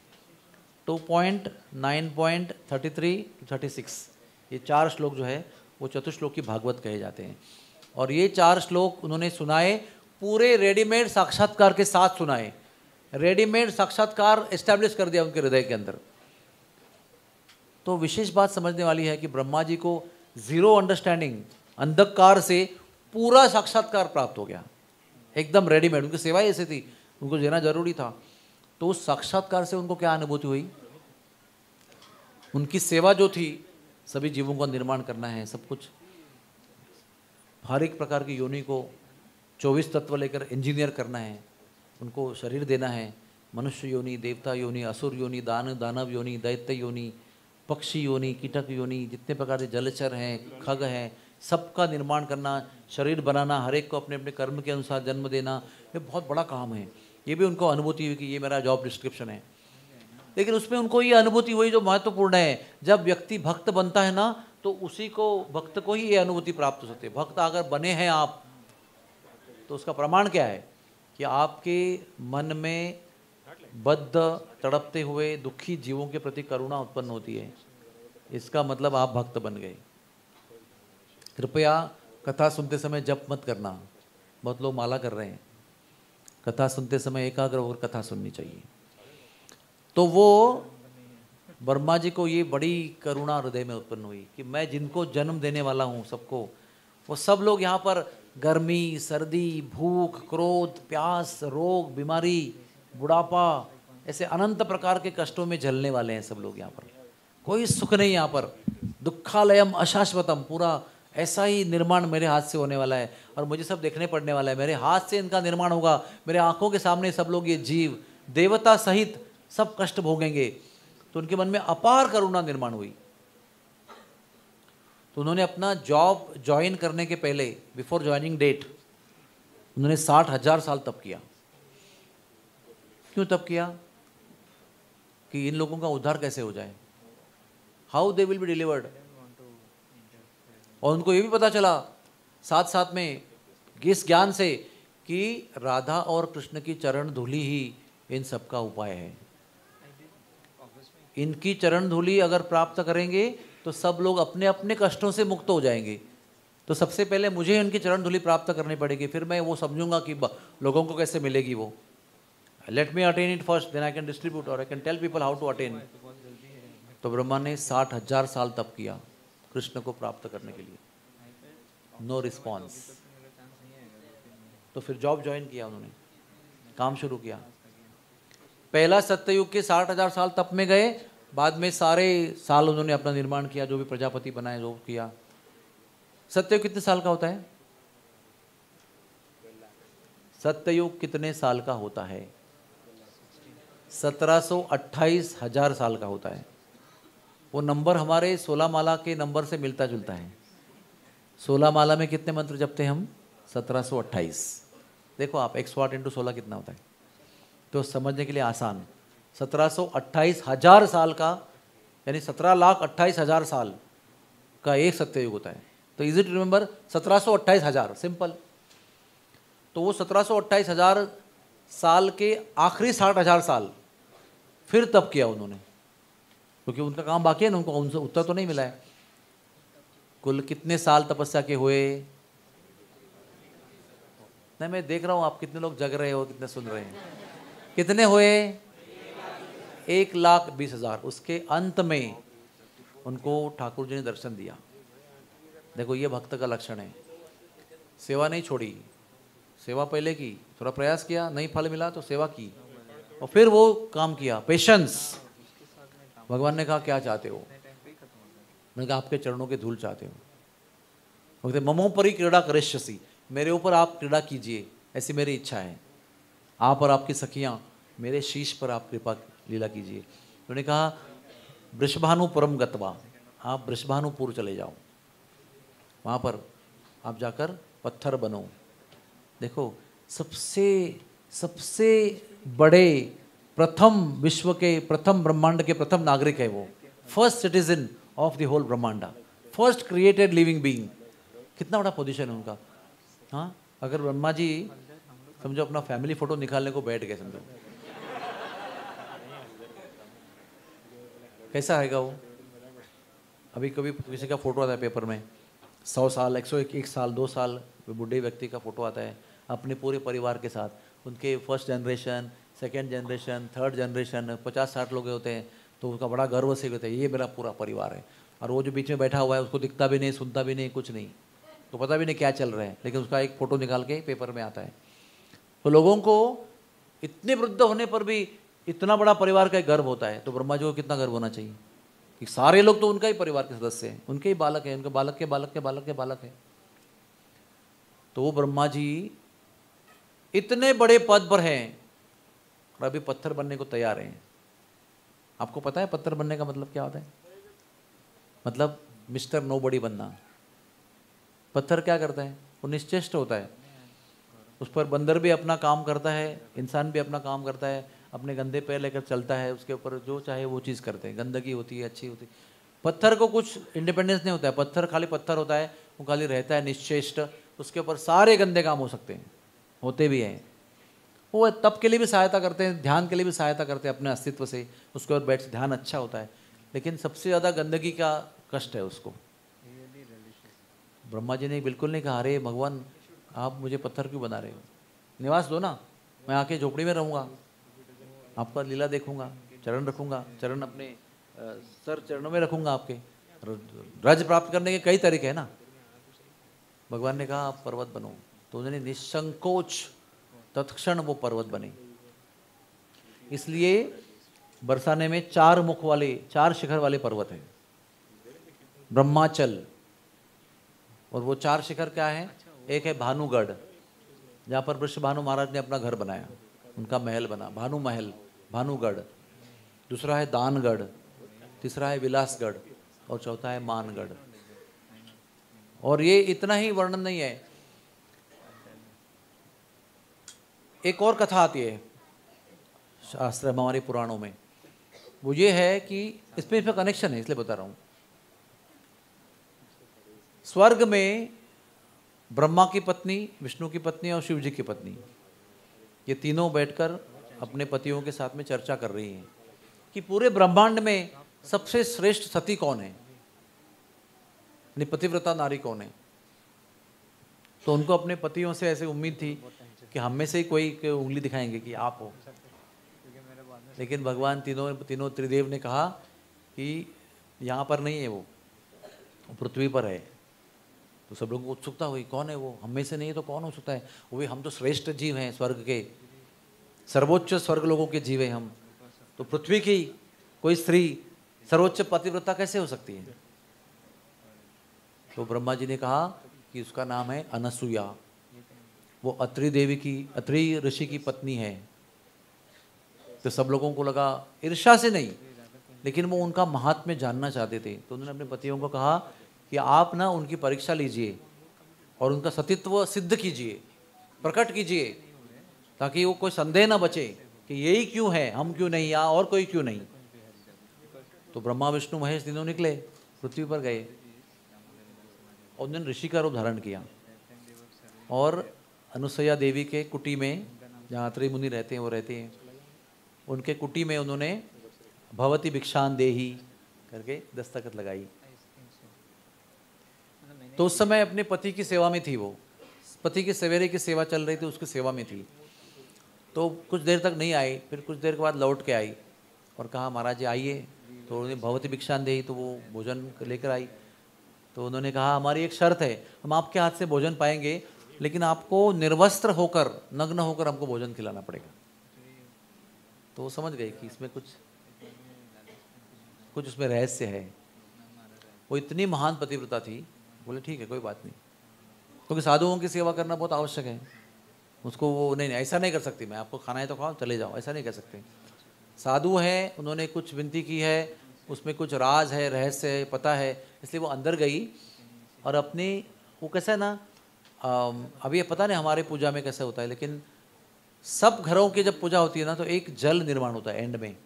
2.9.33-36 ये 4 श्लोक जो है वो चतुश्लोकी भागवत कहे जाते हैं। और ये 4 श्लोक उन्होंने सुनाए, पूरे रेडीमेड साक्षात्कार के साथ सुनाए, रेडीमेड साक्षात्कार एस्टैब्लिश कर दिया उनके हृदय के अंदर। तो विशेष बात समझने वाली है कि ब्रह्मा जी को 0 अंडरस्टैंडिंग, अंधकार से पूरा साक्षात्कार प्राप्त हो गया, एकदम रेडीमेड। उनकी सेवा ऐसी थी, उनको देना जरूरी था। तो उस साक्षात्कार से उनको क्या अनुभूति हुई, उनकी सेवा जो थी, सभी जीवों का निर्माण करना है, सब कुछ, हर एक प्रकार की योनि को 24 तत्व लेकर इंजीनियर करना है, उनको शरीर देना है, मनुष्य योनि, देवता योनि, असुर योनि, दानव योनि, दैत्य योनि, पक्षी योनि, कीटक योनि, जितने प्रकार के जलचर हैं, खग हैं, सबका निर्माण करना, शरीर बनाना, हर एक को अपने अपने कर्म के अनुसार जन्म देना, ये बहुत बड़ा काम है। ये भी उनको अनुभूति हुई कि ये मेरा जॉब डिस्क्रिप्शन है। लेकिन उसमें उनको ये अनुभूति हुई जो महत्वपूर्ण है, जब व्यक्ति भक्त बनता है ना, तो उसी को, भक्त को ही ये अनुभूति प्राप्त हो सकती है। भक्त अगर बने हैं आप तो उसका प्रमाण क्या है, कि आपके मन में बद्ध, तड़पते हुए दुखी जीवों के प्रति करुणा उत्पन्न होती है, इसका मतलब आप भक्त बन गए। कृपया कथा सुनते समय जप मत करना। बहुत लोग माला कर रहे हैं, कथा सुनते समय एकाग्र होकर कथा सुननी चाहिए। तो वो ब्रह्मा जी को ये बड़ी करुणा हृदय में उत्पन्न हुई कि मैं जिनको जन्म देने वाला हूँ सबको, वो सब लोग यहाँ पर गर्मी, सर्दी, भूख, क्रोध, प्यास, रोग, बीमारी, बुढ़ापा, ऐसे अनंत प्रकार के कष्टों में झलने वाले हैं सब लोग यहाँ पर। कोई सुख नहीं यहाँ पर। दुखालयम अशाश्वतम, पूरा ऐसा ही निर्माण मेरे हाथ से होने वाला है और मुझे सब देखने पड़ने वाला है। मेरे हाथ से इनका निर्माण होगा, मेरे आंखों के सामने सब लोग, ये जीव देवता सहित सब कष्ट भोगेंगे। तो उनके मन में अपार करुणा निर्माण हुई। तो उन्होंने अपना जॉब ज्वाइन करने के पहले, बिफोर ज्वाइनिंग डेट, उन्होंने 60,000 साल तप किया। क्यों तप किया? कि इन लोगों का उद्धार कैसे हो जाए, how they will be delivered. और उनको ये भी पता चला साथ साथ में इस ज्ञान से कि राधा और कृष्ण की चरण धूलि ही इन सब का उपाय है। इनकी चरण धूलि अगर प्राप्त करेंगे तो सब लोग अपने अपने कष्टों से मुक्त हो जाएंगे। तो सबसे पहले मुझे इनकी चरण धूलि प्राप्त करनी पड़ेगी, फिर मैं वो समझूंगा कि लोगों को कैसे मिलेगी वो। Let me attain it first, then I can distribute और I can tell people how to attain. तो ब्रह्मा ने 60,000 साल तप किया कृष्ण को प्राप्त करने के लिए। No response. तो फिर जॉब ज्वाइन किया उन्होंने, काम शुरू किया। पहला सत्ययुग के 60,000 साल तप में गए, बाद में सारे साल उन्होंने अपना निर्माण किया, जो भी प्रजापति बनाए जो किया। सत्ययुग कितने साल का होता है? सत्ययुग कितने साल का होता है? 1728,000 साल का होता है। वो नंबर हमारे 16 माला के नंबर से मिलता जुलता है। 16 माला में कितने मंत्र जपते हैं हम? 1728। देखो आप 108 × 16 कितना होता है, तो समझने के लिए आसान। 1728,000 साल का, यानी 17,28,000 साल का एक सत्ययुग होता है। तो इजी टू रिमेंबर, 1728,000, सिंपल। तो वो 1728,000 साल के आखिरी 60,000 साल फिर तप किया उन्होंने, क्योंकि उनका काम बाकी है ना, उनको उनसे उत्तर तो नहीं मिला है। कुल कितने साल तपस्या के हुए? नहीं, मैं देख रहा हूं आप कितने लोग जग रहे हो, कितने सुन रहे हैं। कितने हुए? 1,20,000। उसके अंत में उनको ठाकुर जी ने दर्शन दिया। देखो ये भक्त का लक्षण है। सेवा नहीं छोड़ी, सेवा पहले की, थोड़ा प्रयास किया, नहीं फल मिला तो सेवा की, और फिर वो काम किया। पेशेंस। भगवान ने कहा क्या चाहते हो? मैंने कहा आपके चरणों के धूल चाहते हो। बोलते ममो परी क्रीड़ा करिष्यसि, मेरे ऊपर आप क्रीड़ा कीजिए, ऐसी मेरी इच्छा है। आप और आपकी सखियां मेरे शीश पर आप कृपा लीला कीजिए। उन्होंने कहा वृषभानुपुरम गत्वा, आप वृषभानुपुर चले जाओ, वहाँ पर आप जाकर पत्थर बनो। देखो सबसे बड़े प्रथम, विश्व के प्रथम, ब्रह्मांड के प्रथम नागरिक है वो। First citizen of the whole Brahmanda, first created living being. कितना बड़ा पोजीशन है उनका। हाँ, अगर ब्रह्मा जी समझो अपना फैमिली फोटो निकालने को बैठ गए, समझो कैसा आएगा वो। अभी कभी किसी का फोटो आता है पेपर में, 100 साल, 101 साल, 2 साल बुढ़े व्यक्ति का फोटो आता है अपने पूरे परिवार के साथ, उनके first generation, second generation, third generation, 50-60 लोग होते हैं। तो उसका बड़ा गर्व से कहते हैं ये मेरा पूरा परिवार है। और वो जो बीच में बैठा हुआ है उसको दिखता भी नहीं, सुनता भी नहीं, कुछ नहीं, तो पता भी नहीं क्या चल रहा है, लेकिन उसका एक फ़ोटो निकाल के पेपर में आता है। तो लोगों को इतने वृद्ध होने पर भी इतना बड़ा परिवार का एक गर्व होता है। तो ब्रह्मा जी को कितना गर्व होना चाहिए कि सारे लोग तो उनका ही परिवार के सदस्य हैं, उनके ही बालक हैं, उनके बालक के बालक के बालक के बालक हैं। तो वो ब्रह्मा जी इतने बड़े पद पर हैं और अभी पत्थर बनने को तैयार हैं। आपको पता है पत्थर बनने का मतलब क्या होता है? मतलब मिस्टर नोबडी बनना। पत्थर क्या करता है? वो निश्चेष्ट होता है, उस पर बंदर भी अपना काम करता है, इंसान भी अपना काम करता है, अपने गंदे पैर लेकर चलता है, उसके ऊपर जो चाहे वो चीज़ करते हैं, गंदगी होती है, अच्छी होती है। पत्थर को कुछ इंडिपेंडेंस नहीं होता है, पत्थर खाली पत्थर होता है, वो खाली रहता है निश्चेष्ट, उसके ऊपर सारे गंदे काम हो सकते हैं, होते भी हैं। वो तप के लिए भी सहायता करते हैं, ध्यान के लिए भी सहायता करते हैं अपने अस्तित्व से, उसके बाद बैठ ध्यान अच्छा होता है। लेकिन सबसे ज़्यादा गंदगी का कष्ट है उसको। ब्रह्मा जी ने बिल्कुल नहीं कहा अरे भगवान आप मुझे पत्थर क्यों बना रहे हो, निवास दो ना, मैं आके झोपड़ी में रहूँगा, आपका लीला देखूंगा, चरण रखूंगा, चरण अपने सर चरणों में रखूंगा आपके। राज्य प्राप्त करने के कई तरीके हैं ना। भगवान ने कहा आप पर्वत बनो, तो उन्होंने निसंकोच तत्क्षण वो पर्वत बने। इसलिए बरसाने में 4 मुख वाले, 4 शिखर वाले पर्वत हैं, ब्रह्माचल। और वो 4 शिखर क्या है? एक है भानुगढ़, जहाँ पर वृषभानु महाराज ने अपना घर बनाया, उनका महल बना, भानु महल, भानुगढ़। दूसरा है दानगढ़, तीसरा है विलासगढ़, और चौथा है मानगढ़। और ये इतना ही वर्णन नहीं है, एक और कथा आती है शास्त्र हमारे पुराणों में, वो ये है कि इसमें कनेक्शन है इसलिए बता रहा हूँ। स्वर्ग में ब्रह्मा की पत्नी, विष्णु की पत्नी और शिव जी की पत्नी, ये तीनों बैठकर अपने पतियों के साथ में चर्चा कर रही हैं कि पूरे ब्रह्मांड में सबसे श्रेष्ठ सती कौन है, पतिव्रता नारी कौन है। तो उनको अपने पतियों से ऐसे उम्मीद थी कि हम में से ही कोई उंगली दिखाएंगे कि आप हो। लेकिन भगवान तीनों त्रिदेव ने कहा कि यहाँ पर नहीं है, वो पृथ्वी पर है। तो सब लोगों को उत्सुकता हुई, कौन है वो, हम में से नहीं है तो कौन हो सकता है? वो भी हम तो श्रेष्ठ जीव हैं, स्वर्ग के सर्वोच्च स्वर्ग लोगों के जीव हैं हम, तो पृथ्वी की कोई स्त्री सर्वोच्च पतिव्रता कैसे हो सकती है? तो ब्रह्मा जी ने कहा कि उसका नाम है अनसुया, वो अत्रि देवी की, अत्रि ऋषि की पत्नी है। तो सब लोगों को लगा, ईर्ष्या से नहीं, लेकिन वो उनका महात्म्य जानना चाहते थे। तो उन्होंने अपने पतियों को कहा कि आप ना उनकी परीक्षा लीजिए और उनका सतीत्व सिद्ध कीजिए, प्रकट कीजिए, ताकि वो कोई संदेह ना बचे कि यही क्यों है, हम क्यों नहीं, या और कोई क्यों नहीं। तो ब्रह्मा विष्णु महेश तीनों निकले, पृथ्वी पर गए और उन्होंने ऋषि का रूप धारण किया और अनुसुईया देवी के कुटी में, जहाँ अत्रि मुनि रहते हैं वो रहते हैं, उनके कुटी में उन्होंने भवती भिक्षान देही करके दस्तखत लगाई। तो उस समय अपने पति की सेवा में थी, वो पति की सवेरे की सेवा चल रही थी, उसकी सेवा में थी। तो कुछ देर तक नहीं आई, फिर कुछ देर के बाद लौट के आई और कहा महाराज जी आइए। तो उन्होंने भवती भिक्षान देही, तो वो भोजन लेकर आई। तो उन्होंने कहा हमारी एक शर्त है, हम आपके हाथ से भोजन पाएंगे, लेकिन आपको निर्वस्त्र होकर, नग्न होकर हमको भोजन खिलाना पड़ेगा। तो वो समझ गए कि इसमें कुछ उसमें रहस्य है। वो इतनी महान पतिव्रता थी, बोले ठीक है कोई बात नहीं, क्योंकि साधुओं की सेवा करना बहुत आवश्यक है। उसको वो नहीं ऐसा नहीं कर सकती, मैं आपको खाना है तो खाओ चले जाओ, ऐसा नहीं कर सकते। साधु हैं, उन्होंने कुछ विनती की है, उसमें कुछ राज है, रहस्य है, पता है, इसलिए वो अंदर गई और अपनी, वो कैसा है ना, अभी ये पता नहीं हमारे पूजा में कैसे होता है, लेकिन सब घरों की जब पूजा होती है ना, तो एक जल निर्माण होता है एंड में,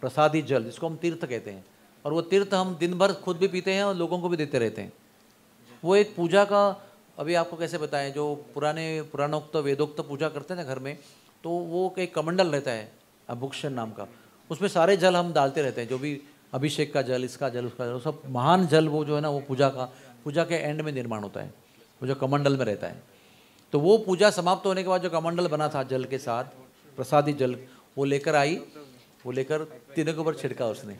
प्रसादी जल, जिसको हम तीर्थ कहते हैं। और वो तीर्थ हम दिन भर खुद भी पीते हैं और लोगों को भी देते रहते हैं। वो एक पूजा का, अभी आपको कैसे बताएं, जो पुराणोक्त वेदोक्त पूजा करते हैं ना घर में, तो वो एक कमंडल रहता है अभुक्षण नाम का, उसमें सारे जल हम डालते रहते हैं, जो भी अभिषेक का जल, इसका जल, उसका जल, सब महान जल वो जो है ना, वो पूजा के एंड में निर्माण होता है, वो जो कमंडल में रहता है। तो वो पूजा समाप्त होने के बाद जो कमंडल बना था जल के साथ, प्रसादी जल, वो लेकर आई, वो लेकर तीनों के ऊपर छिड़का उसने।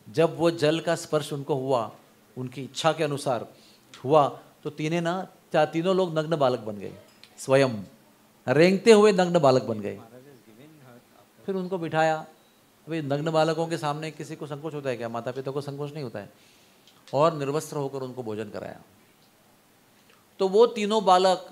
जब वो जल का स्पर्श उनको हुआ, उनकी इच्छा के अनुसार हुआ, तो तीनों लोग नग्न बालक बन गए, स्वयं रेंगते हुए नग्न बालक बन गए। फिर उनको बिठाया। अभी नग्न बालकों के सामने किसी को संकोच होता है क्या? माता पिता को संकोच नहीं होता है। और निर्वस्त्र होकर उनको भोजन कराया। तो वो तीनों बालक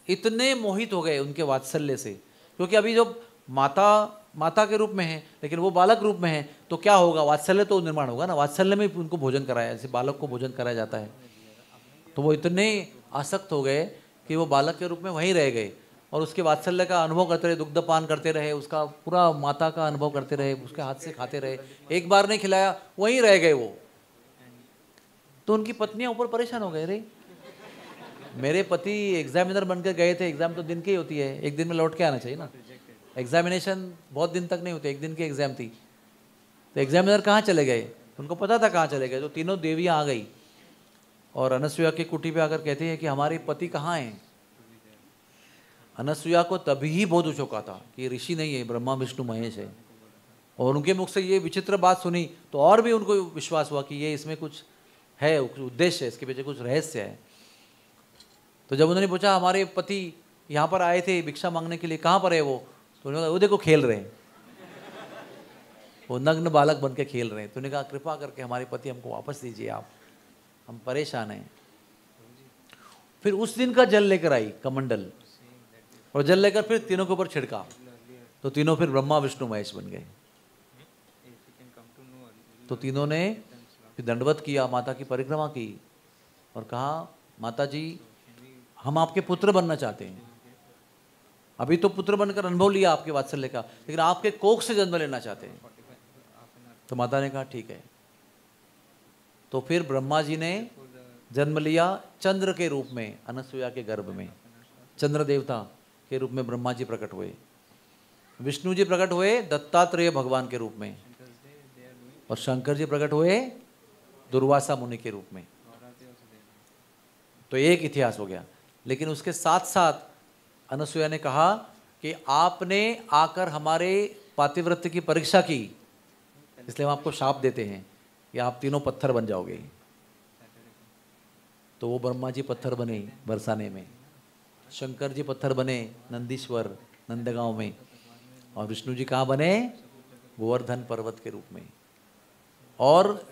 इतने मोहित हो गए उनके वात्सल्य से, क्योंकि अभी जो माता के रूप में है, लेकिन वो बालक रूप में है, तो क्या होगा, वात्सल्य तो निर्माण होगा ना। वात्सल्य में उनको भोजन कराया, जैसे बालक को भोजन कराया जाता है। तो वो इतने आसक्त हो गए कि वो बालक के रूप में वहीं रह गए और उसके वात्सल्य का अनुभव करते रहे, दुग्धपान करते रहे, उसका पूरा माता का अनुभव करते रहे, उसके हाथ से खाते रहे। एक बार नहीं खिलाया, वहीं रह गए वो। तो उनकी पत्नियां ऊपर परेशान हो गए, रे मेरे पति एग्जामिनर बनकर गए थे। एग्जाम तो दिन की होती है, एक दिन में लौट के आना चाहिए ना। एग्जामिनेशन बहुत दिन तक नहीं होते, एक दिन की एग्जाम थी। तो एग्जामिनर कहाँ चले गए, उनको पता था कहाँ चले गए। तो तीनों देवियाँ आ गई और अनसुया की कुटी पे आकर कहती है कि हमारे पति कहाँ हैं। अनसुया को तभी ही बोध चौंका था कि ऋषि नहीं है, ब्रह्मा विष्णु महेश है। और उनके मुख से ये विचित्र बात सुनी तो और भी उनको विश्वास हुआ कि ये इसमें कुछ है, उद्देश्य है, इसके पीछे कुछ रहस्य है। तो जब उन्होंने पूछा हमारे पति यहाँ पर आए थे भिक्षा मांगने के लिए, कहाँ पर है वो, तो उन्होंने कहा वो देखो खेल रहे हैं, वो नग्न बालक बन के खेल रहे हैं। तो उन्होंने कहा कृपा करके हमारे पति हमको वापस दीजिए आप, हम परेशान हैं। फिर उस दिन का जल लेकर आई कमंडल, और जल लेकर फिर तीनों के ऊपर छिड़का, तो तीनों फिर ब्रह्मा विष्णु महेश बन गए। तो तीनों ने फिर दंडवत किया, माता की परिक्रमा की और कहा माता जी हम आपके पुत्र बनना चाहते हैं। अभी तो पुत्र बनकर अनुभव लिया आपके वात्सल्य का, लेकिन आपके कोख से जन्म लेना चाहते हैं। तो माता ने कहा ठीक है। तो फिर ब्रह्मा जी ने जन्म लिया चंद्र के रूप में, अनसुया के गर्भ में चंद्र देवता के रूप में ब्रह्मा जी प्रकट हुए। विष्णु जी प्रकट हुए दत्तात्रेय भगवान के रूप में, और शंकर जी प्रकट हुए दुर्वासा मुनि के रूप में। तो एक इतिहास हो गया। लेकिन उसके साथ साथ अनसुया ने कहा कि आपने आकर हमारे पातिव्रत्य की परीक्षा की, इसलिए हम आपको शाप देते हैं कि आप तीनों पत्थर बन जाओगे। तो वो ब्रह्मा जी पत्थर बने बरसाने में, शंकर जी पत्थर बने नंदीश्वर नंदगांव में, और विष्णु जी कहाँ बने, गोवर्धन पर्वत के रूप में। और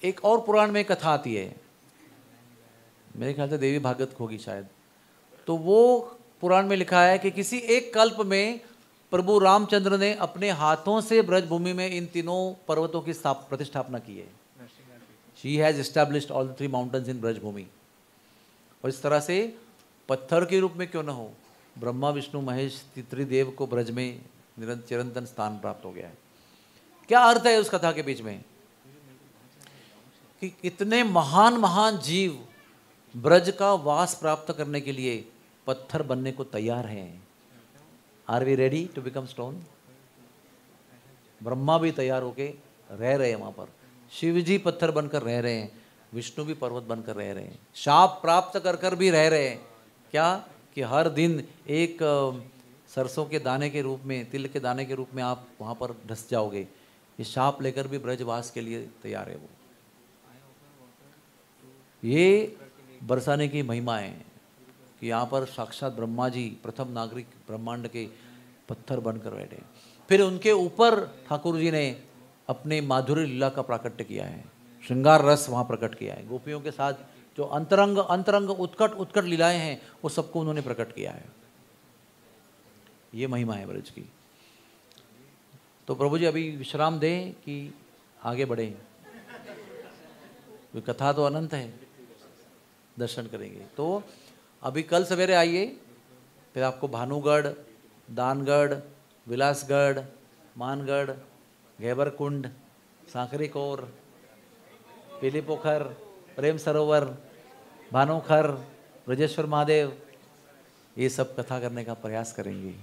एक और पुराण में कथा आती है, मेरे ख्याल से देवी भागवत होगी शायद। तो वो पुराण में लिखा है कि किसी एक कल्प में प्रभु रामचंद्र ने अपने हाथों से ब्रजभूमि में इन तीनों पर्वतों की प्रतिष्ठापना की है। She has established all the 3 mountains in Braj Bhoomi. और इस तरह से पत्थर के रूप में क्यों न हो, ब्रह्मा विष्णु महेश त्रिदेव को ब्रज में चिरंतन स्थान प्राप्त हो गया है। क्या अर्थ है उस कथा के बीच में कि कितने महान महान जीव ब्रज का वास प्राप्त करने के लिए पत्थर बनने को तैयार हैं। Are we ready to become stone? Brahma भी तैयार होके रह रहे हैं वहां पर, शिव जी पत्थर बनकर रह रहे हैं, विष्णु भी पर्वत बनकर रह रहे हैं, शाप प्राप्त कर कर भी रह रहे हैं। क्या कि हर दिन एक सरसों के दाने के रूप में, तिल के दाने के रूप में आप वहां पर ढस जाओगे। ये शाप लेकर भी ब्रजवास के लिए तैयार है वो। ये बरसाने की महिमा है कि यहाँ पर साक्षात ब्रह्मा जी प्रथम नागरिक ब्रह्मांड के पत्थर बनकर बैठे। फिर उनके ऊपर ठाकुर जी ने अपने माधुर्य लीला का प्राकट्य किया है, श्रृंगार रस वहाँ प्रकट किया है। गोपियों के साथ जो अंतरंग अंतरंग उत्कट उत्कट लीलाएं हैं वो सबको उन्होंने प्रकट किया है। ये महिमा है ब्रज की। तो प्रभु जी अभी विश्राम दें कि आगे बढ़े? कथा तो अनंत है, दर्शन करेंगे। तो अभी कल सवेरे आइए, फिर आपको भानुगढ़, दानगढ़, विलासगढ़, मानगढ़, घेबरकुंड, सांकरी कोर, पीली पोखर, प्रेम सरोवर, भानोखर, ब्रजेश्वर महादेव, ये सब कथा करने का प्रयास करेंगे।